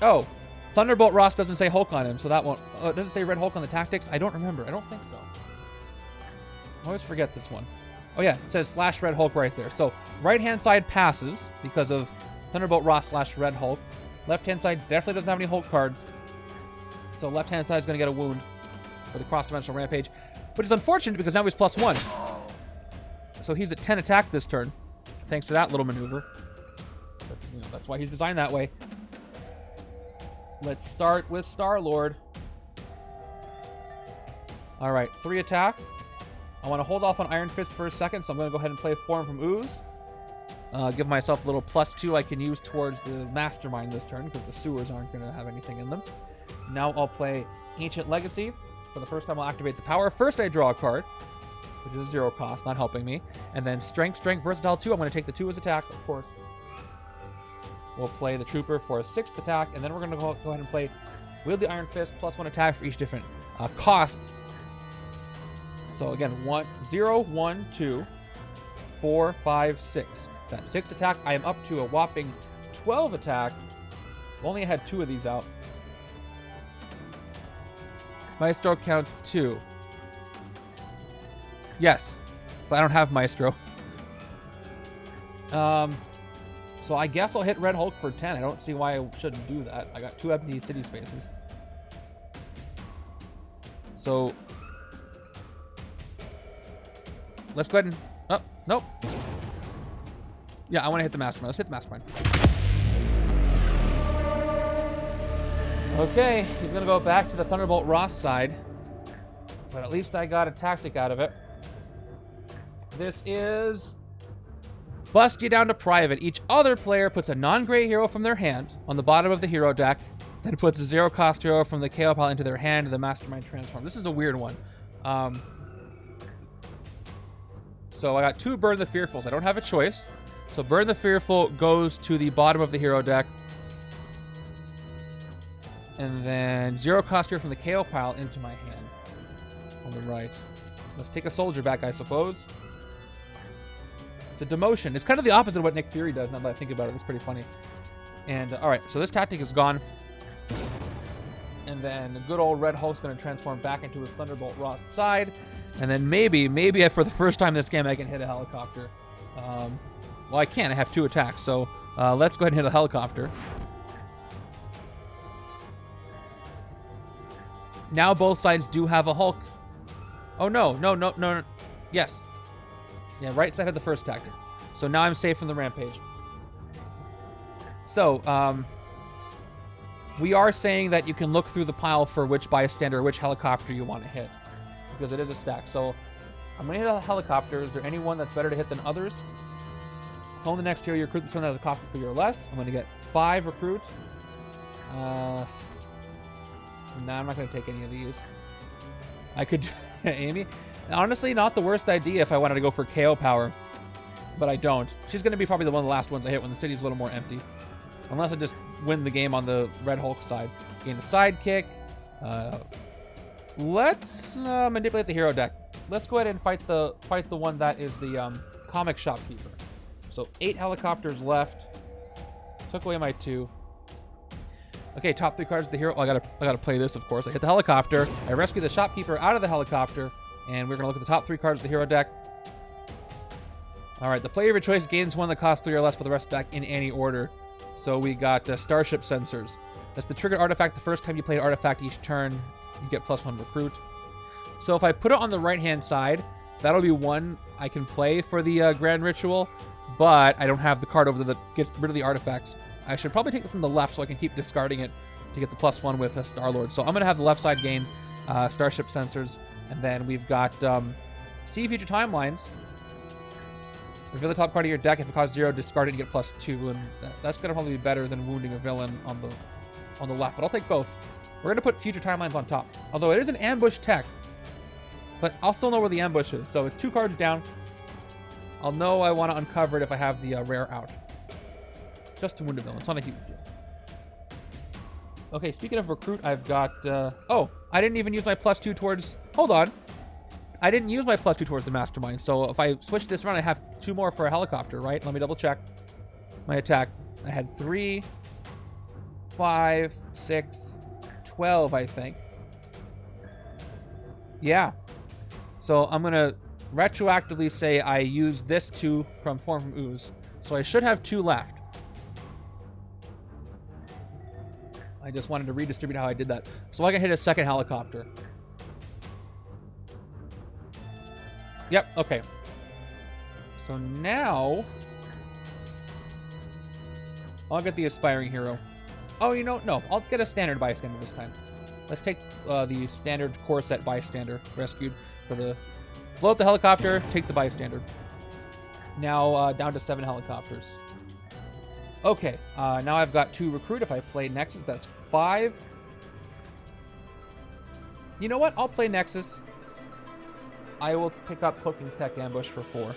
S1: Oh, Thunderbolt Ross doesn't say Hulk on him, so that won't. Oh, it doesn't say Red Hulk on the tactics. I don't remember. I don't think so. I always forget this one. Oh yeah, it says / Red Hulk right there. So right-hand side passes because of Thunderbolt Ross / Red Hulk. Left-hand side definitely doesn't have any Hulk cards. So left-hand side is going to get a wound for the cross-dimensional rampage. But it's unfortunate because now he's +1. So he's at 10 attack this turn. Thanks to that little maneuver. But, you know, that's why he's designed that way. Let's start with Star-Lord. All right, 3 attack. I want to hold off on Iron Fist for a second, so I'm going to go ahead and play Form from Ooze. Give myself a little +2 I can use towards the Mastermind this turn, because the sewers aren't going to have anything in them. Now I'll play Ancient Legacy. For the first time, I'll activate the power. First, I draw a card, which is a 0 cost, not helping me. And then Strength, Versatile 2. I'm going to take the 2 as attack, of course. We'll play the Trooper for a 6th attack, and then we're going to go ahead and play Wield the Iron Fist, +1 attack for each different cost. So again, 0, 1, 2, 4, 5, 6. That 6 attack, I am up to a whopping 12 attack. Only had 2 of these out. Maestro counts 2. Yes, but I don't have Maestro. So I guess I'll hit Red Hulk for 10. I don't see why I shouldn't do that. I got 2 empty city spaces. So let's go ahead and... Oh, nope. Yeah, I want to hit the Mastermind. Let's hit the Mastermind. Okay, he's going to go back to the Thunderbolt Ross side. But at least I got a tactic out of it. This is... Bust you down to private. Each other player puts a non-gray hero from their hand on the bottom of the hero deck, then puts a 0-cost hero from the KO pile into their hand and the Mastermind transform. This is a weird one. So I got 2 Burn the Fearfuls. I don't have a choice. So Burn the Fearful goes to the bottom of the hero deck. And then 0-cost hero from the KO pile into my hand on the right. Let's take a soldier back, I suppose. It's a demotion. It's kind of the opposite of what Nick Fury does, now that I think about it. It's pretty funny. And, alright, so this tactic is gone. And then the good old Red Hulk's going to transform back into his Thunderbolt Ross side. And then maybe for the first time this game, I can hit a helicopter. Well, I can't. I have 2 attacks, so let's go ahead and hit a helicopter. Now both sides do have a Hulk. Oh, no. Yes. Yeah, right side had the first tactic. So now I'm safe from the rampage. So, we are saying that you can look through the pile for which bystander, which helicopter you want to hit. Because it is a stack. So, I'm going to hit a helicopter. Is there any one that's better to hit than others? Hone the next hero you recruit this one that has a cost of 3 or less. I'm going to get 5 recruit. Nah, I'm not going to take any of these. I could... Amy? Honestly, not the worst idea if I wanted to go for KO power. But I don't. She's going to be probably one of the last ones I hit when the city's a little more empty. Unless I just win the game on the Red Hulk side. Gain a sidekick. Let's manipulate the hero deck. Let's go ahead and fight the one that is the comic shopkeeper. So 8 helicopters left. Took away my 2. Okay, top 3 cards of the hero. Oh, I gotta play this, of course. I hit the helicopter. I rescue the shopkeeper out of the helicopter. And we're gonna look at the top 3 cards of the hero deck. Alright, the player of your choice gains one that costs 3 or less, but the rest back in any order. So we got Starship Sensors. That's the triggered artifact. The first time you play an artifact each turn, you get +1 recruit. So if I put it on the right-hand side, that'll be one I can play for the Grand Ritual, but I don't have the card over that gets rid of the artifacts. I should probably take this on the left so I can keep discarding it to get the +1 with Star-Lord. So I'm going to have the left side gain Starship Sensors, and then we've got See Future Timelines. Reveal the top card of your deck. If it costs 0, discard it and get +2, and that's going to probably be better than wounding a villain on the left, but I'll take both. We're going to put Future Timelines on top, although it is an ambush tech, but I'll still know where the ambush is, so it's 2 cards down. I'll know I want to uncover it if I have the rare out. Just to wound a villain. It's not a huge deal. Okay, speaking of recruit, I've got... oh, I didn't even use my +2 towards... Hold on. I didn't use my +2 towards the Mastermind, so if I switch this around, I have 2 more for a helicopter, right? Let me double check my attack. I had 3, 5, 6, 12, I think. Yeah. So I'm going to retroactively say I use this 2 from Form from Ooze. So I should have 2 left. I just wanted to redistribute how I did that. So I can hit a second helicopter. Yep, okay. So now... I'll get the Aspiring Hero. Oh, you know, no. I'll get a standard bystander this time. Let's take the standard core set bystander rescued for the... Blow up the helicopter, take the bystander. Now down to 7 helicopters. Okay, now I've got 2 recruit. If I play Nexus, that's 5. You know what? I'll play Nexus. I will pick up Cloaking Tech Ambush for 4.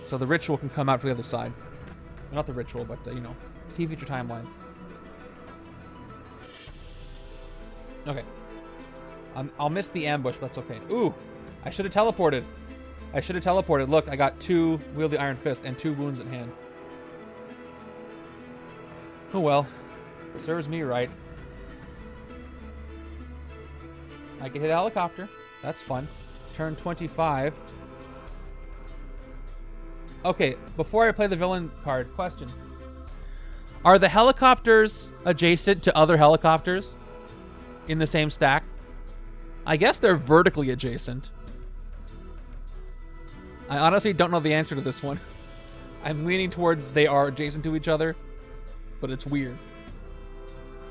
S1: So the Ritual can come out for the other side. Not the Ritual, but, you know, see future timelines. Okay. I'll miss the ambush, but that's okay. Ooh, I should have teleported. Look, I got 2 Wield the Iron Fist and 2 wounds in hand. Oh well. Serves me right. I can hit a helicopter. That's fun. Turn 25. Okay, before I play the villain card, question. Are the helicopters adjacent to other helicopters in the same stack? I guess they're vertically adjacent. I honestly don't know the answer to this one. I'm leaning towards they are adjacent to each other, but it's weird.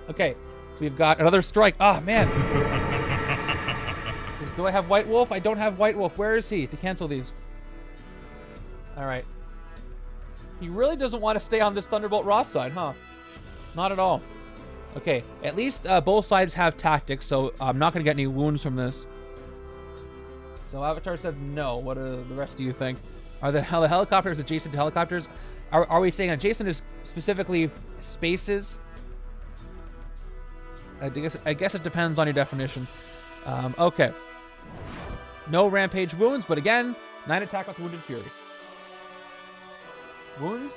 S1: Okay, we've got another strike. Ah, man. Do I have White Wolf? I don't have White Wolf. Where is he to cancel these? All right. He really doesn't want to stay on this Thunderbolt Ross side, huh? Not at all. Okay, at least both sides have tactics, so I'm not going to get any wounds from this. So Avatar says no. What do the rest of you think? Are the helicopters adjacent to helicopters? Are we saying adjacent is specifically spaces? I guess it depends on your definition. Okay. No Rampage wounds, but again, 9 attack with Wounded Fury. Wounds?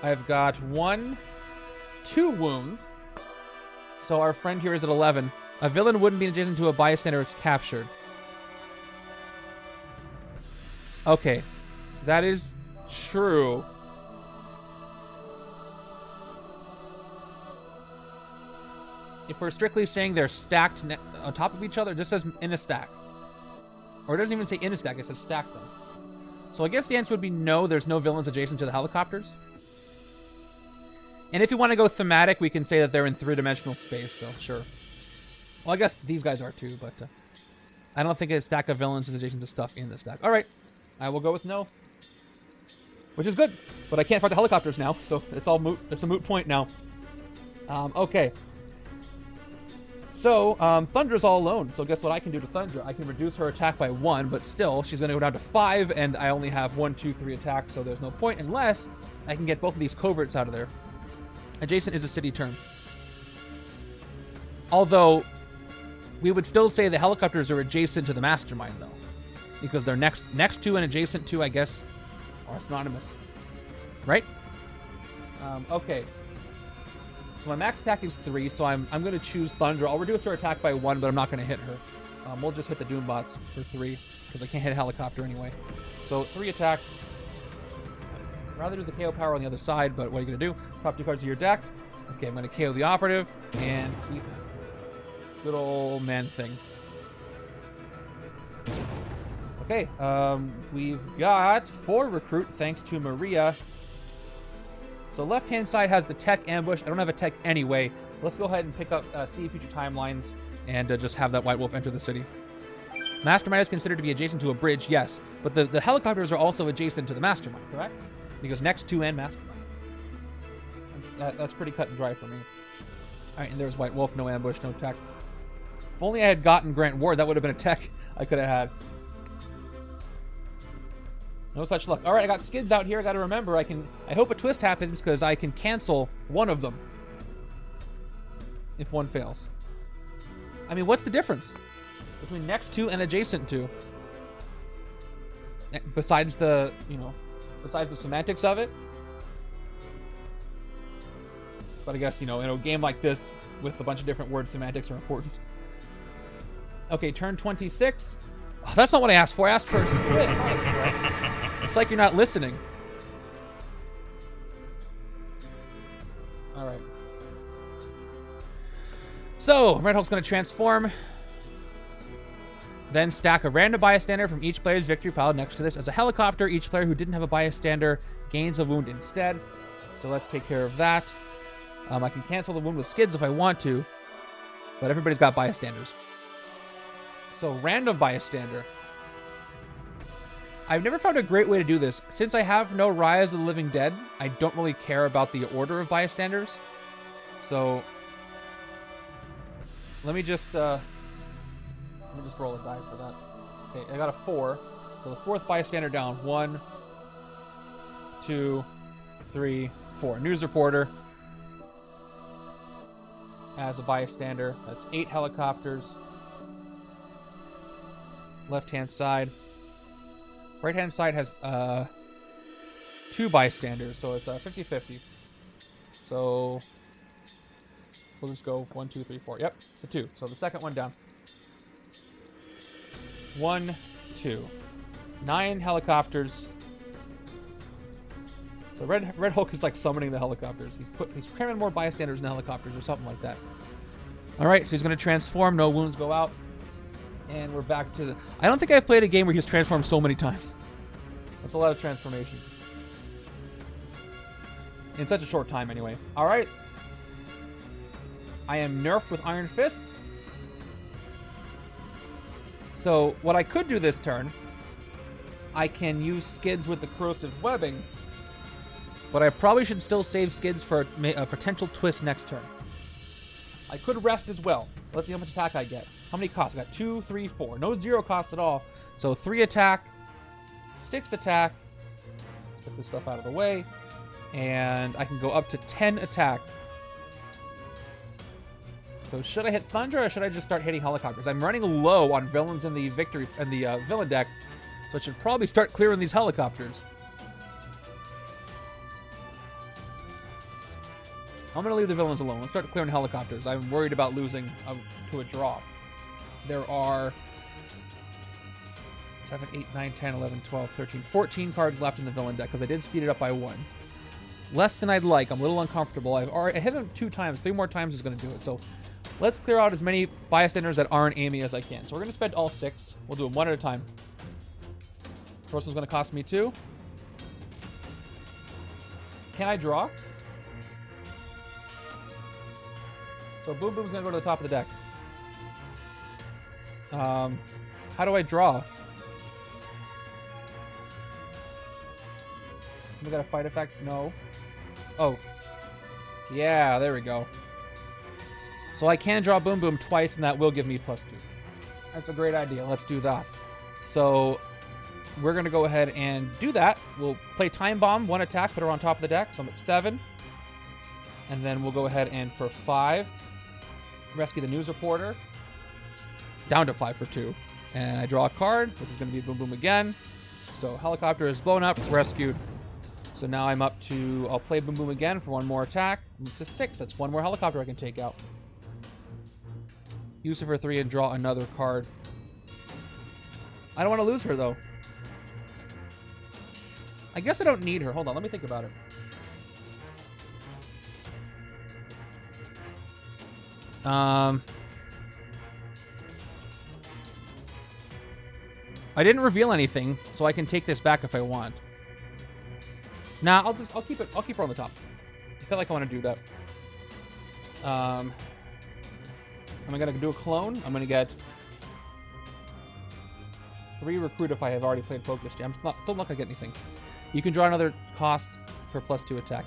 S1: I've got 2 wounds. So our friend here is at 11. A villain wouldn't be adjacent to a bystander it's captured. Okay. That is true. If we're strictly saying they're stacked on top of each other, it just says in a stack. Or it doesn't even say in a stack, it says stack them. So I guess the answer would be no, there's no villains adjacent to the helicopters. And if you want to go thematic, we can say that they're in 3-dimensional space, so sure. Well, I guess these guys are too, but I don't think a stack of villains is adjacent to stuff in the stack. All right, I will go with no. Which is good, but I can't fight the helicopters now, so it's all moot. It's a moot point now. Okay. So, Thundra's all alone, so guess what I can do to Thundra? I can reduce her attack by 1, but still, she's going to go down to 5, and I only have 1, 2, 3 attacks, so there's no point unless I can get both of these coverts out of there. Adjacent is a city term. Although, we would still say the helicopters are adjacent to the Mastermind, though. Because they're next to and adjacent to, I guess, are synonymous. Right? Okay. So my max attack is 3, so I'm going to choose Thundra. I'll reduce her attack by 1, but I'm not going to hit her. We'll just hit the Doombots for 3, because I can't hit a helicopter anyway. So 3 attack. I'd rather do the KO power on the other side, but what are you going to do? Top 2 cards of your deck. Okay, I'm going to KO the operative, and keep good old man thing. Okay, we've got 4 recruit, thanks to Maria. So left-hand side has the tech ambush. I don't have a tech anyway. Let's go ahead and pick up see future timelines and just have that White Wolf enter the city. Mastermind is considered to be adjacent to a bridge, yes. But the helicopters are also adjacent to the Mastermind, correct? Because next to and Mastermind. That's pretty cut and dry for me. All right, and there's White Wolf, no ambush, no tech. If only I had gotten Grant Ward, that would have been a tech I could have had. No such luck. All right, I got skids out here. I got to remember, I hope a twist happens because I can cancel one of them if one fails. I mean, what's the difference between next to and adjacent to? Besides the, besides the semantics of it. But I guess, in a game like this with a bunch of different words, semantics are important. Okay, turn 26. Oh, that's not what I asked for. I asked for a split. It's like you're not listening. All right. So, Red Hulk's going to transform. Then stack a random bystander from each player's victory pile next to this. As a helicopter, each player who didn't have a bystander gains a wound instead. So let's take care of that. I can cancel the wound with skids if I want to, but everybody's got bystanders. So random bystander. I've never found a great way to do this. Since I have no Rise of the Living Dead, I don't really care about the order of bystanders. So let me just roll a die for that. Okay, I got a 4. So the 4th bystander down. 1, 2, 3, 4. News reporter as a bystander. That's 8 helicopters. Left-hand side. Right-hand side has 2 bystanders, so it's 50-50. So we'll just go 1, 2, 3, 4. Yep, it's a 2. So the second one down. 1, 2. 9 helicopters. So Red Hulk is like summoning the helicopters. He's cramming more bystanders in the helicopters or something like that. All right, so he's going to transform. No wounds go out. And we're back to the... I don't think I've played a game where he's transformed so many times. That's a lot of transformations. In such a short time, anyway. All right. I am nerfed with Iron Fist. So what I could do this turn, I can use skids with the corrosive webbing, but I probably should still save skids for a potential twist next turn. I could rest as well. Let's see how much attack I get. How many costs? I got 2, 3, 4. No 0 costs at all. So 3 attack, 6 attack. Let's put this stuff out of the way. And I can go up to 10 attack. So should I hit Thunder or should I just start hitting helicopters? I'm running low on villains in the villain deck, so I should probably start clearing these helicopters. I'm going to leave the villains alone. Let's start clearing helicopters. I'm worried about losing to a draw. There are 7, 8, 9, 10, 11, 12, 13, 14 cards left in the villain deck because I did speed it up by 1. Less than I'd like. I'm a little uncomfortable. I hit them 2 times. 3 more times is going to do it. So let's clear out as many bystanders that aren't Amy as I can. So we're going to spend all 6. We'll do them one at a time. First one's going to cost me 2. Can I draw? So Boom Boom's going to go to the top of the deck. How do I draw? We got a fight effect? No. Oh. Yeah, there we go. So I can draw Boom Boom twice, and that will give me +2. That's a great idea. Let's do that. So we're going to go ahead and do that. We'll play Time Bomb, 1 attack, put her on top of the deck. So I'm at 7. And then we'll go ahead and for 5, rescue the news reporter. Down to 5 for 2. And I draw a card, which is going to be Boom Boom again. So helicopter is blown up, rescued. So now I'm up to, I'll play Boom Boom again for 1 more attack. I'm up to 6. That's 1 more helicopter I can take out. Use her for 3 and draw another card. I don't want to lose her, though. I guess I don't need her. Hold on, let me think about it. I didn't reveal anything, so I can take this back if I want. Nah, I'll keep her on the top. I feel like I want to do that. Am I gonna do a clone? I'm gonna get 3 recruit if I have already played Focus Jam. Still not gonna get anything. You can draw another cost for +2 attack.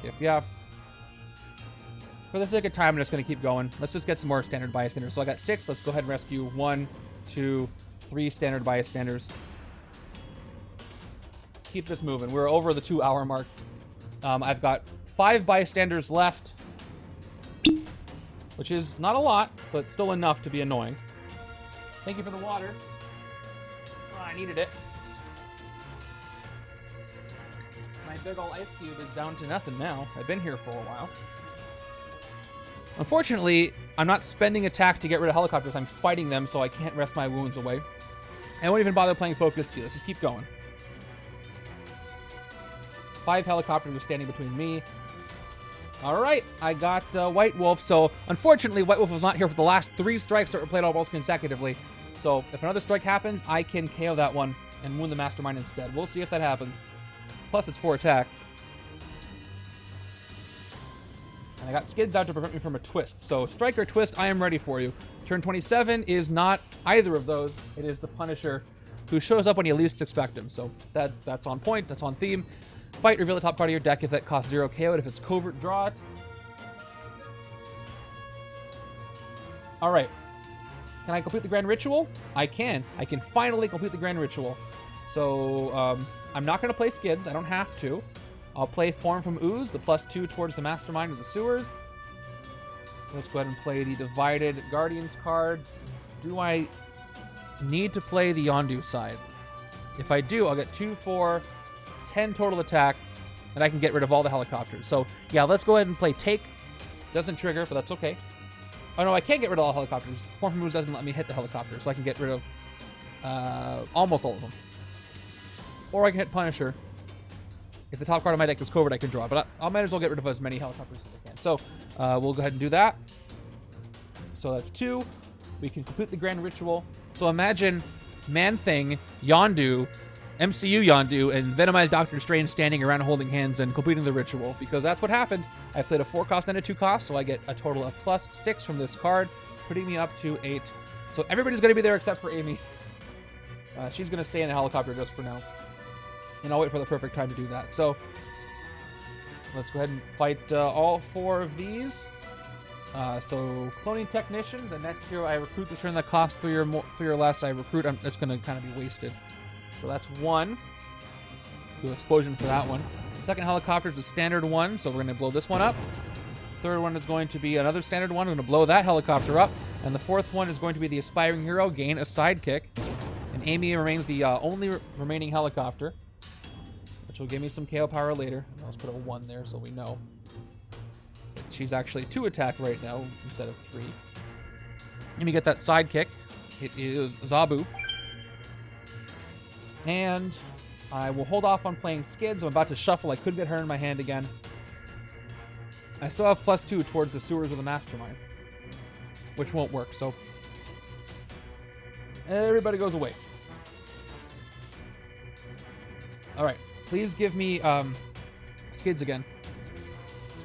S1: For the sake of time, I'm just gonna keep going. Let's just get some more standard bystanders. So I got 6. Let's go ahead and rescue 1, 2, 3 standard bystanders. Keep this moving. We're over the 2-hour mark. I've got 5 bystanders left, which is not a lot, but still enough to be annoying. Thank you for the water. Oh, I needed it. My big ol' ice cube is down to nothing now. I've been here for a while. Unfortunately, I'm not spending attack to get rid of helicopters. I'm fighting them, so I can't rest my wounds away. I won't even bother playing Focus G. Let's just keep going. 5 helicopters are standing between me. All right, I got White Wolf. So, unfortunately, White Wolf was not here for the last 3 strikes that were played almost consecutively. So, if another strike happens, I can KO that one and wound the Mastermind instead. We'll see if that happens. Plus, it's 4 attack. And I got skids out to prevent me from a twist. So, strike or twist, I am ready for you. Turn 27 is not either of those. It is the Punisher who shows up when you least expect him. So that's on point. That's on theme. Fight, reveal the top card of your deck if it costs 0 KO. If it's covert, draw it. All right. Can I complete the Grand Ritual? I can. I can finally complete the Grand Ritual. So I'm not going to play Skids. I don't have to. I'll play Form from Ooze, the +2 towards the Mastermind of the Sewers. Let's go ahead and play the Divided Guardians card. Do I need to play the Yondu side? If I do, I'll get 2, 4, 10 total attack, and I can get rid of all the helicopters. So, yeah, let's go ahead and play Take. Doesn't trigger, but that's okay. Oh, no, I can't get rid of all the helicopters. Form from Ooze doesn't let me hit the helicopters, so I can get rid of almost all of them. Or I can hit Punisher. If the top card of my deck is covert, I can draw. But I might as well get rid of as many helicopters as I can. So we'll go ahead and do that. So that's 2. We can complete the Grand Ritual. So imagine Man-Thing, Yondu, MCU Yondu, and Venomized Doctor Strange standing around holding hands and completing the ritual. Because that's what happened. I played a 4-cost and a 2-cost, so I get a total of +6 from this card, putting me up to 8. So everybody's going to be there except for Amy. She's going to stay in a helicopter just for now. And I'll wait for the perfect time to do that. So let's go ahead and fight all 4 of these. So Cloning Technician, the next hero I recruit this turn that costs 3 or less. I recruit. It's going to kind of be wasted. So that's 1. Do Explosion for that one. The second helicopter is a standard one, so we're going to blow this one up. The third one is going to be another standard one. We're going to blow that helicopter up. And the fourth one is going to be the Aspiring Hero, gain a sidekick. And Amy remains the only remaining helicopter, which will give me some KO power later. Let's put a 1 there so we know. She's actually 2 attack right now instead of 3. Let me get that sidekick. It is Zabu. And I will hold off on playing Skids. I'm about to shuffle. I could get her in my hand again. I still have +2 towards the Sewers of the Mastermind, which won't work, so everybody goes away. All right. Please give me Skids again.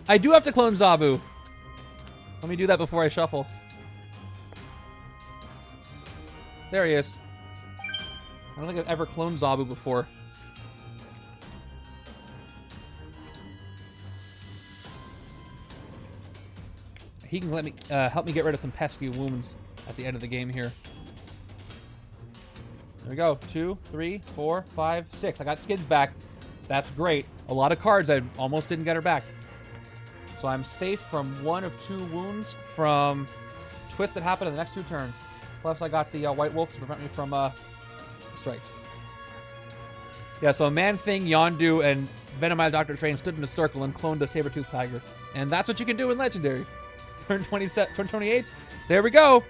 S1: I do have to clone Zabu. Let me do that before I shuffle. There he is. I don't think I've ever cloned Zabu before. He can let me help me get rid of some pesky wounds at the end of the game here. There we go. 2, 3, 4, 5, 6. I got Skids back. That's great. A lot of cards. I almost didn't get her back. So I'm safe from 1 of 2 wounds from twists that happen in the next 2 turns. Plus I got the White Wolf to prevent me from strikes. Yeah, so Man-Thing, Yondu, and Venomized Doctor Strange stood in a circle and cloned a Saber-Tooth Tiger. And that's what you can do in Legendary. Turn 28. There we go.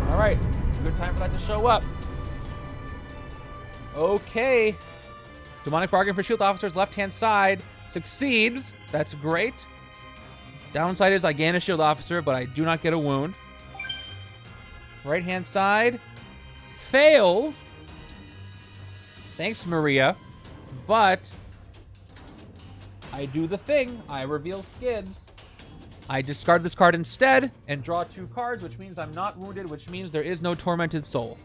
S1: All right. Good time for that to show up. Okay. Demonic Bargain for Shield Officers, left-hand side. Succeeds. That's great. Downside is I gain a Shield Officer, but I do not get a wound. Right-hand side. Fails. Thanks, Maria. But I do the thing. I reveal Skids. I discard this card instead and draw 2 cards, which means I'm not wounded, which means there is no Tormented Soul.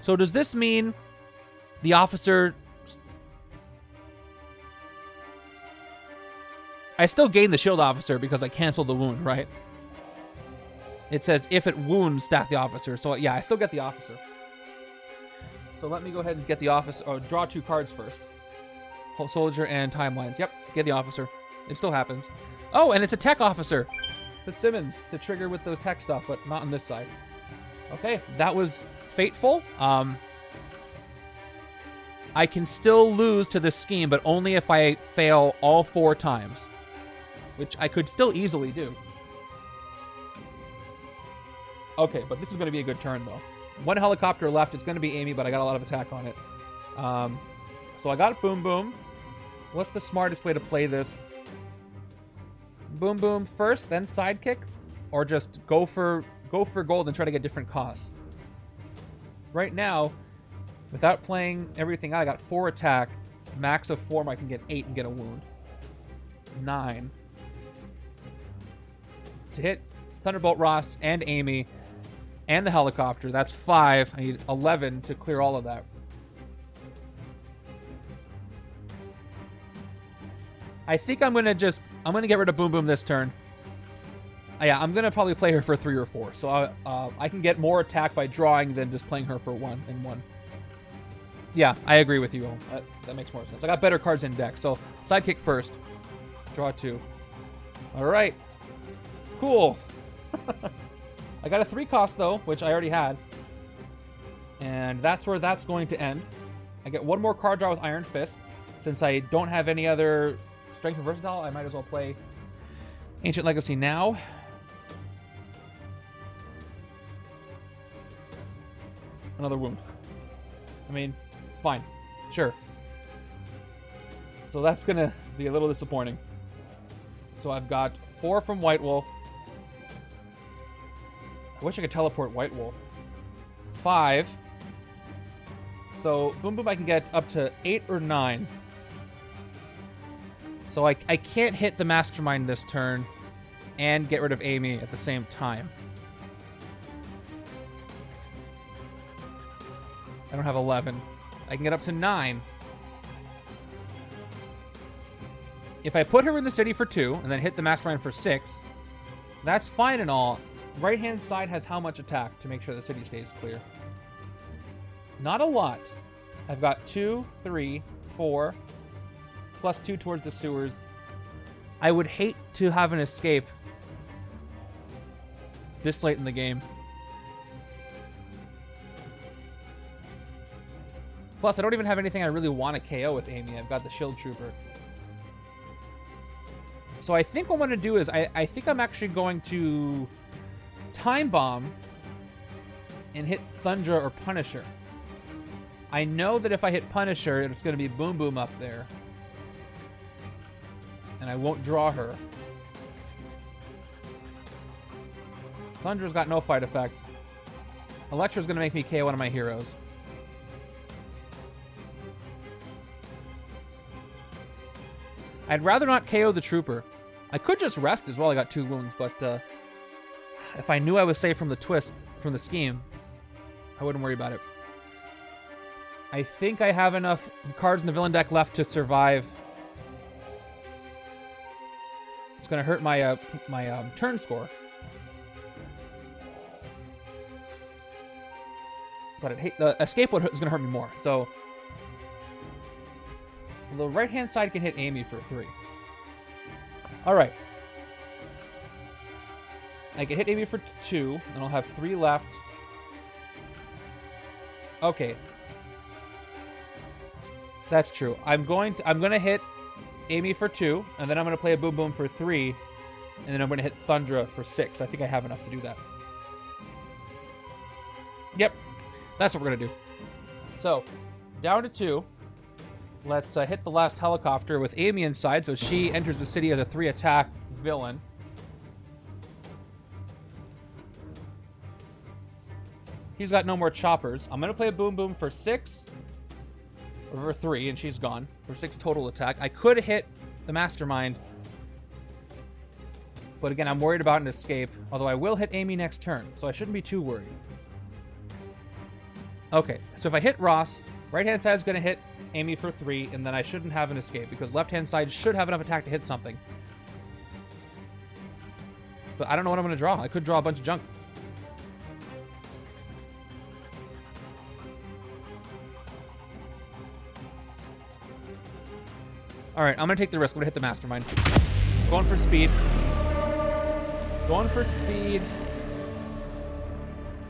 S1: So does this mean the officer... I still gain the Shield Officer because I canceled the wound, right? It says if it wounds, staff the officer. So yeah, I still get the officer. So let me go ahead and get the officer, or draw 2 cards first. Soldier and Timelines. Yep, get the officer. It still happens. Oh, and it's a tech officer. Fitzsimmons to trigger with the tech stuff, but not on this side. Okay, that was fateful. I can still lose to this scheme, but only if I fail all 4 times, which I could still easily do. Okay, but this is going to be a good turn, though. 1 helicopter left. It's going to be Amy, but I got a lot of attack on it. So I got Boom Boom. What's the smartest way to play this? Boom Boom first, then sidekick, or just go for gold and try to get different costs. Right now, without playing everything out, I got 4 attack, max of 4. I can get 8 and get a wound. 9 to hit Thunderbolt Ross and Amy, and the helicopter. That's 5. I need 11 to clear all of that. I think I'm gonna get rid of Boom Boom this turn. Yeah, I'm gonna probably play her for 3 or 4, so I can get more attack by drawing than just playing her for 1 and 1. Yeah, I agree with you. That makes more sense. I got better cards in deck, so sidekick first. Draw 2. All right, cool. I got a 3 cost though, which I already had, and that's where that's going to end. I get 1 more card draw with Iron Fist. Since I don't have any other strength or versatile, I might as well play Ancient Legacy now. Another wound. I mean, fine. Sure. So that's going to be a little disappointing. So I've got 4 from White Wolf. I wish I could teleport White Wolf. 5. So Boom Boom I can get up to 8 or 9. So I can't hit the Mastermind this turn and get rid of Amy at the same time. I don't have 11. I can get up to 9. If I put her in the city for 2 and then hit the Mastermind for 6, that's fine and all. Right-hand side has how much attack to make sure the city stays clear? Not a lot. I've got 2, 3, 4, plus 2 towards the sewers. I would hate to have an escape this late in the game. Plus, I don't even have anything I really want to KO with Amy. I've got the Shield Trooper. So I think what I'm going to do is, I think I'm actually going to Time Bomb and hit Thundra or Punisher. I know that if I hit Punisher, it's going to be Boom Boom up there. And I won't draw her. Thundra's got no fight effect. Electro's going to make me KO one of my heroes. I'd rather not KO the Trooper. I could just rest as well. I got 2 wounds, but if I knew I was safe from the twist, from the scheme, I wouldn't worry about it. I think I have enough cards in the villain deck left to survive. It's going to hurt my turn score. But the escape is going to hurt me more. So the right-hand side can hit Amy for 3. All right. I can hit Amy for 2, and I'll have 3 left. Okay. That's true. I'm going to hit Amy for 2, and then I'm going to play a Boom Boom for 3, and then I'm going to hit Thundra for 6. I think I have enough to do that. Yep. That's what we're going to do. So, down to 2. Let's hit the last helicopter with Amy inside, so she enters the city as a 3-attack villain. He's got no more choppers. I'm going to play a Boom Boom for 6, or for 3, and she's gone. For 6 total attack. I could hit the Mastermind, but again, I'm worried about an escape, although I will hit Amy next turn, so I shouldn't be too worried. Okay, so if I hit Ross, right-hand side is going to hit Amy for 3, and then I shouldn't have an escape, because left-hand side should have enough attack to hit something. But I don't know what I'm going to draw. I could draw a bunch of junk. Alright, I'm going to take the risk. I'm going to hit the Mastermind. Going for speed. Going for speed.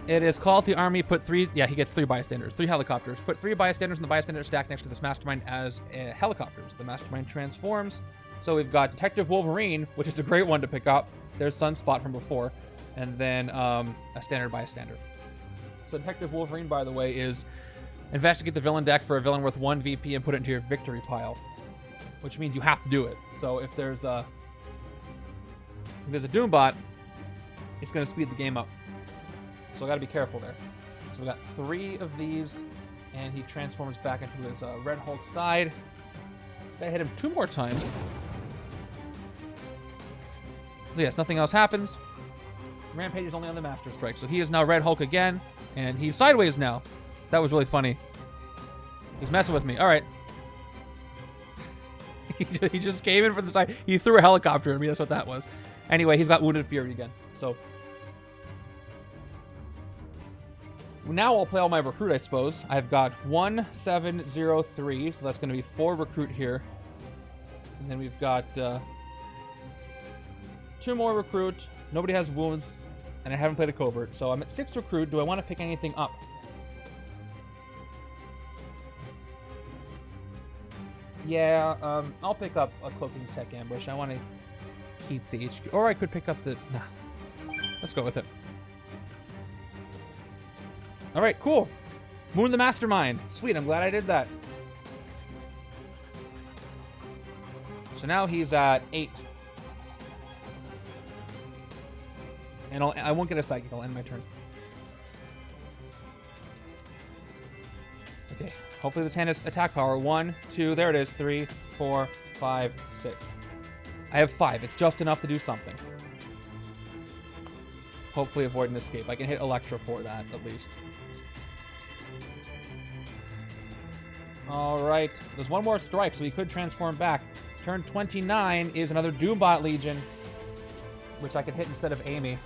S1: It is called the army. Put 3... Yeah, he gets 3 bystanders. 3 helicopters. Put 3 bystanders in the bystander stack next to this Mastermind as helicopters. The Mastermind transforms. So we've got Detective Wolverine, which is a great one to pick up. There's Sunspot from before. And then a standard bystander. So Detective Wolverine, by the way, is investigate the villain deck for a villain worth 1 VP and put it into your victory pile. Which means you have to do it. So if there's a Doombot, it's going to speed the game up. So I got to be careful there. So we got 3 of these, and he transforms back into his Red Hulk side. This guy hit him 2 more times. So yes, nothing else happens. Rampage is only on the Master Strike. So he is now Red Hulk again, and he's sideways now. That was really funny. He's messing with me. All right. He just came in from the side. He threw a helicopter at me. That's what that was. Anyway, he's got Wounded Fury again. So now I'll play all my recruit, I suppose. I've got 1, 7, 0, 3. So that's going to be 4 recruit here. And then we've got 2 more recruit. Nobody has wounds. And I haven't played a covert. So I'm at 6 recruit. Do I want to pick anything up? Yeah, I'll pick up a Cloaking Tech Ambush. I want to keep the HQ. Or I could pick up the... Nah. Let's go with it. Alright, cool. Moon the Mastermind. Sweet, I'm glad I did that. So now he's at 8. And I won't get a Psychic. I'll end my turn. Okay. Hopefully this hand has attack power. 1, 2, there it is. 3, 4, 5, 6. I have 5. It's just enough to do something. Hopefully avoid an escape. I can hit Electro for that, at least. Alright. There's one more strike, so we could transform back. Turn 29 is another Doombot Legion, which I could hit instead of Amy.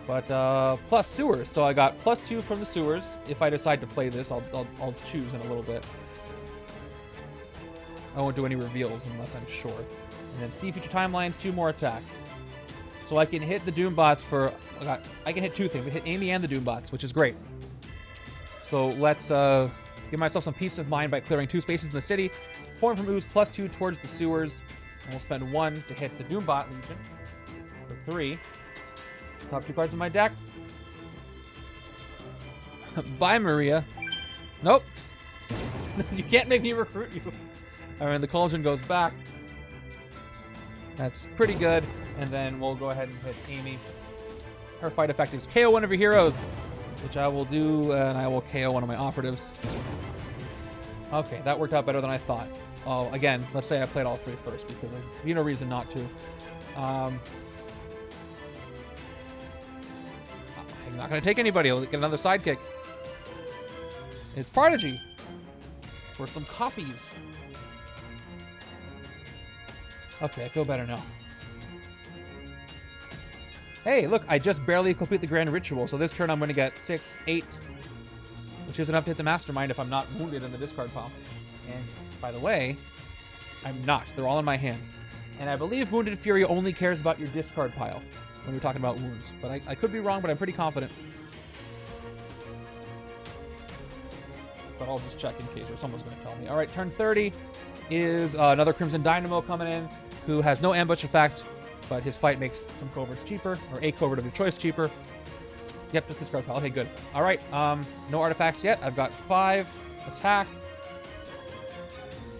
S1: But, plus sewers. So I got +2 from the sewers. If I decide to play this, I'll choose in a little bit. I won't do any reveals unless I'm sure. And then see future timelines, 2 more attack. So I can hit the Doombots for... I can hit 2 things. I hit Amy and the Doombots, which is great. So let's give myself some peace of mind by clearing 2 spaces in the city. Form from ooze, +2 towards the sewers. And we'll spend 1 to hit the Doombot Legion. For 3. Top 2 cards in my deck. Bye, Maria. Nope. You can't make me recruit you. Alright, the Cauldron goes back. That's pretty good. And then we'll go ahead and hit Amy. Her fight effect is KO one of your heroes, which I will do, and I will KO one of my operatives. Okay, that worked out better than I thought. Oh, again, let's say I played all 3 first, because there's no reason not to. I'm not going to take anybody. I'll get another sidekick. It's Prodigy. For some copies. Okay, I feel better now. Hey, look, I just barely complete the Grand Ritual, so this turn I'm going to get 6, 8, which is enough to hit the Mastermind if I'm not wounded in the discard pile. And, by the way, I'm not. They're all in my hand. And I believe Wounded Fury only cares about your discard pile when we're talking about wounds. But I could be wrong, but I'm pretty confident. But I'll just check in case or someone's going to tell me. All right, turn 30 is another Crimson Dynamo coming in, who has no ambush effect, but his fight makes some coverts cheaper, or a covert of your choice cheaper. Yep, just discard pile. Okay, good. All right, no artifacts yet. I've got 5 attack,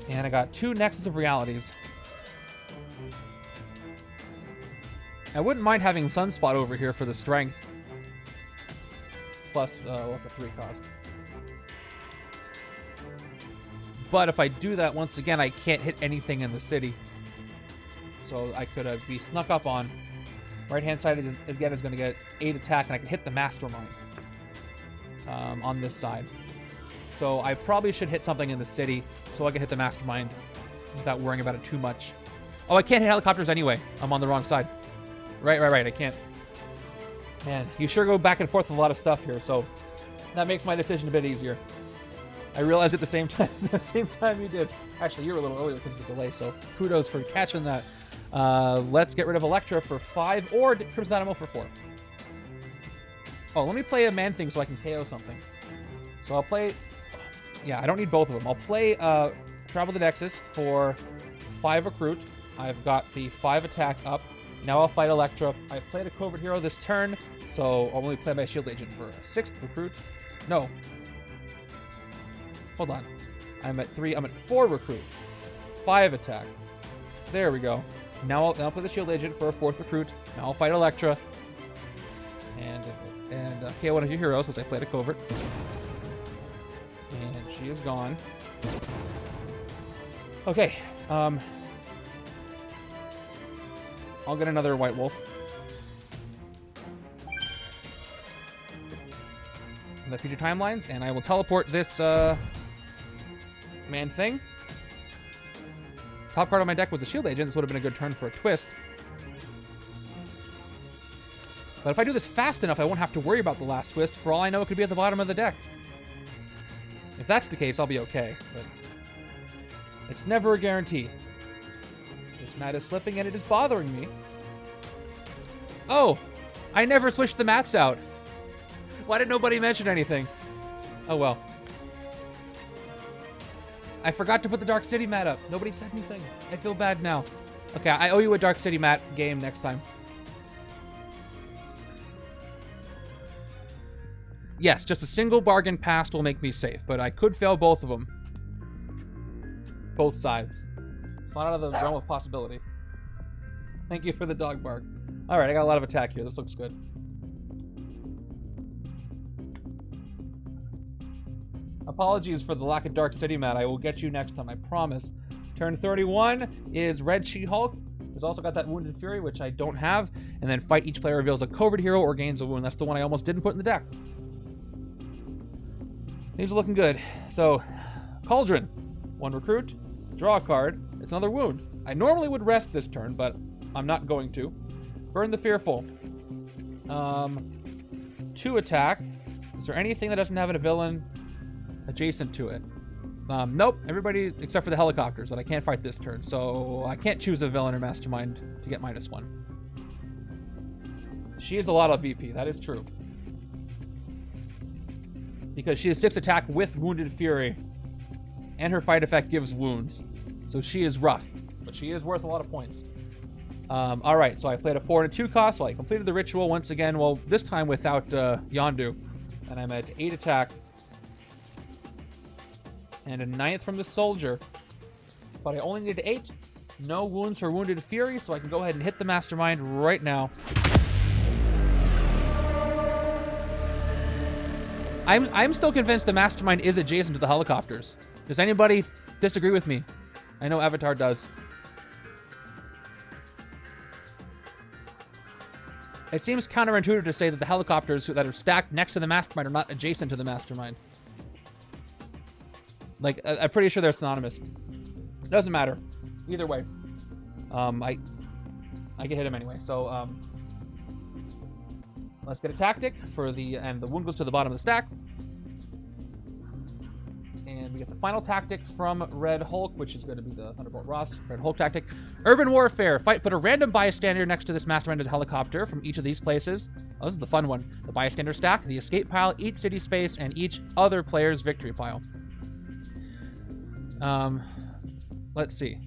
S1: and I got 2 Nexus of Realities. I wouldn't mind having Sunspot over here for the strength. Plus, what's a 3 cost? But if I do that, once again, I can't hit anything in the city. So I could be snuck up on. Right-hand side, again, is going to get 8 attack, and I can hit the Mastermind on this side. So I probably should hit something in the city so I can hit the Mastermind without worrying about it too much. Oh, I can't hit helicopters anyway. I'm on the wrong side. Right. I can't. Man, you sure go back and forth with a lot of stuff here, so that makes my decision a bit easier. I realized at the same time you did. Actually, you're a little earlier because of the delay, so kudos for catching that. Let's get rid of Electro for 5 or Crimson Dynamo for 4. Oh, let me play a Man-Thing so I can KO something. So I'll play... Yeah, I don't need both of them. I'll play Travel the Nexus for 5 recruit. I've got the 5 attack up. Now I'll fight Electro. I played a Covert Hero this turn, so I'll only play my Shield Agent for a 6th recruit. No. Hold on. I'm at 3. I'm at 4 recruit. 5 attack. There we go. Now I'll play the Shield Agent for a 4th recruit. Now I'll fight Electra. And KO one of your heroes as I played a Covert. And she is gone. Okay. I'll get another White Wolf. in the future timelines, and I will teleport this man thing. Top card on my deck was a shield agent. This would have been a good turn for a twist. But if I do this fast enough, I won't have to worry about the last twist. For all I know, it could be at the bottom of the deck. If that's the case, I'll be okay. But it's never a guarantee. This mat is slipping, and it is bothering me. Oh! I never switched the mats out. Why did nobody mention anything? Oh, well. I forgot to put the Dark City mat up. Nobody said anything. I feel bad now. Okay, I owe you a Dark City mat game next time. Yes, just a single bargain passed will make me safe, but I could fail both of them. Both sides. It's not out of the realm of possibility. Thank you for the dog bark. Alright, I got a lot of attack here. This looks good. Apologies for the lack of Dark City mat. I will get you next time, I promise. Turn 31 is Red She-Hulk. There's also got that Wounded Fury, which I don't have. And then fight each player reveals a covert hero or gains a wound. That's the one I almost didn't put in the deck. Things are looking good. So, Cauldron. 1 recruit. Draw a card. It's another wound. I normally would rest this turn, but I'm not going to. Burn the Fearful. 2 attack. Is there anything that doesn't have a villain adjacent to it? Nope. Everybody except for the helicopters that I can't fight this turn. So I can't choose a villain or mastermind to get -1. She is a lot of VP. That is true. Because she has 6 attack with Wounded Fury. And her fight effect gives wounds. So she is rough. But she is worth a lot of points. Alright, so I played a 4 and a 2 cost. So I completed the ritual once again. Well, this time without Yondu. And I'm at 8 attack. And a 9th from the soldier. But I only need 8. No wounds for Wounded Fury. So I can go ahead and hit the Mastermind right now. I'm still convinced the Mastermind is adjacent to the helicopters. Does anybody disagree with me? I know Avatar does. It seems counterintuitive to say that the helicopters that are stacked next to the Mastermind are not adjacent to the Mastermind. Like, I'm pretty sure they're synonymous. Doesn't matter. Either way. I can hit him anyway. So, let's get a tactic for the... And the wound goes to the bottom of the stack. And we get the final tactic from Red Hulk, which is going to be the Thunderbolt Ross. Red Hulk tactic. Urban Warfare. Put a random bystander next to this Masterminded helicopter from each of these places. Oh, this is the fun one. The bystander stack, the escape pile, each city space, and each other player's victory pile. Let's see.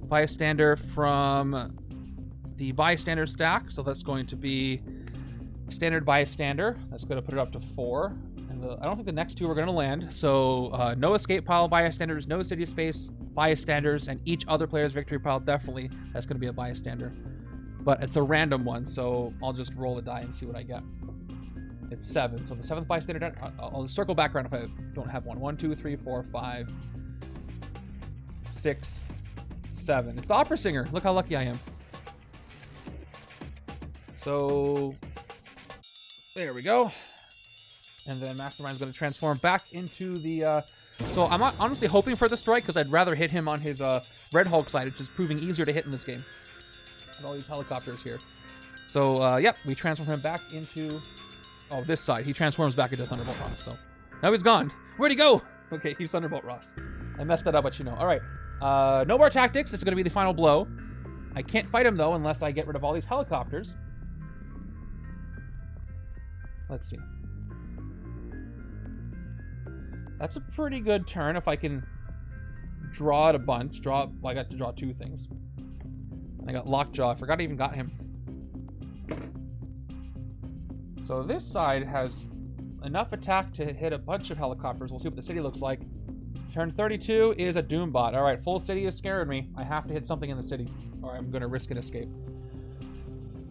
S1: Bystander from the bystander stack. So that's going to be standard bystander. That's going to put it up to 4. And I don't think the next 2 are going to land. So no escape pile bystanders, no city space bystanders, and each other player's victory pile, definitely that's going to be a bystander. But it's a random one, so I'll just roll a die and see what I get. It's 7. So the 7th bystander, I'll circle back around if I don't have one. 1, 2, 3, 4, 5, 6, 7. It's the opera singer. Look how lucky I am. So there we go. And then Mastermind's going to transform back into the... So I'm not honestly hoping for the strike because I'd rather hit him on his Red Hulk side, which is proving easier to hit in this game. With all these helicopters here. So, yep, we transform him back into... Oh, this side. He transforms back into Thunderbolt Ross. So now he's gone. Where'd he go? Okay, he's Thunderbolt Ross. I messed that up, but you know. All right. No more tactics. This is going to be the final blow. I can't fight him, though, unless I get rid of all these helicopters. Let's see. That's a pretty good turn if I can draw it a bunch. Well, I got to draw 2 things. And I got Lockjaw. I forgot I even got him. So this side has enough attack to hit a bunch of helicopters. We'll see what the city looks like. Turn 32 is a Doombot. All right, full city is scaring me. I have to hit something in the city, or I'm going to risk an escape.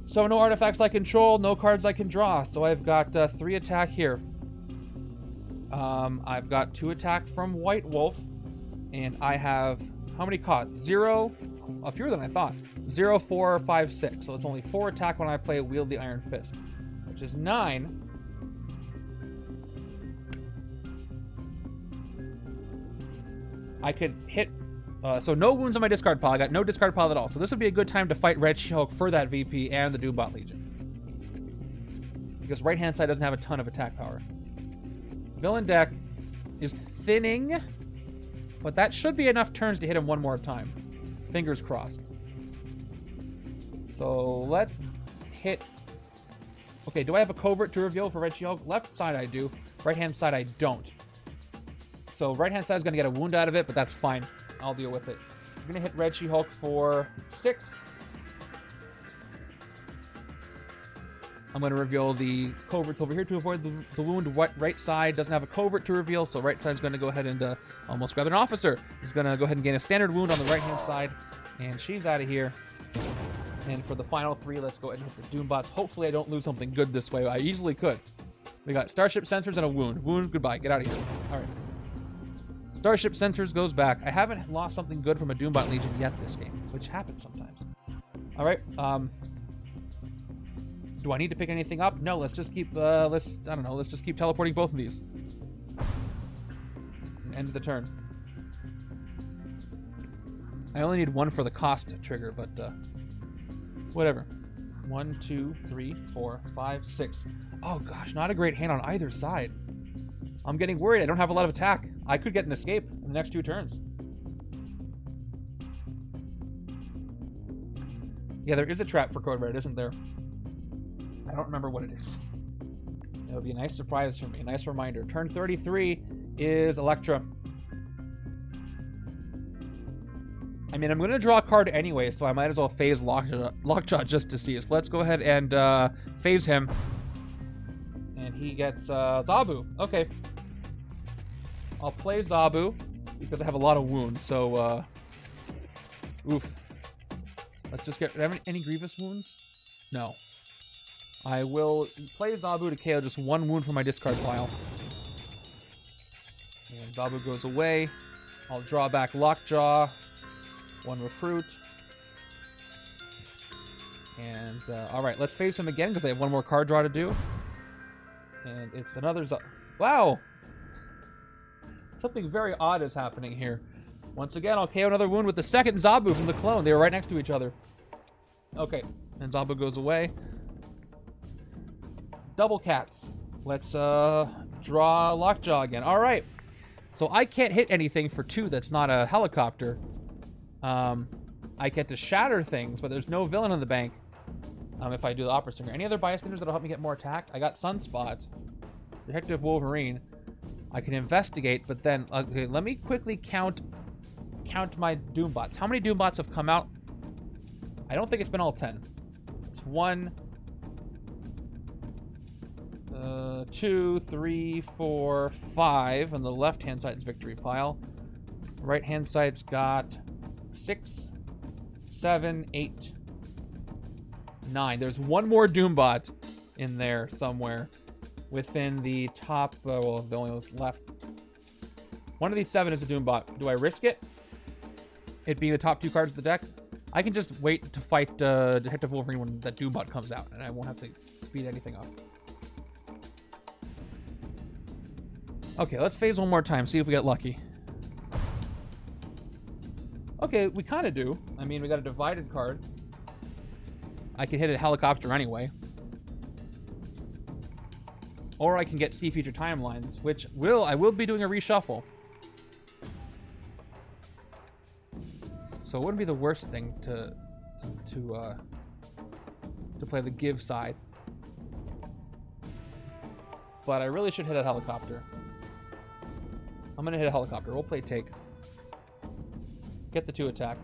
S1: So no artifacts I control, no cards I can draw. So I've got 3 attack here. I've got 2 attack from White Wolf, and I have how many costs? 0, a fewer than I thought. 0, 4, 5, 6. So it's only 4 attack when I play Wield the Iron Fist, which is 9. I could hit... so no wounds on my discard pile. I got no discard pile at all. So this would be a good time to fight Red She-Hulk for that VP and the Doombot Legion. Because right-hand side doesn't have a ton of attack power. Villain deck is thinning, but that should be enough turns to hit him one more time. Fingers crossed. So let's hit... Okay, do I have a covert to reveal for Red She-Hulk? Left side I do. Right-hand side I don't. So right-hand side is going to get a wound out of it, but that's fine. I'll deal with it. I'm going to hit Red She-Hulk for 6. I'm going to reveal the coverts over here to avoid the wound. Right side doesn't have a covert to reveal, so right side is going to go ahead and almost grab an officer. He's going to go ahead and gain a standard wound on the right-hand side, and she's out of here. And for the final 3, let's go ahead and hit the Doombots. Hopefully I don't lose something good this way. I easily could. We got Starship Sensors and a wound. Wound, goodbye. Get out of here. All right. Starship Sensors goes back. I haven't lost something good from a Doombot Legion yet this game, which happens sometimes. All right. Do I need to pick anything up? No, let's just keep, let's just keep teleporting both of these. End of the turn. I only need 1 for the cost trigger, but, whatever. 1, 2, 3, 4, 5, 6. Oh gosh, not a great hand on either side. I'm getting worried. I don't have a lot of attack. I could get an escape in the next 2 turns. Yeah, there is a trap for Code Red, isn't there? I don't remember what it is. It'll be a nice surprise for me. A nice reminder. Turn 33 is Electro. I mean, I'm going to draw a card anyway, so I might as well phase Lockjaw just to see it. So let's go ahead and phase him. And he gets Zabu. Okay. I'll play Zabu because I have a lot of wounds, so... oof. Let's just get... Any Grievous wounds? No. I will play Zabu to KO just 1 wound from my discard pile. And Zabu goes away. I'll draw back Lockjaw. 1 recruit. And, alright, let's face him again, because I have 1 more card draw to do. And it's another wow! Something very odd is happening here. Once again, I'll KO another wound with the second Zabu from the clone. They were right next to each other. Okay, and Zabu goes away. Double cats. Let's, draw Lockjaw again. Alright. So I can't hit anything for 2 that's not a helicopter. I get to shatter things, but there's no villain in the bank if I do the Opera Singer. Any other bystanders that'll help me get more attack? I got Sunspot, Detective Wolverine. I can investigate, but then... Okay, let me quickly count my Doombots. How many Doombots have come out? I don't think it's been all 10. It's 1, 2, 3, 4, 5 on the left-hand side's victory pile. Right-hand side's got 6, 7, 8, 9. There's 1 more Doombot in there somewhere within the top... well, the only one's left. One of these 7 is a Doombot. Do I risk it? It being the top 2 cards of the deck? I can just wait to fight Detective Wolverine when that Doombot comes out, and I won't have to speed anything up. Okay, let's phase 1 more time, see if we get lucky. Okay, we kind of do. I mean, we got a divided card. I can hit a helicopter anyway. Or I can get See Future Timelines, which I will be doing a reshuffle. So it wouldn't be the worst thing to play the give side. But I really should hit a helicopter. I'm going to hit a helicopter. We'll play take. Get the 2 attack.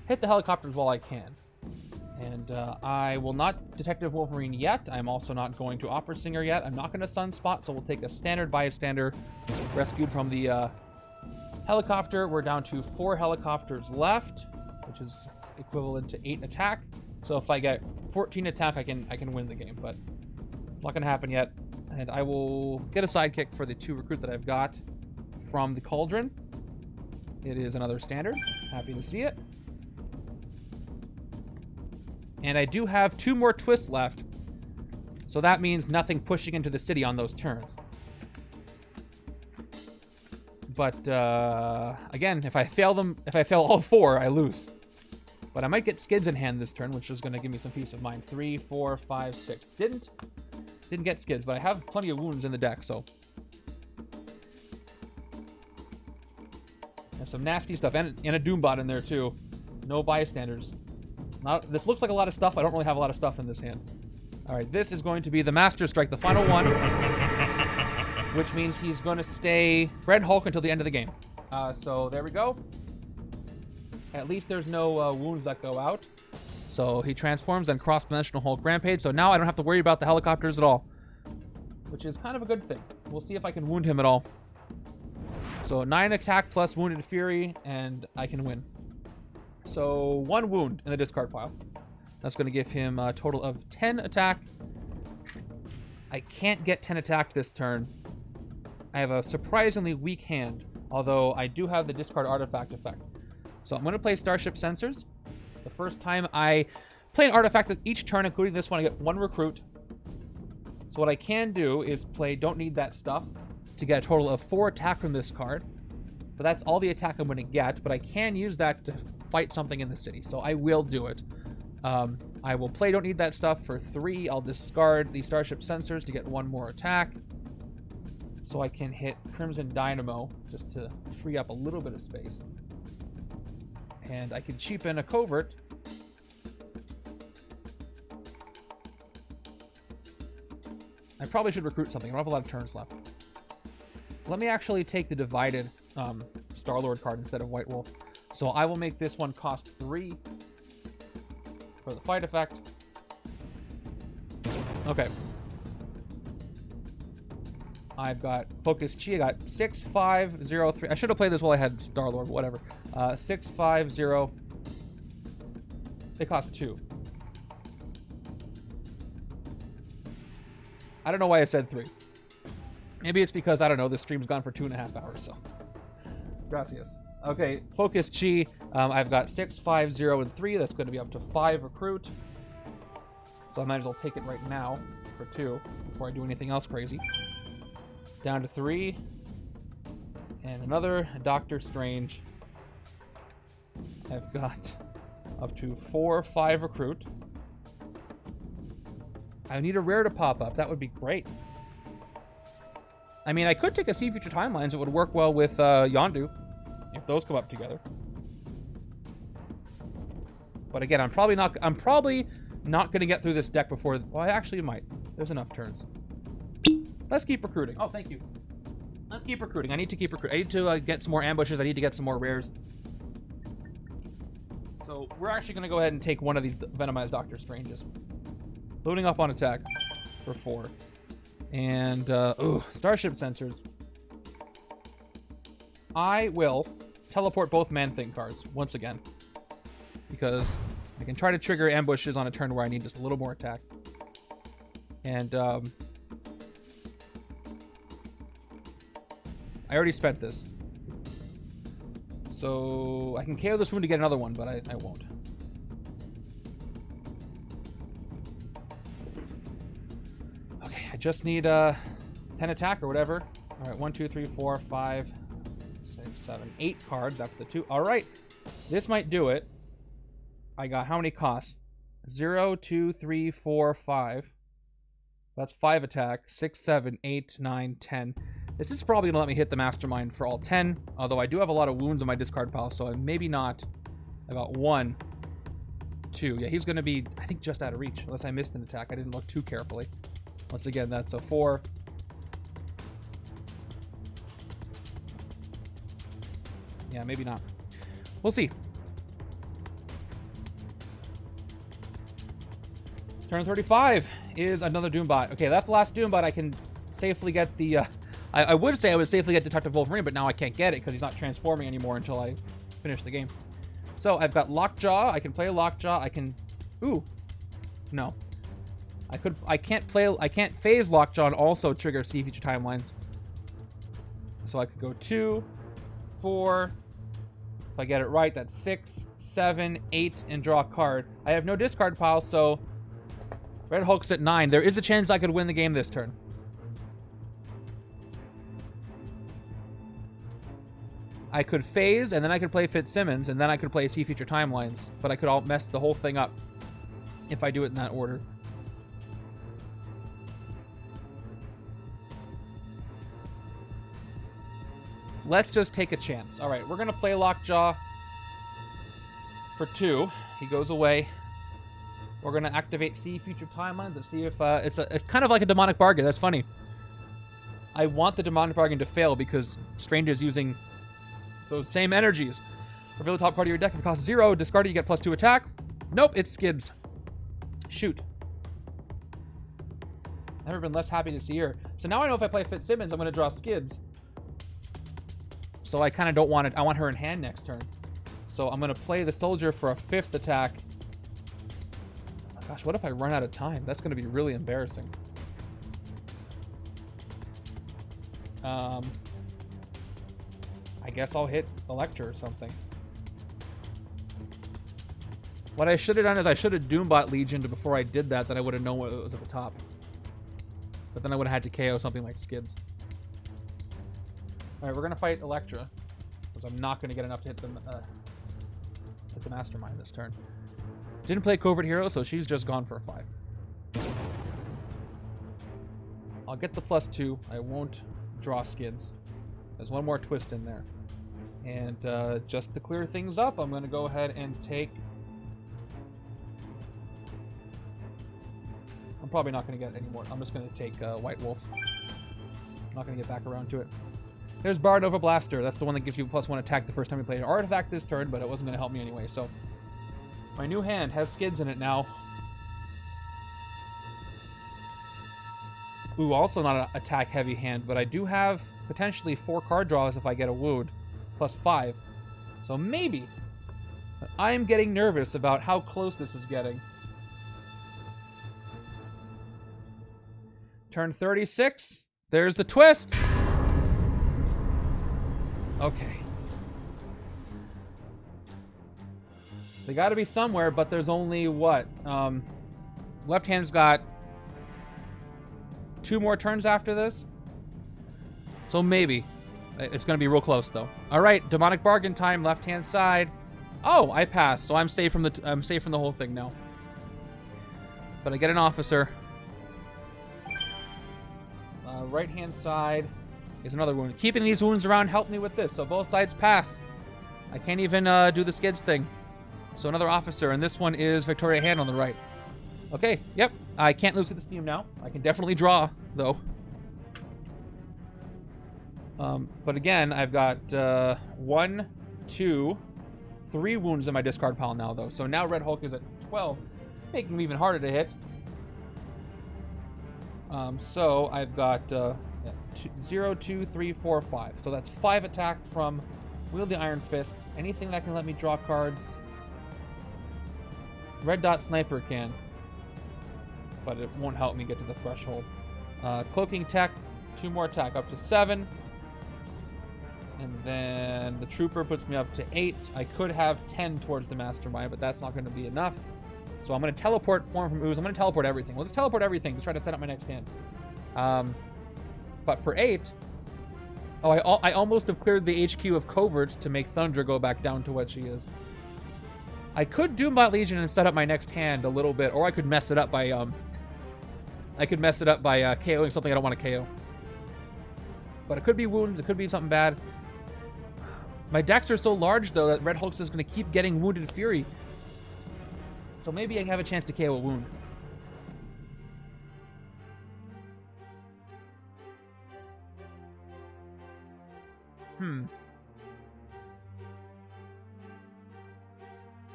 S1: Hit the helicopters while I can. And I will not Detective Wolverine yet. I'm also not going to Opera Singer yet. I'm not going to Sunspot, so we'll take a standard bystander rescued from the helicopter. We're down to 4 helicopters left, which is equivalent to 8 attack. So if I get 14 attack, I can win the game, but it's not going to happen yet. And I will get a sidekick for the 2 recruit that I've got from the Cauldron. It is another standard. Happy to see it. And I do have 2 more twists left. So that means nothing pushing into the city on those turns. But again, if I fail all 4, I lose. But I might get skids in hand this turn, which is going to give me some peace of mind. 3, 4, 5, 6. Didn't get skids, but I have plenty of wounds in the deck, so. There's some nasty stuff, and a Doombot in there too. No bystanders. This looks like a lot of stuff. I don't really have a lot of stuff in this hand. All right, this is going to be the Master Strike, the final one, which means he's going to stay Red Hulk until the end of the game. So there we go. At least there's no wounds that go out. So he transforms and cross-dimensional Hulk Rampage. So now I don't have to worry about the helicopters at all, which is kind of a good thing. We'll see if I can wound him at all. So 9 attack plus Wounded Fury, and I can win. So 1 wound in the discard pile. That's going to give him a total of 10 attack. I can't get 10 attack this turn. I have a surprisingly weak hand, although I do have the discard artifact effect. So I'm going to play Starship Sensors. The first time I play an artifact with each turn, including this one, I get 1 recruit. So what I can do is play Don't Need That Stuff to get a total of 4 attack from this card. But that's all the attack I'm going to get, but I can use that to fight something in the city, so I will do it. I will play Don't Need That Stuff for 3. I'll discard the Starship Sensors to get 1 more attack. So I can hit Crimson Dynamo just to free up a little bit of space. And I can cheapen a Covert. I probably should recruit something. I don't have a lot of turns left. Let me actually take the Divided Star-Lord card instead of White Wolf. So I will make this one cost 3 for the fight effect. Okay. I've got Focus Chi. I got 6, 5, 0, 3. I should have played this while I had Star-Lord, whatever. 6, 5, 0. They cost 2. I don't know why I said 3. Maybe it's because, I don't know, this stream's gone for 2.5 hours, so. Gracias. Okay, Focus Chi. I've got 6, 5, 0, and 3. That's going to be up to 5 recruit. So I might as well take it right now for 2 before I do anything else crazy. Down to 3. And another Doctor Strange. I've got up to 4, 5 recruit. I need a rare to pop up. That would be great. I mean, I could take a See Future Timelines. It would work well with Yondu, if those come up together. But again, I'm probably not going to get through this deck before. Well, I actually might. There's enough turns. Let's keep recruiting. Oh, thank you. Let's keep recruiting. I need to keep recruiting. I need to get some more ambushes. I need to get some more rares. So we're actually going to go ahead and take one of these Venomized Doctor Stranges. Loading up on attack for 4. And, Starship Sensors. I will teleport both Man-Thing cards once again. Because I can try to trigger ambushes on a turn where I need just a little more attack. And, I already spent this. So I can KO this one to get another one, but I won't. Okay, I just need 10 attack or whatever. All right, 1, 2, 3, 4, 5, 6, 7, 8 cards after the 2. All right, this might do it. I got how many costs? 0, 2, 3, 4, 5. That's 5 attack. 6, 7, 8, 9, 10. This is probably going to let me hit the Mastermind for all 10, although I do have a lot of wounds in my discard pile, so maybe not. I got 1, 2. Yeah, he's going to be, I think, just out of reach, unless I missed an attack. I didn't look too carefully. Once again, that's a 4. Yeah, maybe not. We'll see. Turn 35 is another Doombot. Okay, that's the last Doombot. I can safely get the... I would say I would safely get Detective Wolverine, but now I can't get it because he's not transforming anymore until I finish the game. So I've got Lockjaw. I can play Lockjaw. I can... Ooh. No. I can't phase Lockjaw and also trigger See Future Timelines. So I could go 2, 4... If I get it right, that's 6, 7, 8, and draw a card. I have no discard pile, so... Red Hulk's at 9. There is a chance I could win the game this turn. I could phase, and then I could play Fitzsimmons, and then I could play See Future Timelines. But I could all mess the whole thing up if I do it in that order. Let's just take a chance. All right, we're going to play Lockjaw for 2. He goes away. We're going to activate See Future Timelines and see if it's kind of like a Demonic Bargain. That's funny. I want the Demonic Bargain to fail because Strange is using those same energies. Reveal the top card of your deck. If it costs 0, discard it, you get +2 attack. Nope, it's Skids. Shoot. Never been less happy to see her. So now I know if I play Fitzsimmons, I'm going to draw Skids. So I kind of don't want it. I want her in hand next turn. So I'm going to play the Soldier for a 5th attack. Oh gosh, what if I run out of time? That's going to be really embarrassing. I guess I'll hit Electro or something. What I should have done is I should have Doombot Legioned before I did that, then I would have known what was at the top. But then I would have had to KO something like Skids. Alright, we're going to fight Electra, because I'm not going to get enough to hit the Mastermind this turn. Didn't play Covert Hero, so she's just gone for a 5. I'll get the +2. I won't draw Skids. There's one more twist in there. And just to clear things up, I'm going to go ahead and take... I'm probably not going to get any more. I'm just going to take White Wolf. I'm not going to get back around to it. There's Bar Nova Blaster. That's the one that gives you +1 attack the first time you play an artifact this turn, but it wasn't going to help me anyway. So my new hand has Skids in it now. Ooh, also not an attack-heavy hand, but I do have potentially 4 card draws if I get a wound, +5. So maybe. But I am getting nervous about how close this is getting. Turn 36. There's the twist. Okay. They got to be somewhere, but there's only what? Left hand's got 2 more turns after this. So maybe. It's going to be real close, though. All right, Demonic Bargain time, left-hand side. Oh, I passed, so I'm safe from the whole thing now. But I get an officer. Right-hand side is another wound. Keeping these wounds around helped me with this, so both sides pass. I can't even do the Skids thing. So another officer, and this one is Victoria Hand on the right. Okay, yep. I can't lose to the Steam now. I can definitely draw, though. But again, I've got 1, 2, 3 wounds in my discard pile now, though. So now Red Hulk is at 12, making him even harder to hit. So I've got 0, 2, 3, 4, 5. So that's 5 attack from Wield the Iron Fist. Anything that can let me draw cards. Red Dot Sniper can. But it won't help me get to the threshold. Cloaking Tech, 2 more attack, up to 7. And then the Trooper puts me up to 8. I could have 10 towards the Mastermind, but that's not going to be enough. So I'm going to teleport form from Ooze. I'm going to teleport everything. We'll just teleport everything to try to set up my next hand. But for 8... Oh, I almost have cleared the HQ of Coverts to make Thundra go back down to what she is. I could Doombot Legion and set up my next hand a little bit, or I could mess it up by KOing something I don't want to KO. But it could be wounds, it could be something bad. My decks are so large, though, that Red Hulk's is going to keep getting Wounded Fury. So maybe I have a chance to KO a wound.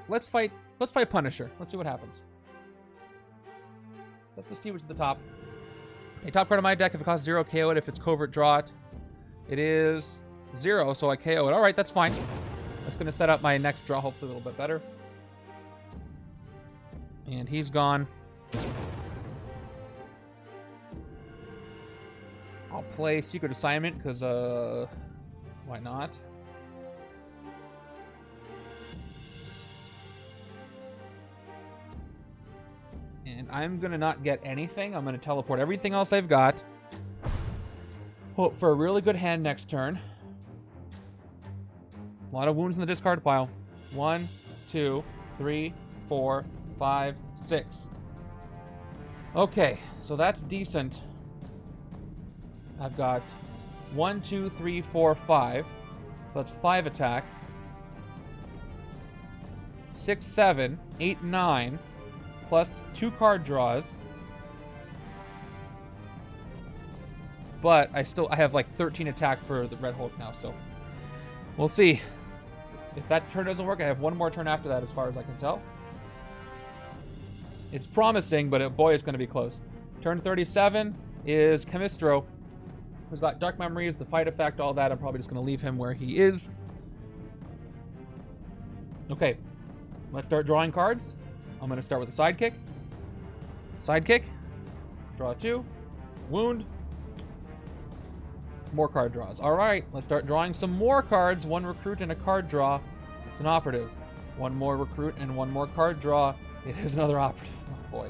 S1: Let's fight Punisher. Let's see what happens. Let's see what's at the top. A top card of my deck, if it costs 0, KO it. If it's Covert, draw it. It is 0, so I KO it. Alright, that's fine. That's going to set up my next draw, hopefully a little bit better. And he's gone. I'll play Secret Assignment, because, why not? And I'm going to not get anything. I'm going to teleport everything else I've got. Hope for a really good hand next turn. A lot of wounds in the discard pile. 1, 2, 3, 4, 5, 6. Okay, so that's decent. I've got 1, 2, 3, 4, 5. So that's 5 attack. 6, 7, 8, 9. Plus 2 card draws. But I have like 13 attack for the Red Hulk now, so we'll see. If that turn doesn't work, I have one more turn after that as far as I can tell. It's promising, but boy, it's going to be close. Turn 37 is Chemistro, who's got Dark Memories, the fight effect, all that. I'm probably just going to leave him where he is. Okay, let's start drawing cards. I'm going to start with a sidekick. Sidekick. Draw 2. Wound. More card draws. All right, let's start drawing some more cards. 1 recruit and a card draw. It's an operative. 1 more recruit and 1 more card draw. It is another operative. Oh, boy.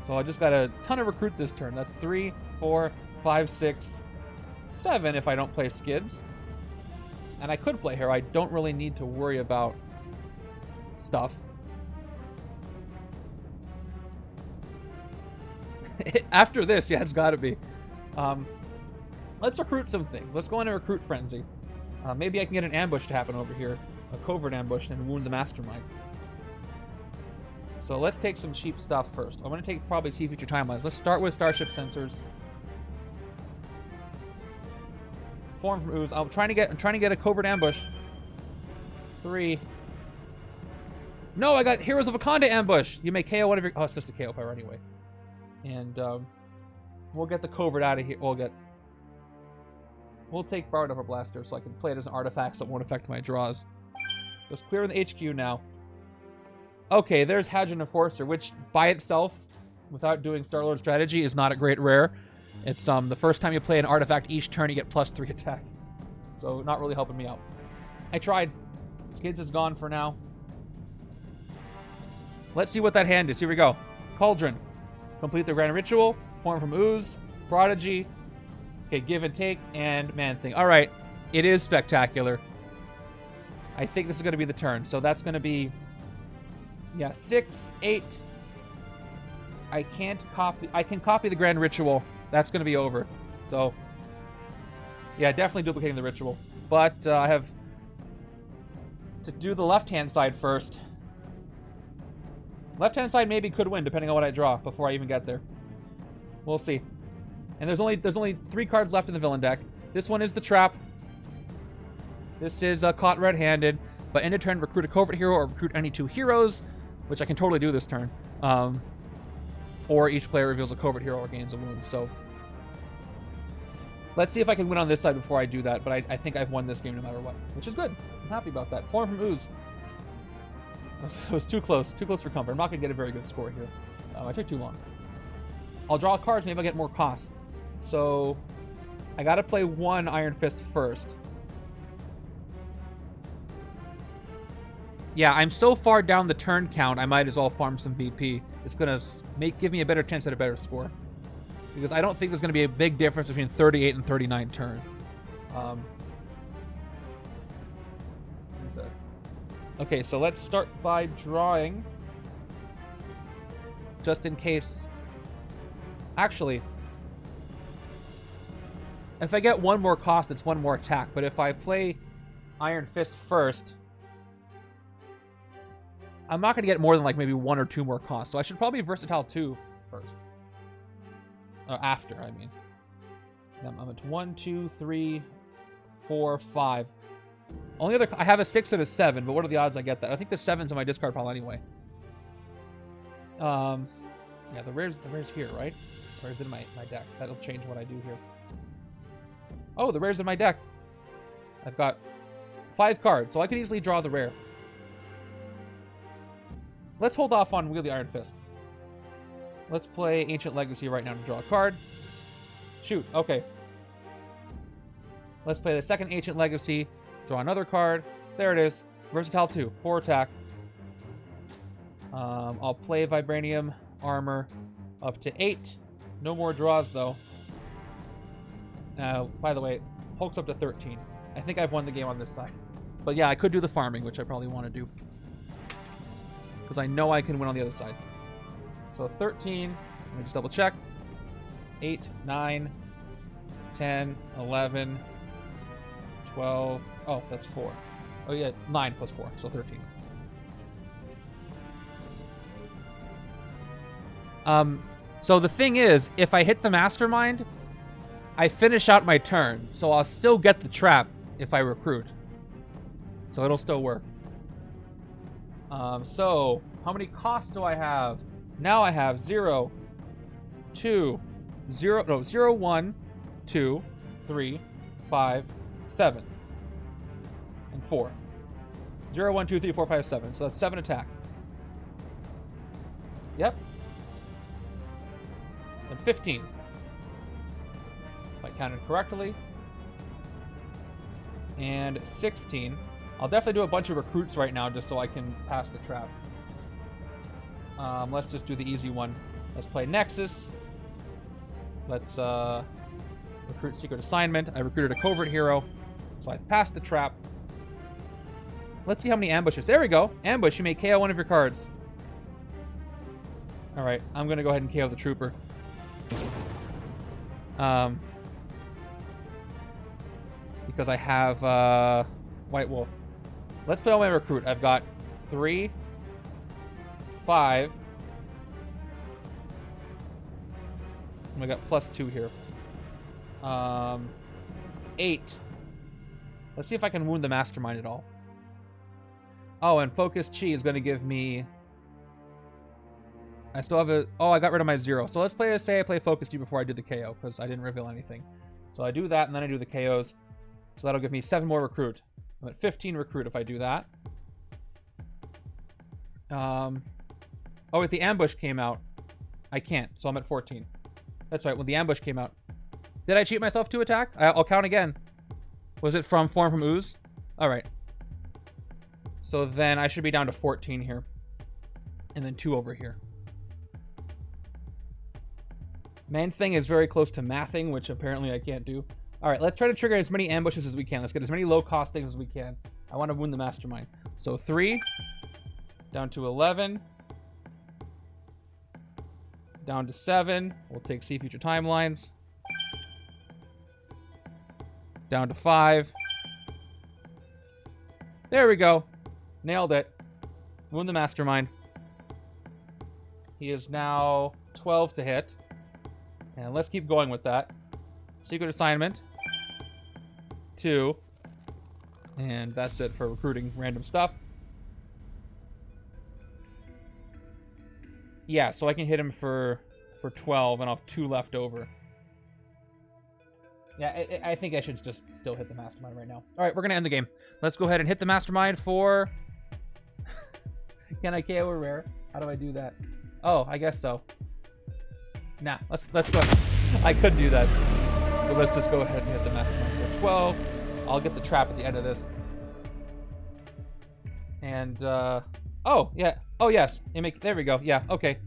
S1: So I just got a ton of recruit this turn. That's 3, 4, 5, 6, 7 if I don't play Skids. And I could play here. I don't really need to worry about stuff. After this, yeah, it's got to be. Let's recruit some things. Let's go into Recruit Frenzy. Maybe I can get an ambush to happen over here. A covert ambush and wound the Mastermind. So let's take some cheap stuff first. I'm going to take probably see future timelines. Let's start with Starship Sensors. Form from Ooze. I'm trying to get a covert ambush. 3. No, I got Heroes of Wakanda ambush. You may KO one of your... Oh, it's just a KO power anyway. And we'll get the covert out of here. We'll take Borrowed Upper Blaster so I can play it as an artifact so it won't affect my draws. Let's clear the HQ now. Okay, there's Hadron Enforcer, which by itself, without doing Star-Lord strategy, is not a great rare. It's the first time you play an artifact each turn, you get +3 attack. So not really helping me out. I tried. Skids is gone for now. Let's see what that hand is. Here we go. Cauldron. Complete the Grand Ritual. Form from Ooze. Prodigy. Okay, Give and Take, and Man-Thing. All right. It is spectacular. I think this is going to be the turn. So that's going to be... Yeah, 6, 8. I can't copy... I can copy the Grand Ritual. That's going to be over. So... Yeah, definitely duplicating the Ritual. But I have... to do the left-hand side first. Left-hand side maybe could win, depending on what I draw before I even get there. We'll see. And there's only 3 cards left in the villain deck. This one is the Trap. This is Caught Red-Handed. But end of turn, recruit a covert hero or recruit any 2 heroes, which I can totally do this turn. Or each player reveals a covert hero or gains a wound. So let's see if I can win on this side before I do that. But I think I've won this game no matter what, which is good. I'm happy about that. Form from Ooze. It was too close. Too close for comfort. I'm not going to get a very good score here. I took too long. I'll draw cards. Maybe I'll get more costs. So I got to play 1 Iron Fist first. Yeah, I'm so far down the turn count, I might as well farm some VP. It's going to give me a better chance at a better score. Because I don't think there's going to be a big difference between 38 and 39 turns. Okay, so let's start by drawing. Just in case. Actually, if I get 1 more cost, it's 1 more attack. But if I play Iron Fist first, I'm not going to get more than like maybe 1 or 2 more costs. So I should probably Versatile 2 first. After, I mean. I'm at 1, 2, 3, 4, 5. Only other... I have a 6 and a 7, but what are the odds I get that? I think the 7's in my discard pile anyway. Yeah, the rare's here, right? Or is it in my deck? That'll change what I do here. Oh, the rare's in my deck. I've got 5 cards, so I could easily draw the rare. Let's hold off on Wield the Iron Fist. Let's play Ancient Legacy right now to draw a card. Shoot, okay. Let's play the second Ancient Legacy. Draw another card. There it is. Versatile 2. 4 attack. I'll play Vibranium Armor up to 8. No more draws, though. By the way, Hulk's up to 13. I think I've won the game on this side. But yeah, I could do the farming, which I probably want to do. Because I know I can win on the other side. So 13. Let me just double check. 8, 9, 10, 11, 12. Oh, that's 4. Oh yeah, 9 plus 4, so 13. So the thing is, if I hit the Mastermind, I finish out my turn, so I'll still get the trap if I recruit. So it'll still work. So how many costs do I have? Now I have 0, 2, 0, no, 0, 1, 2, 3, 5, 7, and 4. 0, 1, 2, 3, 4, 5, 7. So that's 7 attack. Yep. And 15. If I counted correctly. And 16. I'll definitely do a bunch of recruits right now just so I can pass the trap. Let's just do the easy one. Let's play Nexus. Let's recruit Secret Assignment. I recruited a Covert Hero, so I've passed the trap. Let's see how many ambushes. There we go. Ambush. You may KO one of your cards. All right. I'm going to go ahead and KO the Trooper. Because I have White Wolf. Let's play on my recruit. I've got 3, 5. And I got +2 here. 8. Let's see if I can wound the Mastermind at all. Oh, and Focus Chi is going to give me... I still have a... Oh, I got rid of my 0. So let's say I play Focus Chi before I do the KO, because I didn't reveal anything. So I do that, and then I do the KOs. So that'll give me 7 more recruit. I'm at 15 recruit if I do that. Oh, wait, the ambush came out. I can't, so I'm at 14. That's right, when the ambush came out. Did I cheat myself to attack? I'll count again. Was it from Form from Ooze? All right. So then I should be down to 14 here. And then 2 over here. Main thing is very close to mathing, which apparently I can't do. All right, let's try to trigger as many ambushes as we can. Let's get as many low-cost things as we can. I want to wound the Mastermind. So 3, down to 11, down to 7. We'll take See Future Timelines. Down to 5. There we go. Nailed it. Wound the Mastermind. He is now 12 to hit. And let's keep going with that. Secret Assignment. 2. And that's it for recruiting random stuff. Yeah, so I can hit him for 12, and I'll have 2 left over. Yeah, I think I should just still hit the Mastermind right now. All right, we're going to end the game. Let's go ahead and hit the Mastermind for... Can I KO a rare? How do I do that? Oh, I guess so. Nah, let's go ahead. I could do that. But let's just go ahead and hit the Mastermind for 12. I'll get the trap at the end of this. And, oh, yeah. Oh, yes. There we go. Yeah, okay.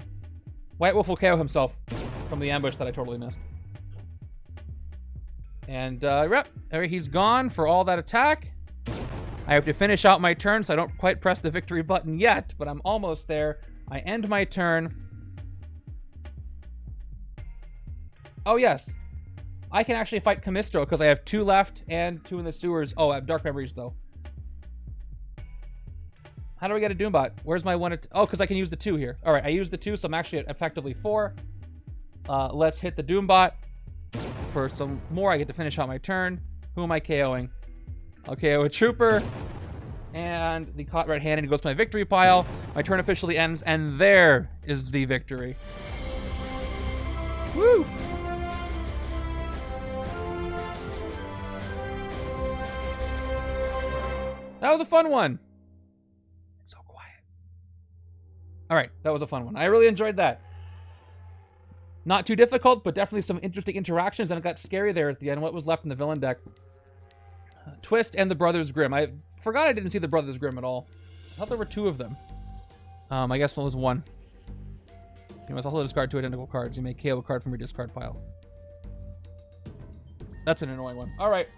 S1: White Wolf will KO himself from the ambush that I totally missed. And, he's gone for all that attack. I have to finish out my turn, so I don't quite press the victory button yet, but I'm almost there. I end my turn. Oh, yes. I can actually fight Camistro because I have 2 left and 2 in the sewers. Oh, I have Dark Memories, though. How do I get a Doombot? Where's my 1? Oh, because I can use the 2 here. All right, I used the 2, so I'm actually at effectively 4. Let's hit the Doombot. For some more, I get to finish out my turn. Who am I KOing? I'll KO a Trooper. And the Caught Red-Handed goes to my victory pile. My turn officially ends, and there is the victory. Woo! That was a fun one. It's so quiet. All right, that was a fun one. I really enjoyed that. Not too difficult, but definitely some interesting interactions, and it got scary there at the end. What was left in the villain deck? Twist and the Brothers Grimm. I forgot I didn't see the Brothers Grimm at all. I thought there were 2 of them. I guess it was 1. You must also discard 2 identical cards. You may KO a card from your discard pile. That's an annoying one. All right.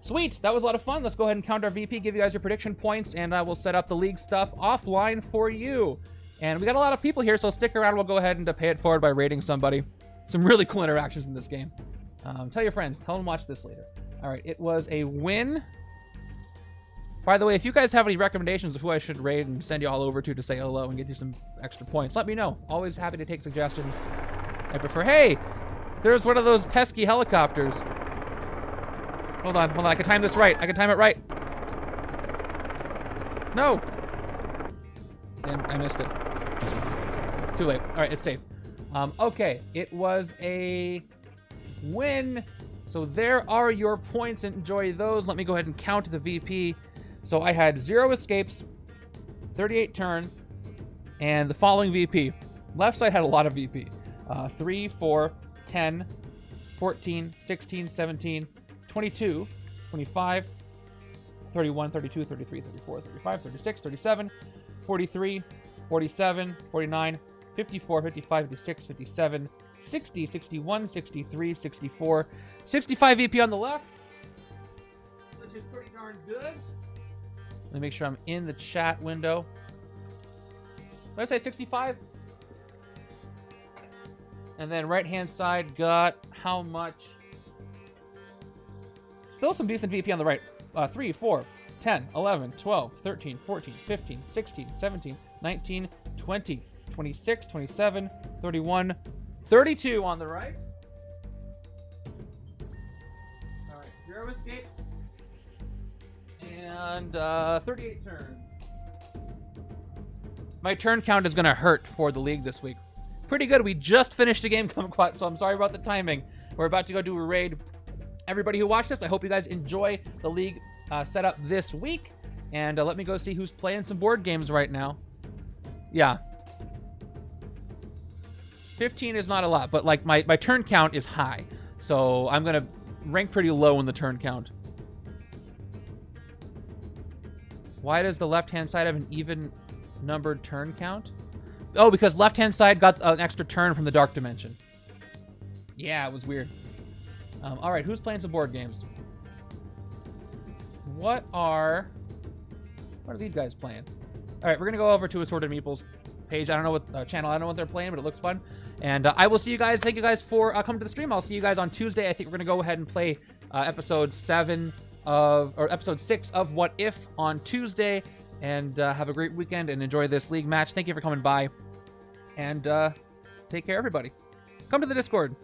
S1: Sweet, that was a lot of fun. Let's go ahead and count our VP, give you guys your prediction points, and I will set up the league stuff offline for you. And we got a lot of people here, so stick around. We'll go ahead and pay it forward by rating somebody. Some really cool interactions in this game. Tell your friends. Tell them to watch this later. All right, it was a win. By the way, if you guys have any recommendations of who I should raid and send you all over to say hello and get you some extra points, let me know. Always happy to take suggestions. I prefer... Hey! There's one of those pesky helicopters. Hold on. I can time this right. I can time it right. No! And I missed it. Too late. All right, it's safe. Okay, it was a win. So there are your points. Enjoy those. Let me go ahead and count the VP. So I had 0 escapes, 38 turns, and the following VP. Left side had a lot of VP. 3, 4, 10, 14, 16, 17, 22, 25, 31, 32, 33, 34, 35, 36, 37, 43, 47, 49, 54, 55, 56, 57, 60, 61, 63, 64, 65 VP on the left, which is pretty darn good. Let me make sure I'm in the chat window. Did I say 65? And then right-hand side got how much? Still some decent VP on the right. 3, 4, 10, 11, 12, 13, 14, 15, 16, 17, 19, 20, 26, 27, 31, 32 on the right. All right, 0 escapes. And 38 turns. My turn count is going to hurt for the league this week. Pretty good. We just finished a game, Kumquat, so I'm sorry about the timing. We're about to go do a raid. Everybody who watched this, I hope you guys enjoy the league setup this week. And let me go see who's playing some board games right now. Yeah. 15 is not a lot, but like my turn count is high. So I'm going to rank pretty low in the turn count. Why does the left-hand side have an even numbered turn count? Oh, because left-hand side got an extra turn from the dark dimension. Yeah, it was weird. All right, who's playing some board games? What are these guys playing? All right, we're gonna go over to Assorted Meeple's page. I don't know what channel. I don't know what they're playing, but it looks fun. And I will see you guys. Thank you guys for coming to the stream. I'll see you guys on Tuesday. I think we're gonna go ahead and play episode 6 of What If on Tuesday. And have a great weekend and enjoy this league match. Thank you for coming by. And take care, everybody. Come to the Discord.